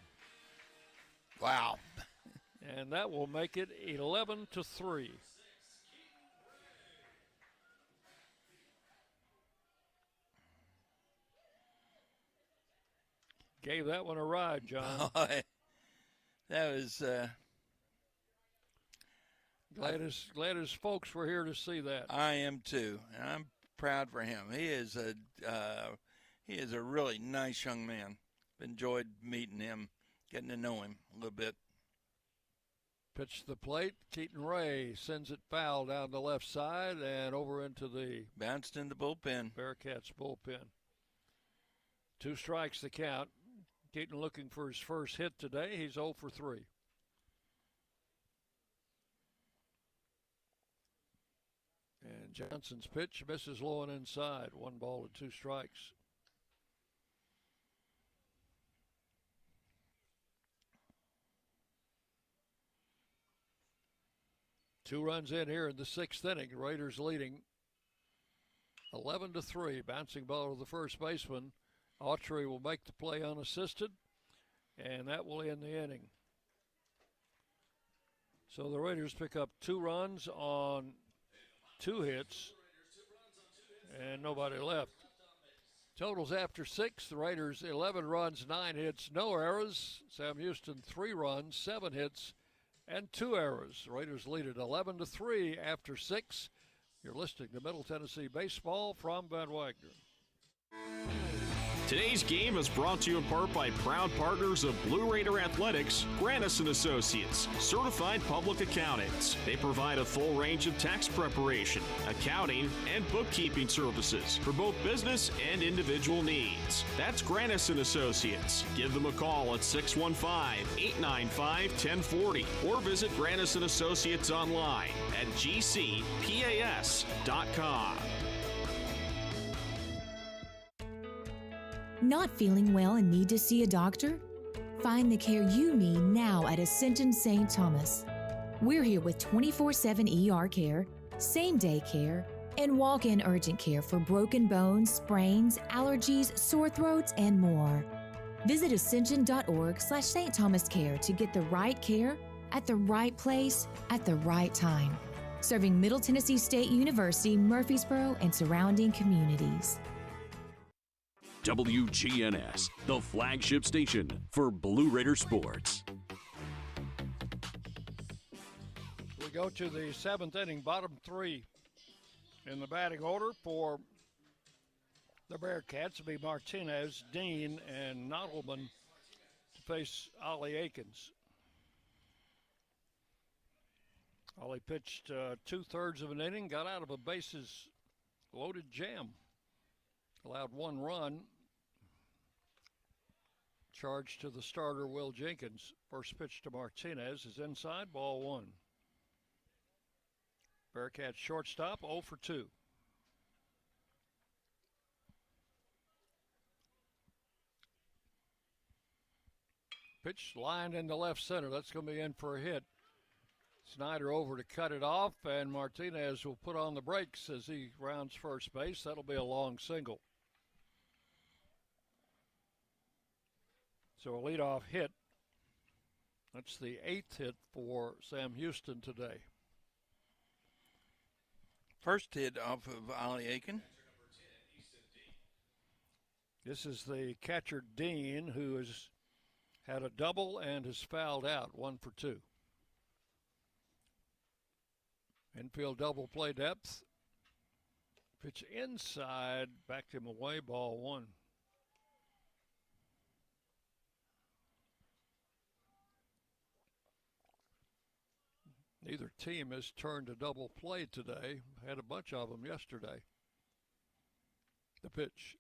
Wow. And that will make it 11-3. Gave that one a ride, John. That was glad his folks were here to see that. I am too, and I'm proud for him. He is a really nice young man. Enjoyed meeting him, getting to know him a little bit. Pitch to the plate. Keaton Ray sends it foul down the left side and over into the bounced in the bullpen. Bearcats bullpen. 2 strikes the count. Keaton looking for his first hit today. He's 0 for 3. And Johnson's pitch misses low and inside. 1 ball and 2 strikes. Two runs in here in the 6th inning. Raiders leading 11-3. Bouncing ball to the first baseman. Autry will make the play unassisted, and that will end the inning. So the Raiders pick up 2 runs on 2 hits, and nobody left. Totals after 6, the Raiders 11 runs, 9 hits, no errors. Sam Houston 3 runs, 7 hits, and 2 errors. The Raiders lead at 11-3 after 6. You're listening to Middle Tennessee Baseball from Van Wagner. Today's game is brought to you in part by proud partners of Blue Raider Athletics, Granis & Associates, certified public accountants. They provide a full range of tax preparation, accounting, and bookkeeping services for both business and individual needs. That's Granis & Associates. Give them a call at 615-895-1040 or visit Granis & Associates online at gcpas.com. Not feeling well and need to see a doctor? Find the care you need now at Ascension St. Thomas. We're here with 24/7 ER care, same-day care, and walk-in urgent care for broken bones, sprains, allergies, sore throats, and more. Visit ascension.org/St. Thomas Care to get the right care at the right place at the right time. serving Middle Tennessee State University, Murfreesboro, and surrounding communities. WGNS, the flagship station for Blue Raider sports. We go to the 7th inning, bottom 3 in the batting order for the Bearcats. It'll be Martinez, Dean, and Nottleman to face Ollie Akins. Ollie pitched 2/3 of an inning, got out of a bases-loaded jam. Allowed 1 run. Charge to the starter, Will Jenkins. First pitch to Martinez is inside, ball 1. Bearcats shortstop, 0 for 2. Pitch lined into left center. That's going to be in for a hit. Snyder over to cut it off, and Martinez will put on the brakes as he rounds first base. That'll be a long single. So a leadoff hit. That's the 8th hit for Sam Houston today. First hit off of Ollie Aiken. This is the catcher, Dean, who has had a double and has fouled out, 1 for 2. Infield double play depth. Pitch inside, backed him away, ball 1. Neither team has turned a double play today. Had a bunch of them yesterday. The pitch.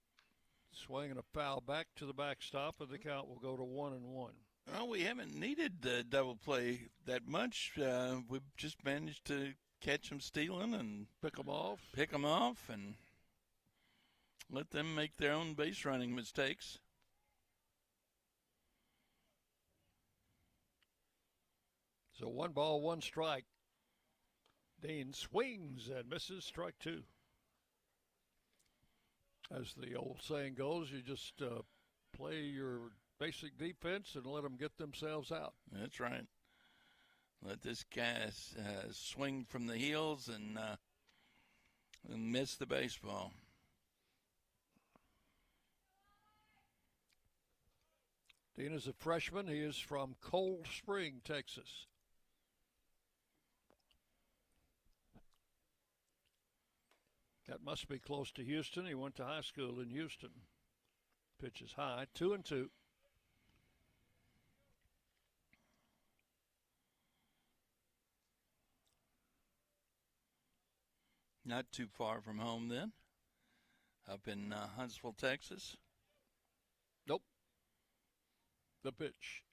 Swing and a foul back to the backstop, and the count will go to 1-1. Well, we haven't needed the double play that much. We've just managed to catch them stealing and pick them off, and let them make their own base running mistakes. So 1 ball, 1 strike. Dean swings and misses, strike 2. As the old saying goes, you just play your basic defense and let them get themselves out. That's right. Let this guy swing from the heels and miss the baseball. Dean is a freshman. He is from Cold Spring, Texas. That must be close to Houston. He went to high school in Houston. Pitch is high, 2-2. Not too far from home then, up in Huntsville, Texas. Nope. The pitch.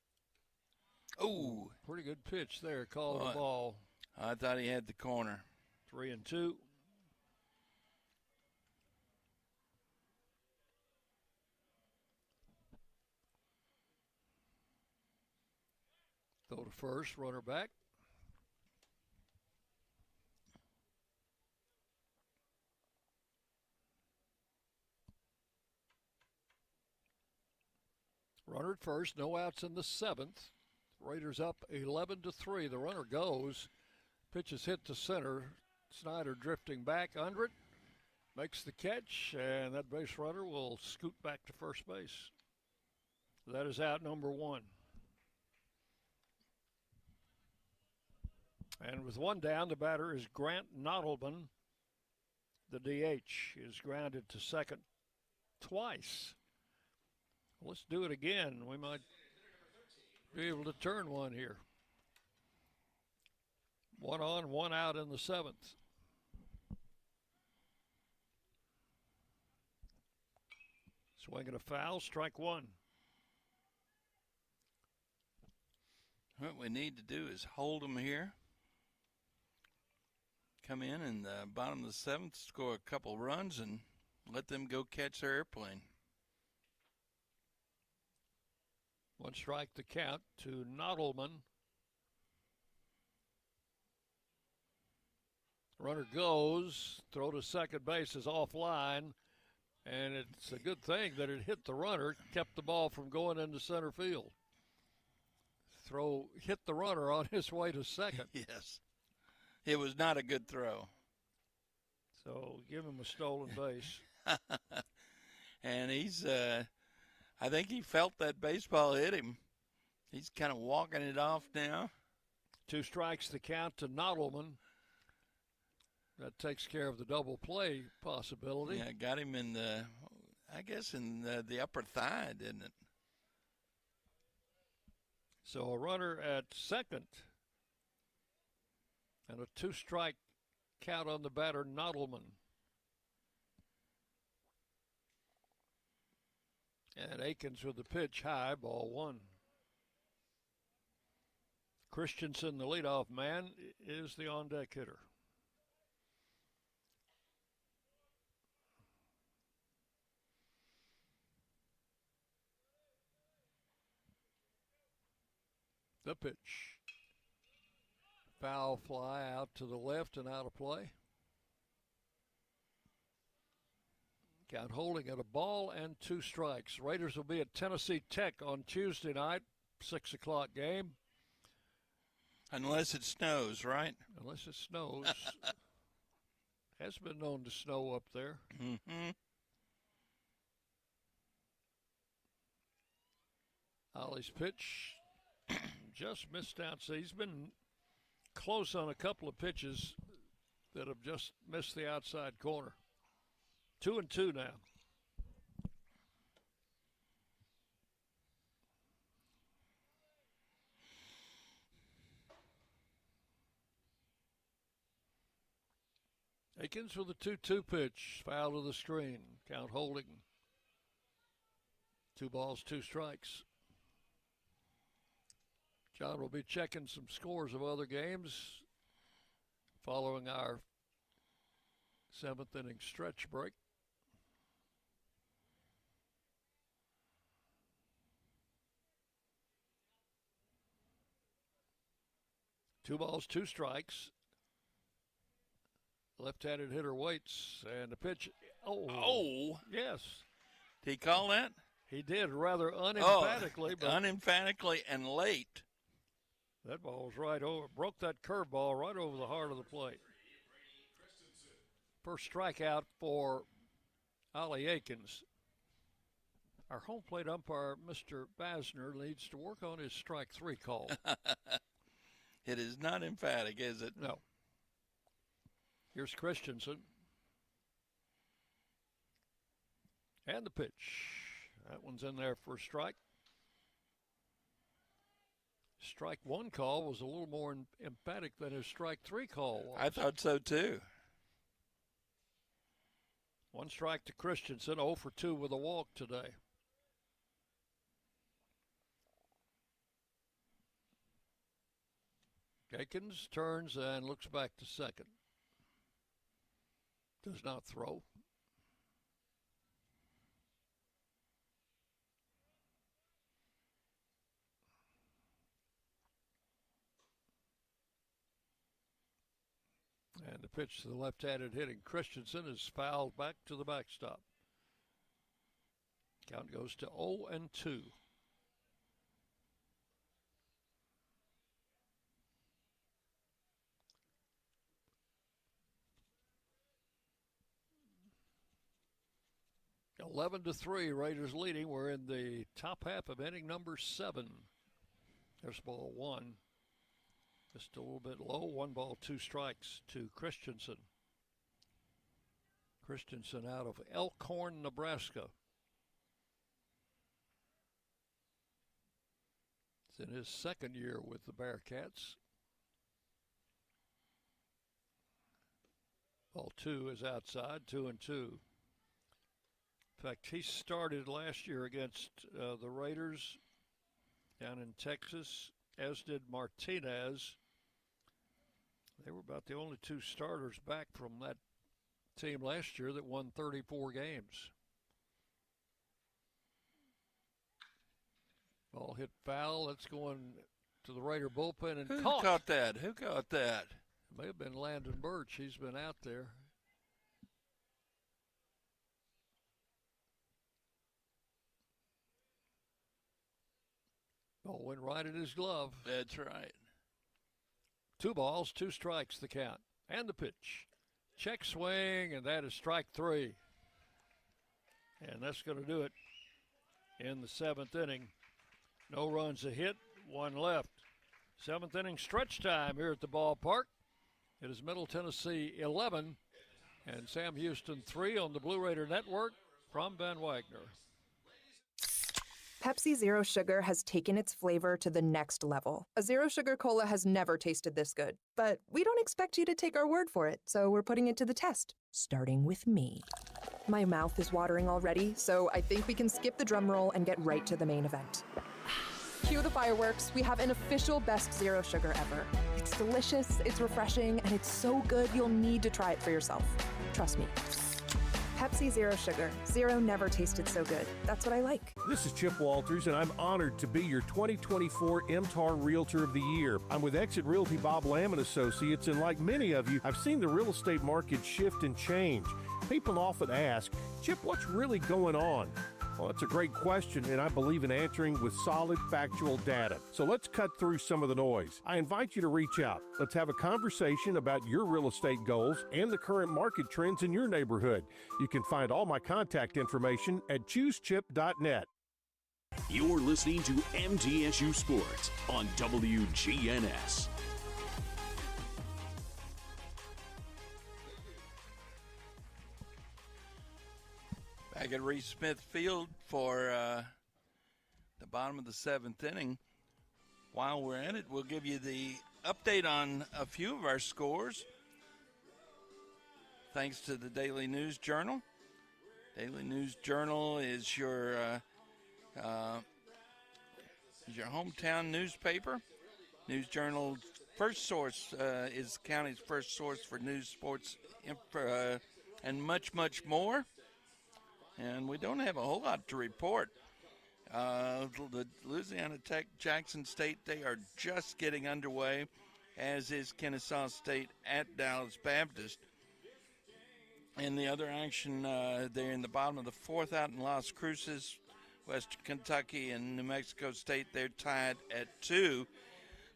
Oh, pretty good pitch there. Called the ball. I thought he had the corner. 3-2. Go to first, runner back. Runner at first, no outs in the 7th. Raiders up 11-3. The runner goes. Pitch is hit to center. Snyder drifting back under it. Makes the catch, and that base runner will scoot back to first base. That is out number 1. And with 1 down, the batter is Grant Nottleman. The DH is grounded to second twice. Let's do it again. We might be able to turn one here. 1 on, 1 out in the 7th. Swinging a foul, strike 1. What we need to do is hold them here. Come in the bottom of the 7th, score a couple runs, and let them go catch their airplane. 1 strike the count to Nottleman. Runner goes, throw to second base is offline, and it's a good thing that it hit the runner, kept the ball from going into center field. Throw hit the runner on his way to second. Yes. It was not a good throw. So give him a stolen base. And he's, I think he felt that baseball hit him. He's kind of walking it off now. 2 strikes to count to Nodelman. That takes care of the double play possibility. Yeah, got him in the, I guess, in the upper thigh, didn't it? So a runner at second. And a 2-strike count on the batter, Nodelman. And Akins with the pitch, high, ball 1. Christensen, the leadoff man, is the on-deck hitter. The pitch. Foul fly out to the left and out of play. Count holding at a ball and 2 strikes. Raiders will be at Tennessee Tech on Tuesday night, 6 o'clock game. Unless it snows, right? Unless it snows. Has been known to snow up there. Mm-hmm. Ollie's pitch just missed outside. He's been close on a couple of pitches that have just missed the outside corner. 2-2 now. Akins with a 2-2 pitch. Foul to the screen. Count holding. 2 balls, 2 strikes. John will be checking some scores of other games following our 7th inning stretch break. Two balls, 2 strikes. Left-handed hitter waits, and the pitch. Oh, yes. Did he call that? He did, rather unemphatically. But unemphatically and late. That ball was right over, broke that curveball right over the heart of the plate. First strikeout for Ollie Akins. Our home plate umpire, Mr. Basner, needs to work on his strike 3 call. It is not emphatic, is it? No. Here's Christensen. And the pitch. That one's in there for a strike. Strike 1 call was a little more emphatic than his strike 3 call was. I thought so too. 1 strike to Christensen, 0 for 2 with a walk today. Akins turns and looks back to second. Does not throw. And the pitch to the left-handed hitting Christensen is fouled back to the backstop. Count goes to 0-2. (11-3), Raiders leading. We're in the top half of inning number 7. There's ball 1. Just a little bit low. 1 ball, 2 strikes to Christensen. Christensen out of Elkhorn, Nebraska. It's in his 2nd year with the Bearcats. Ball 2 is outside, 2-2. In fact, he started last year against the Raiders down in Texas, as did Martinez. They were about the only 2 starters back from that team last year that won 34 games. Ball hit foul. That's going to the Raider bullpen and Who caught. caught that? Who caught that? It may have been Landon Birch. He's been out there. Ball went right in his glove. That's right. 2 balls, 2 strikes the count. And the pitch. Check swing, and that is strike 3. And that's going to do it in the 7th inning. No runs a hit, 1 left. 7th inning stretch time here at the ballpark. It is Middle Tennessee 11 and Sam Houston 3 on the Blue Raider Network from Van Wagner. Pepsi Zero Sugar has taken its flavor to the next level. A Zero Sugar Cola has never tasted this good. But we don't expect you to take our word for it, so we're putting it to the test, starting with me. My mouth is watering already, so I think we can skip the drum roll and get right to the main event. Cue the fireworks. We have an official best Zero Sugar ever. It's delicious, it's refreshing, and it's so good you'll need to try it for yourself. Trust me. Pepsi Zero Sugar. Zero never tasted so good. That's what I like. This is Chip Walters, and I'm honored to be your 2024 MTAR Realtor of the Year. I'm with Exit Realty Bob Lamb & Associates, and like many of you, I've seen the real estate market shift and change. People often ask, Chip, what's really going on? Well, that's a great question, and I believe in answering with solid, factual data. So let's cut through some of the noise. I invite you to reach out. Let's have a conversation about your real estate goals and the current market trends in your neighborhood. You can find all my contact information at choosechip.net. You're listening to MTSU Sports on WGNS. Back at Reese Smith Field for the bottom of the 7th inning. While we're at it, we'll give you the update on a few of our scores. Thanks to the Daily News Journal. Daily News Journal is your hometown newspaper. News Journal's first source is the county's first source for news, sports, and much, much more. And we don't have a whole lot to report. The Louisiana Tech, Jackson State, they are just getting underway, as is Kennesaw State at Dallas Baptist. And the other action, they're in the bottom of the 4th out in Las Cruces. Western Kentucky and New Mexico State, they're tied at 2.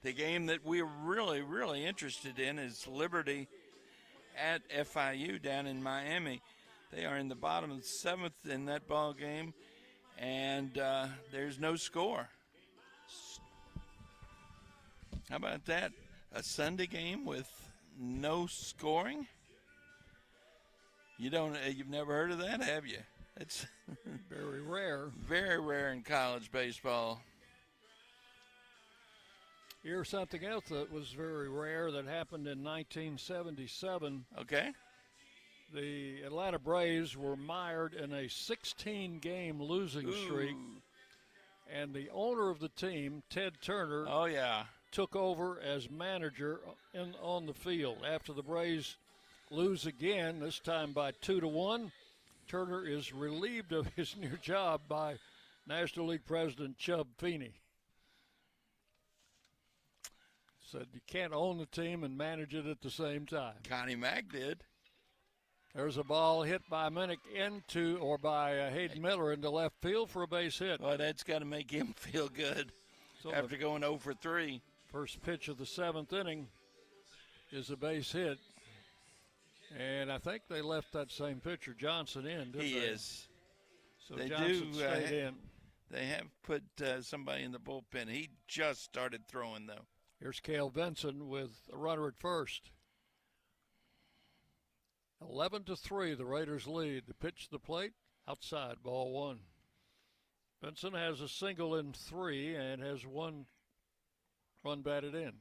The game that we're really, really interested in is Liberty at FIU down in Miami. They are in the bottom of the 7th in that ball game, and there's no score. How about that? A Sunday game with no scoring? You've never heard of that, have you? It's very rare. Very rare in college baseball. Here's something else that was very rare that happened in 1977. Okay. The Atlanta Braves were mired in a 16-game losing streak, and the owner of the team, Ted Turner, took over as manager on the field. After the Braves lose again, this time by 2-1, Turner is relieved of his new job by National League President Chub Feeney. Said you can't own the team and manage it at the same time. Connie Mack did. There's a ball hit by Minnick by Hayden Miller into left field for a base hit. Well, that's got to make him feel good after going 0 for 3. First pitch of the 7th inning is a base hit. And I think they left that same pitcher, Johnson, in, didn't they? He is. So they Johnson stayed in. They have put somebody in the bullpen. He just started throwing, though. Here's Cale Benson with a runner at first. 11-3, the Raiders lead. The pitch to the plate, outside, ball 1. Benson has a single in 3 and has 1 run batted in.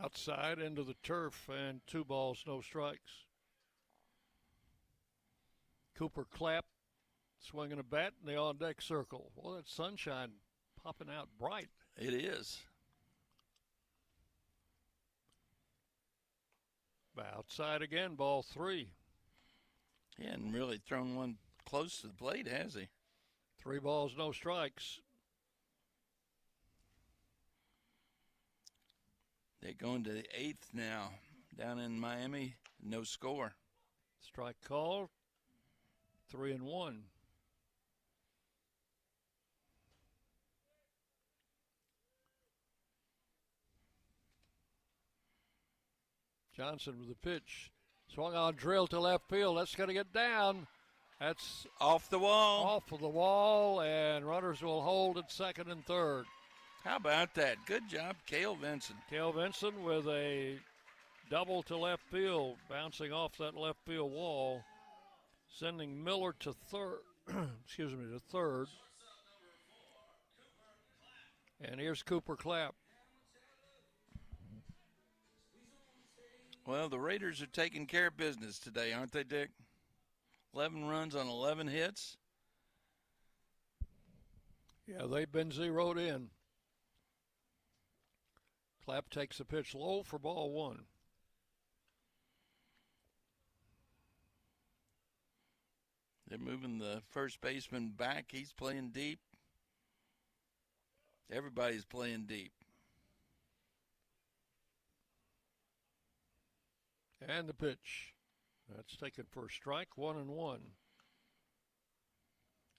Outside into the turf and 2 balls, no strikes. Cooper Clapp swinging a bat in the on-deck circle. Well, that sunshine popping out bright. It is. Outside again, ball 3. He hadn't really thrown one close to the plate, has he? 3 balls, no strikes. They're going to the 8th now. Down in Miami, no score. Strike call, 3-1. Johnson with the pitch. Swung on, drill to left field. That's going to get down. That's off the wall. Off of the wall, and runners will hold at second and third. How about that? Good job, Cale Vinson. Cale Vinson with a double to left field, bouncing off that left field wall, sending Miller to third. Excuse me, to third. And here's Cooper Clapp. Well, the Raiders are taking care of business today, aren't they, Dick? 11 runs on 11 hits. Yeah, they've been zeroed in. Clapp takes the pitch low for ball one. They're moving the first baseman back. He's playing deep. Everybody's playing deep. And the pitch. That's taken for a strike, 1-1.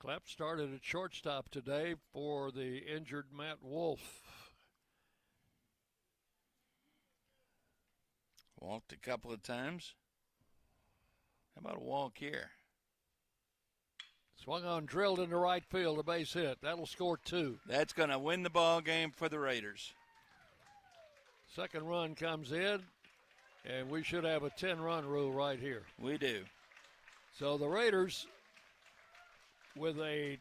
Clapp started at shortstop today for the injured Matt Wolf. Walked a couple of times. How about a walk here? Swung on, drilled into right field, a base hit. That'll score 2. That's going to win the ball game for the Raiders. Second run comes in, and we should have a 10-run rule right here. We do. So the Raiders, with a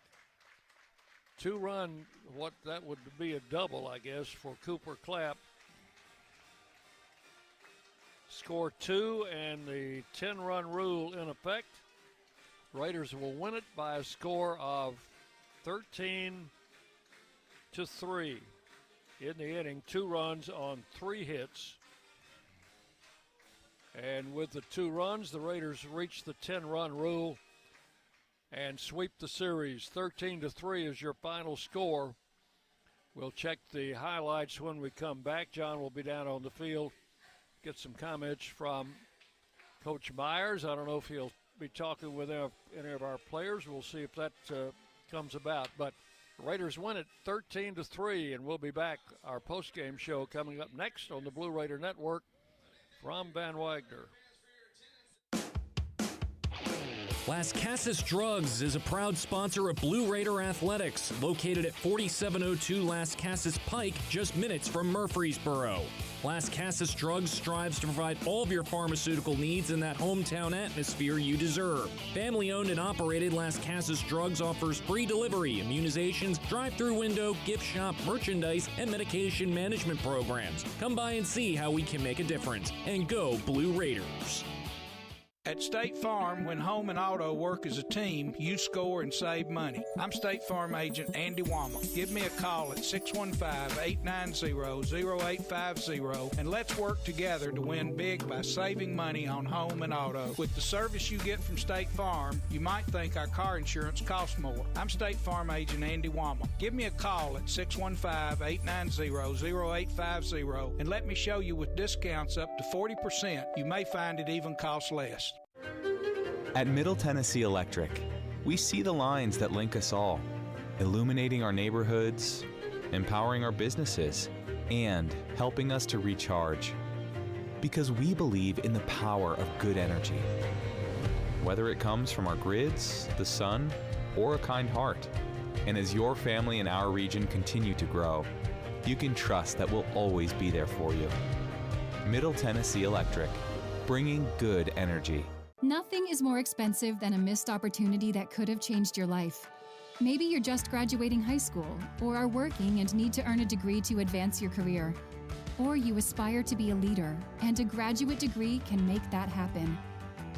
2-run, what that would be a double, I guess, for Cooper Clapp, score 2, and the 10-run rule in effect. Raiders will win it by a score of 13-3 in the inning. 2 runs on 3 hits. And with the 2 runs, the Raiders reach the 10-run rule and sweep the series. 13-3 is your final score. We'll check the highlights when we come back. John will be down on the field. Get some comments from Coach Myers. I don't know if he'll be talking with any of our players. We'll see if that comes about. But the Raiders win it 13-3, and we'll be back. Our postgame show coming up next on the Blue Raider Network from Van Wagner. Las Casas Drugs is a proud sponsor of Blue Raider Athletics, located at 4702 Las Casas Pike, just minutes from Murfreesboro. Las Casas Drugs strives to provide all of your pharmaceutical needs in that hometown atmosphere you deserve. Family-owned and operated, Las Casas Drugs offers free delivery, immunizations, drive-through window, gift shop, merchandise, and medication management programs. Come by and see how we can make a difference. And go Blue Raiders. At State Farm, when home and auto work as a team, you score and save money. I'm State Farm agent Andy Wama. Give me a call at 615-890-0850 and let's work together to win big by saving money on home and auto. With the service you get from State Farm, you might think our car insurance costs more. I'm State Farm agent Andy Wama. Give me a call at 615-890-0850 and let me show you with discounts up to 40%. You may find it even costs less. At Middle Tennessee Electric, we see the lines that link us all, illuminating our neighborhoods, empowering our businesses, and helping us to recharge. Because we believe in the power of good energy. Whether it comes from our grids, the sun, or a kind heart. And as your family and our region continue to grow, you can trust that we'll always be there for you. Middle Tennessee Electric, bringing good energy. Nothing is more expensive than a missed opportunity that could have changed your life. Maybe you're just graduating high school, or are working and need to earn a degree to advance your career. Or you aspire to be a leader, and a graduate degree can make that happen.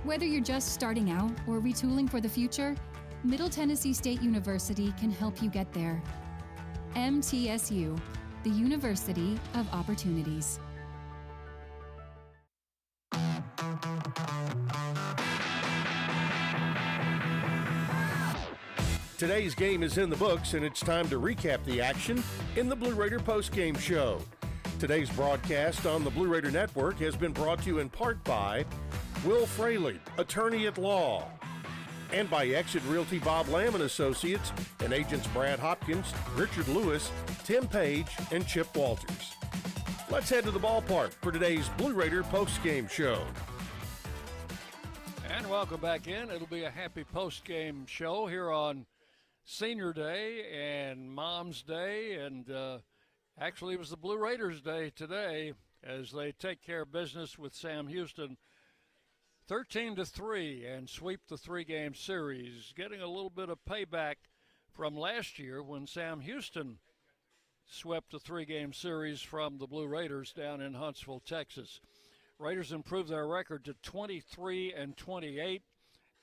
Whether you're just starting out or retooling for the future, Middle Tennessee State University can help you get there. MTSU, the University of Opportunities. Today's game is in the books, and it's time to recap the action in the Blue Raider postgame show. Today's broadcast on the Blue Raider Network has been brought to you in part by Will Fraley, attorney at law, and by Exit Realty Bob Lamb & Associates and agents Brad Hopkins, Richard Lewis, Tim Page, and Chip Walters. Let's head to the ballpark for today's Blue Raider postgame show. And welcome back in. It'll be a happy post-game show here on Senior Day and Mom's Day. And actually, it was the Blue Raiders' Day today as they take care of business with Sam Houston 13-3 and sweep the three-game series, getting a little bit of payback from last year when Sam Houston swept the three-game series from the Blue Raiders down in Huntsville, Texas. Raiders improved their record to 23-28,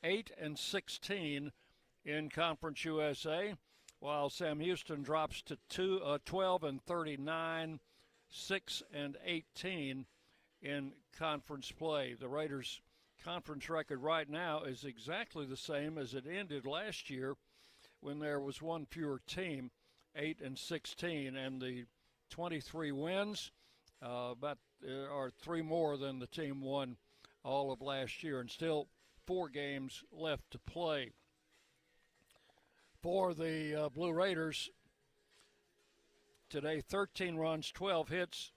8-16 in Conference USA, while Sam Houston drops to 12-39, 6-18 in conference play. The Raiders' conference record right now is exactly the same as it ended last year when there was one fewer team, 8-16, and the 23 wins are three more than the team won all of last year, and still 4 games left to play. For the Blue Raiders today, 13 runs, 12 hits,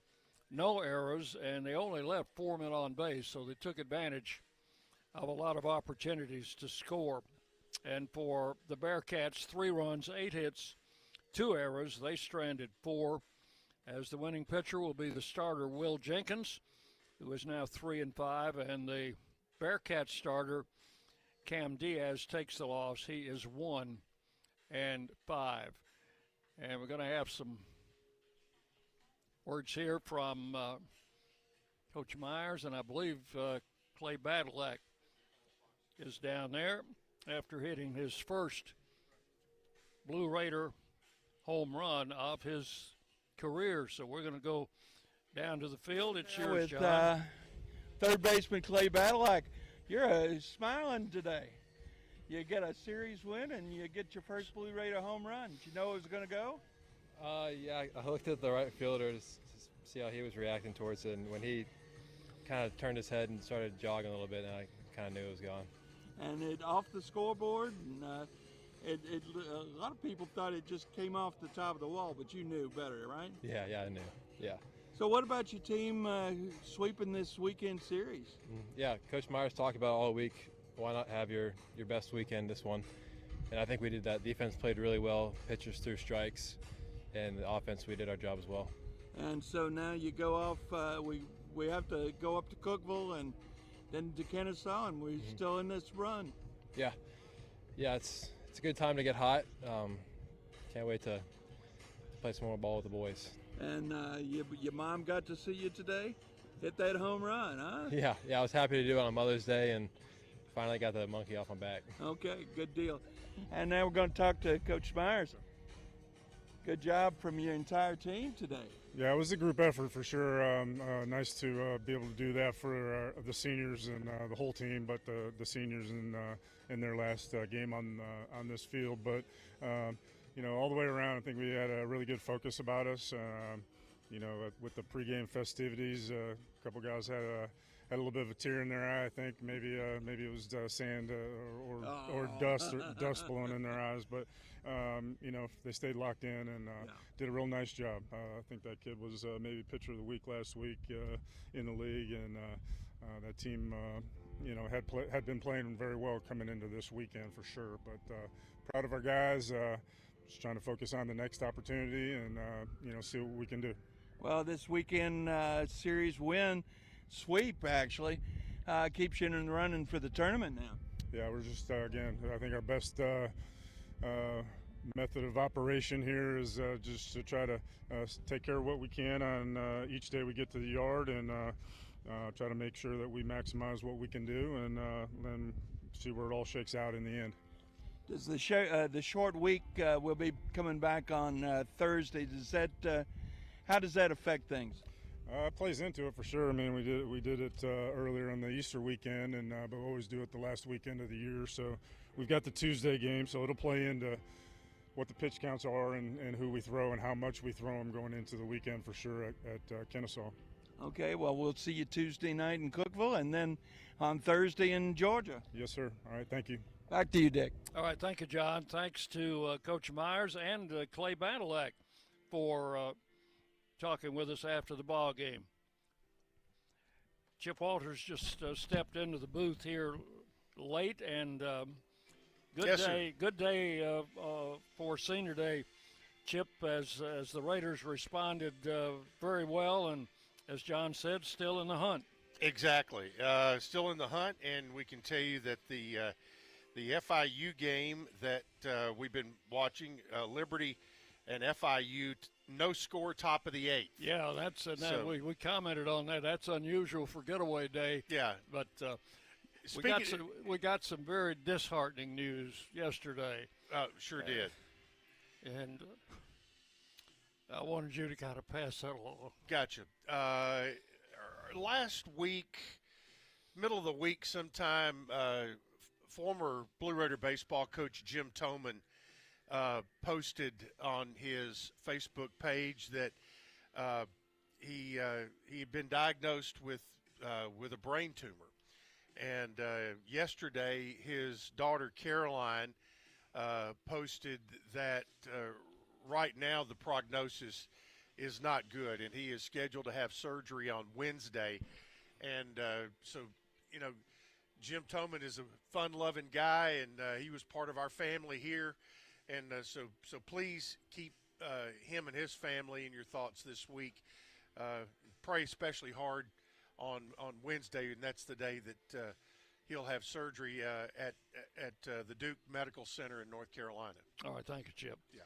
no errors, and they only left 4 men on base, so they took advantage of a lot of opportunities to score. And for the Bearcats, 3 runs, 8 hits, 2 errors. They stranded 4. As the winning pitcher will be the starter, Will Jenkins, who is now 3-5, and the Bearcats starter, Cam Diaz, takes the loss. He is 1-5. And we're going to have some words here from Coach Myers, and I believe Clay Badalak is down there after hitting his first Blue Raider home run of his career. So we're going to go down to the field. It's yours, John. Third baseman Clay Badalak. You're smiling today. You get a series win and you get your first Blue Raider home run. Did you know it was going to go? Yeah, I looked at the right fielder to see how he was reacting towards it, and when he kind of turned his head and started jogging a little bit, and I kind of knew it was gone. And it off the scoreboard, and a lot of people thought it just came off the top of the wall, but you knew better, right? Yeah, I knew. Yeah. So what about your team sweeping this weekend series? Yeah, Coach Myers talked about all week, why not have your best weekend this one? And I think we did that. Defense played really well, pitchers threw strikes, and the offense, we did our job as well. And so now you go off, we have to go up to Cookeville and then to Kennesaw, and we're still in this run. Yeah, it's a good time to get hot. Can't wait to play some more ball with the boys. And your mom got to see you today? Hit that home run, huh? Yeah, I was happy to do it on Mother's Day and finally got the monkey off my back. Okay, good deal. And now we're going to talk to Coach Myers. Good job from your entire team today. Yeah, it was a group effort for sure. Nice to be able to do that for the seniors and the whole team, but the seniors in their last game on this field. But all the way around, I think we had a really good focus about us. With the pregame festivities, a couple guys had a little bit of a tear in their eye. I think maybe it was sand or dust blowing in their eyes, but they stayed locked in and did a real nice job. I think that kid was maybe pitcher of the week last week in the league, and that team had been playing very well coming into this weekend for sure. But proud of our guys. Just trying to focus on the next opportunity and see what we can do. Well, this weekend series sweep actually keeps you in the running for the tournament now. Yeah, we're just again, I think our best method of operation here is just to try to take care of what we can on each day we get to the yard, and try to make sure that we maximize what we can do, and then see where it all shakes out in the end. Does the short week will be coming back on Thursday? How does that affect things? It plays into it for sure. I mean, we did it earlier on the Easter weekend, and but we always do it the last weekend of the year. So we've got the Tuesday game, so it'll play into what the pitch counts are and who we throw and how much we throw them going into the weekend for sure at Kennesaw. Okay, well, we'll see you Tuesday night in Cookeville and then on Thursday in Georgia. Yes, sir. All right, thank you. Back to you, Dick. All right, thank you, John. Thanks to Coach Myers and Clay Badalak for talking with us after the ball game. Chip Walters just stepped into the booth here late, and good day for Senior Day, Chip, as the Raiders responded very well, and as John said, still in the hunt. Exactly, still in the hunt, and we can tell you that the FIU game that we've been watching, Liberty and FIU, no score, top of the 8th. Yeah, we commented on that. That's unusual for getaway day. Yeah, but we got some very disheartening news yesterday. Sure did. And I wanted you to kind of pass that along. Gotcha. Last week, middle of the week sometime, former Blue Raider baseball coach Jim Toman posted on his Facebook page that he had been diagnosed with a brain tumor. And yesterday, his daughter Caroline posted that right now the prognosis is not good, and he is scheduled to have surgery on Wednesday. And so, Jim Toman is a fun-loving guy, and he was part of our family here. And so please keep him and his family in your thoughts this week. Pray especially hard on Wednesday, and that's the day that he'll have surgery at the Duke Medical Center in North Carolina. All right, thank you, Chip. Yeah.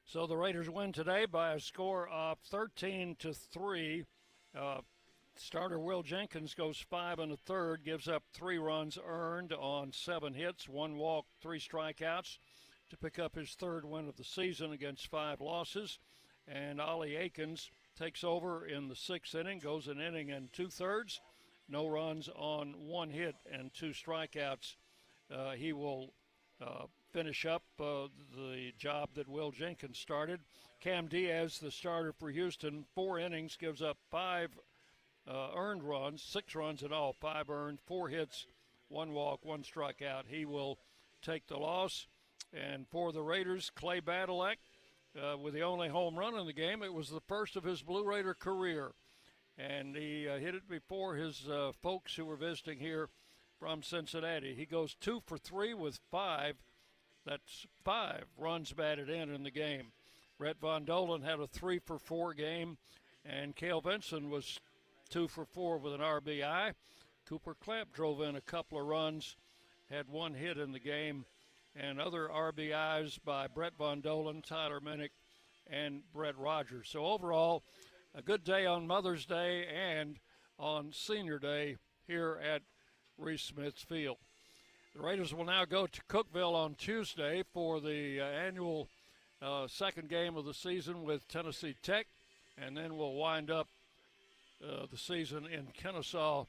So the Raiders win today by a score of 13-3. Starter Will Jenkins goes 5 1/3, gives up 3 runs earned on 7 hits, 1 walk, 3 strikeouts to pick up his 3rd win of the season against 5 losses. And Ollie Aikens takes over in the 6th inning, goes an inning and 2/3, no runs on 1 hit and 2 strikeouts. He will finish up the job that Will Jenkins started. Cam Diaz, the starter for Houston, 4 innings, gives up 5 earned runs, 6 runs in all, 5 earned, 4 hits, 1 walk, 1 strikeout. He will take the loss. And for the Raiders, Clay Badalek, with the only home run in the game, it was the first of his Blue Raider career. And he hit it before his folks who were visiting here from Cincinnati. He goes 2 for 3 with 5. That's 5 runs batted in the game. Brett Von Dolen had a 3 for 4 game, and Cale Vinson was 2 for 4 with an RBI. Cooper Clapp drove in a couple of runs, had 1 hit in the game, and other RBIs by Brett Von Dolen, Tyler Minnick, and Brett Rogers. So overall, a good day on Mother's Day and on Senior Day here at Reese Smith's Field. The Raiders will now go to Cookeville on Tuesday for the annual 2nd game of the season with Tennessee Tech, and then we'll wind up the season in Kennesaw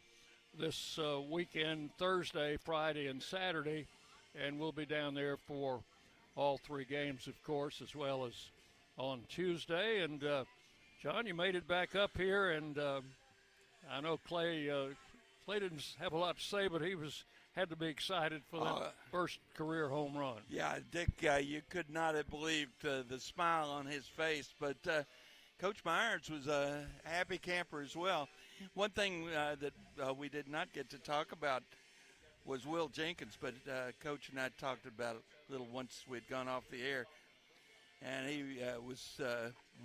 this weekend, Thursday, Friday, and Saturday, and we'll be down there for all 3 games, of course, as well as on Tuesday. And, John, you made it back up here, and I know Clay didn't have a lot to say, but he had to be excited for that first career home run. Yeah, Dick, you could not have believed the smile on his face, but Coach Myers was a happy camper as well. One thing that we did not get to talk about was Will Jenkins, but Coach and I talked about it a little once we'd gone off the air, and he was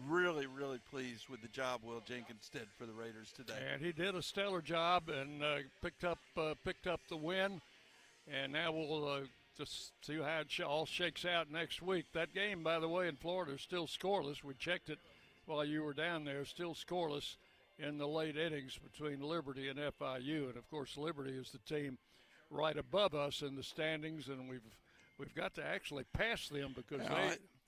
really, really pleased with the job Will Jenkins did for the Raiders today. And he did a stellar job and picked up the win, and now we'll just see how it all shakes out next week. That game, by the way, in Florida is still scoreless. We checked it while you were down there, still scoreless in the late innings between Liberty and FIU. And, of course, Liberty is the team right above us in the standings, and we've got to actually pass them because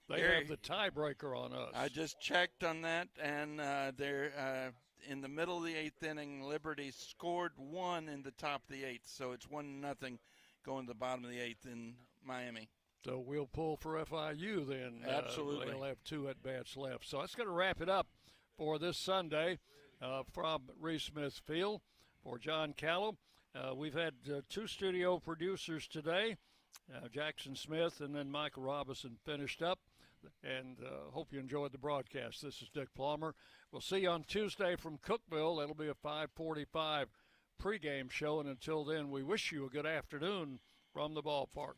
they have the tiebreaker on us. I just checked on that, and they're in the middle of the 8th inning. Liberty scored 1 in the top of the 8th, so it's 1-0 going to the bottom of the 8th in Miami. So we'll pull for FIU then. Absolutely. They'll have 2 at-bats left. So that's going to wrap it up for this Sunday from Reese Smith Field. For John Callum, we've had 2 studio producers today, Jackson Smith and then Michael Robinson finished up. and hope you enjoyed the broadcast. This is Dick Plummer. We'll see you on Tuesday from Cookeville. That'll be a 5:45 pregame show, and until then, we wish you a good afternoon from the ballpark.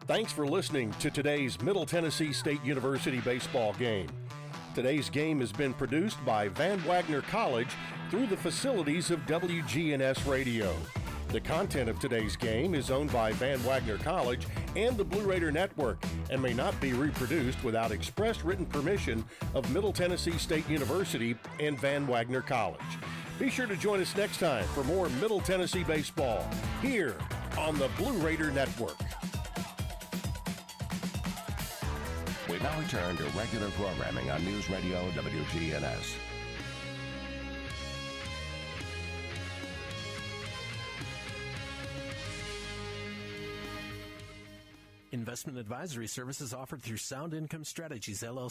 Thanks for listening to today's Middle Tennessee State University baseball game. Today's game has been produced by Van Wagner College through the facilities of WGNS Radio. The content of today's game is owned by Van Wagner College and the Blue Raider Network and may not be reproduced without express written permission of Middle Tennessee State University and Van Wagner College. Be sure to join us next time for more Middle Tennessee baseball here on the Blue Raider Network. We now return to regular programming on News Radio WGNS. Investment advisory services offered through Sound Income Strategies, LLC.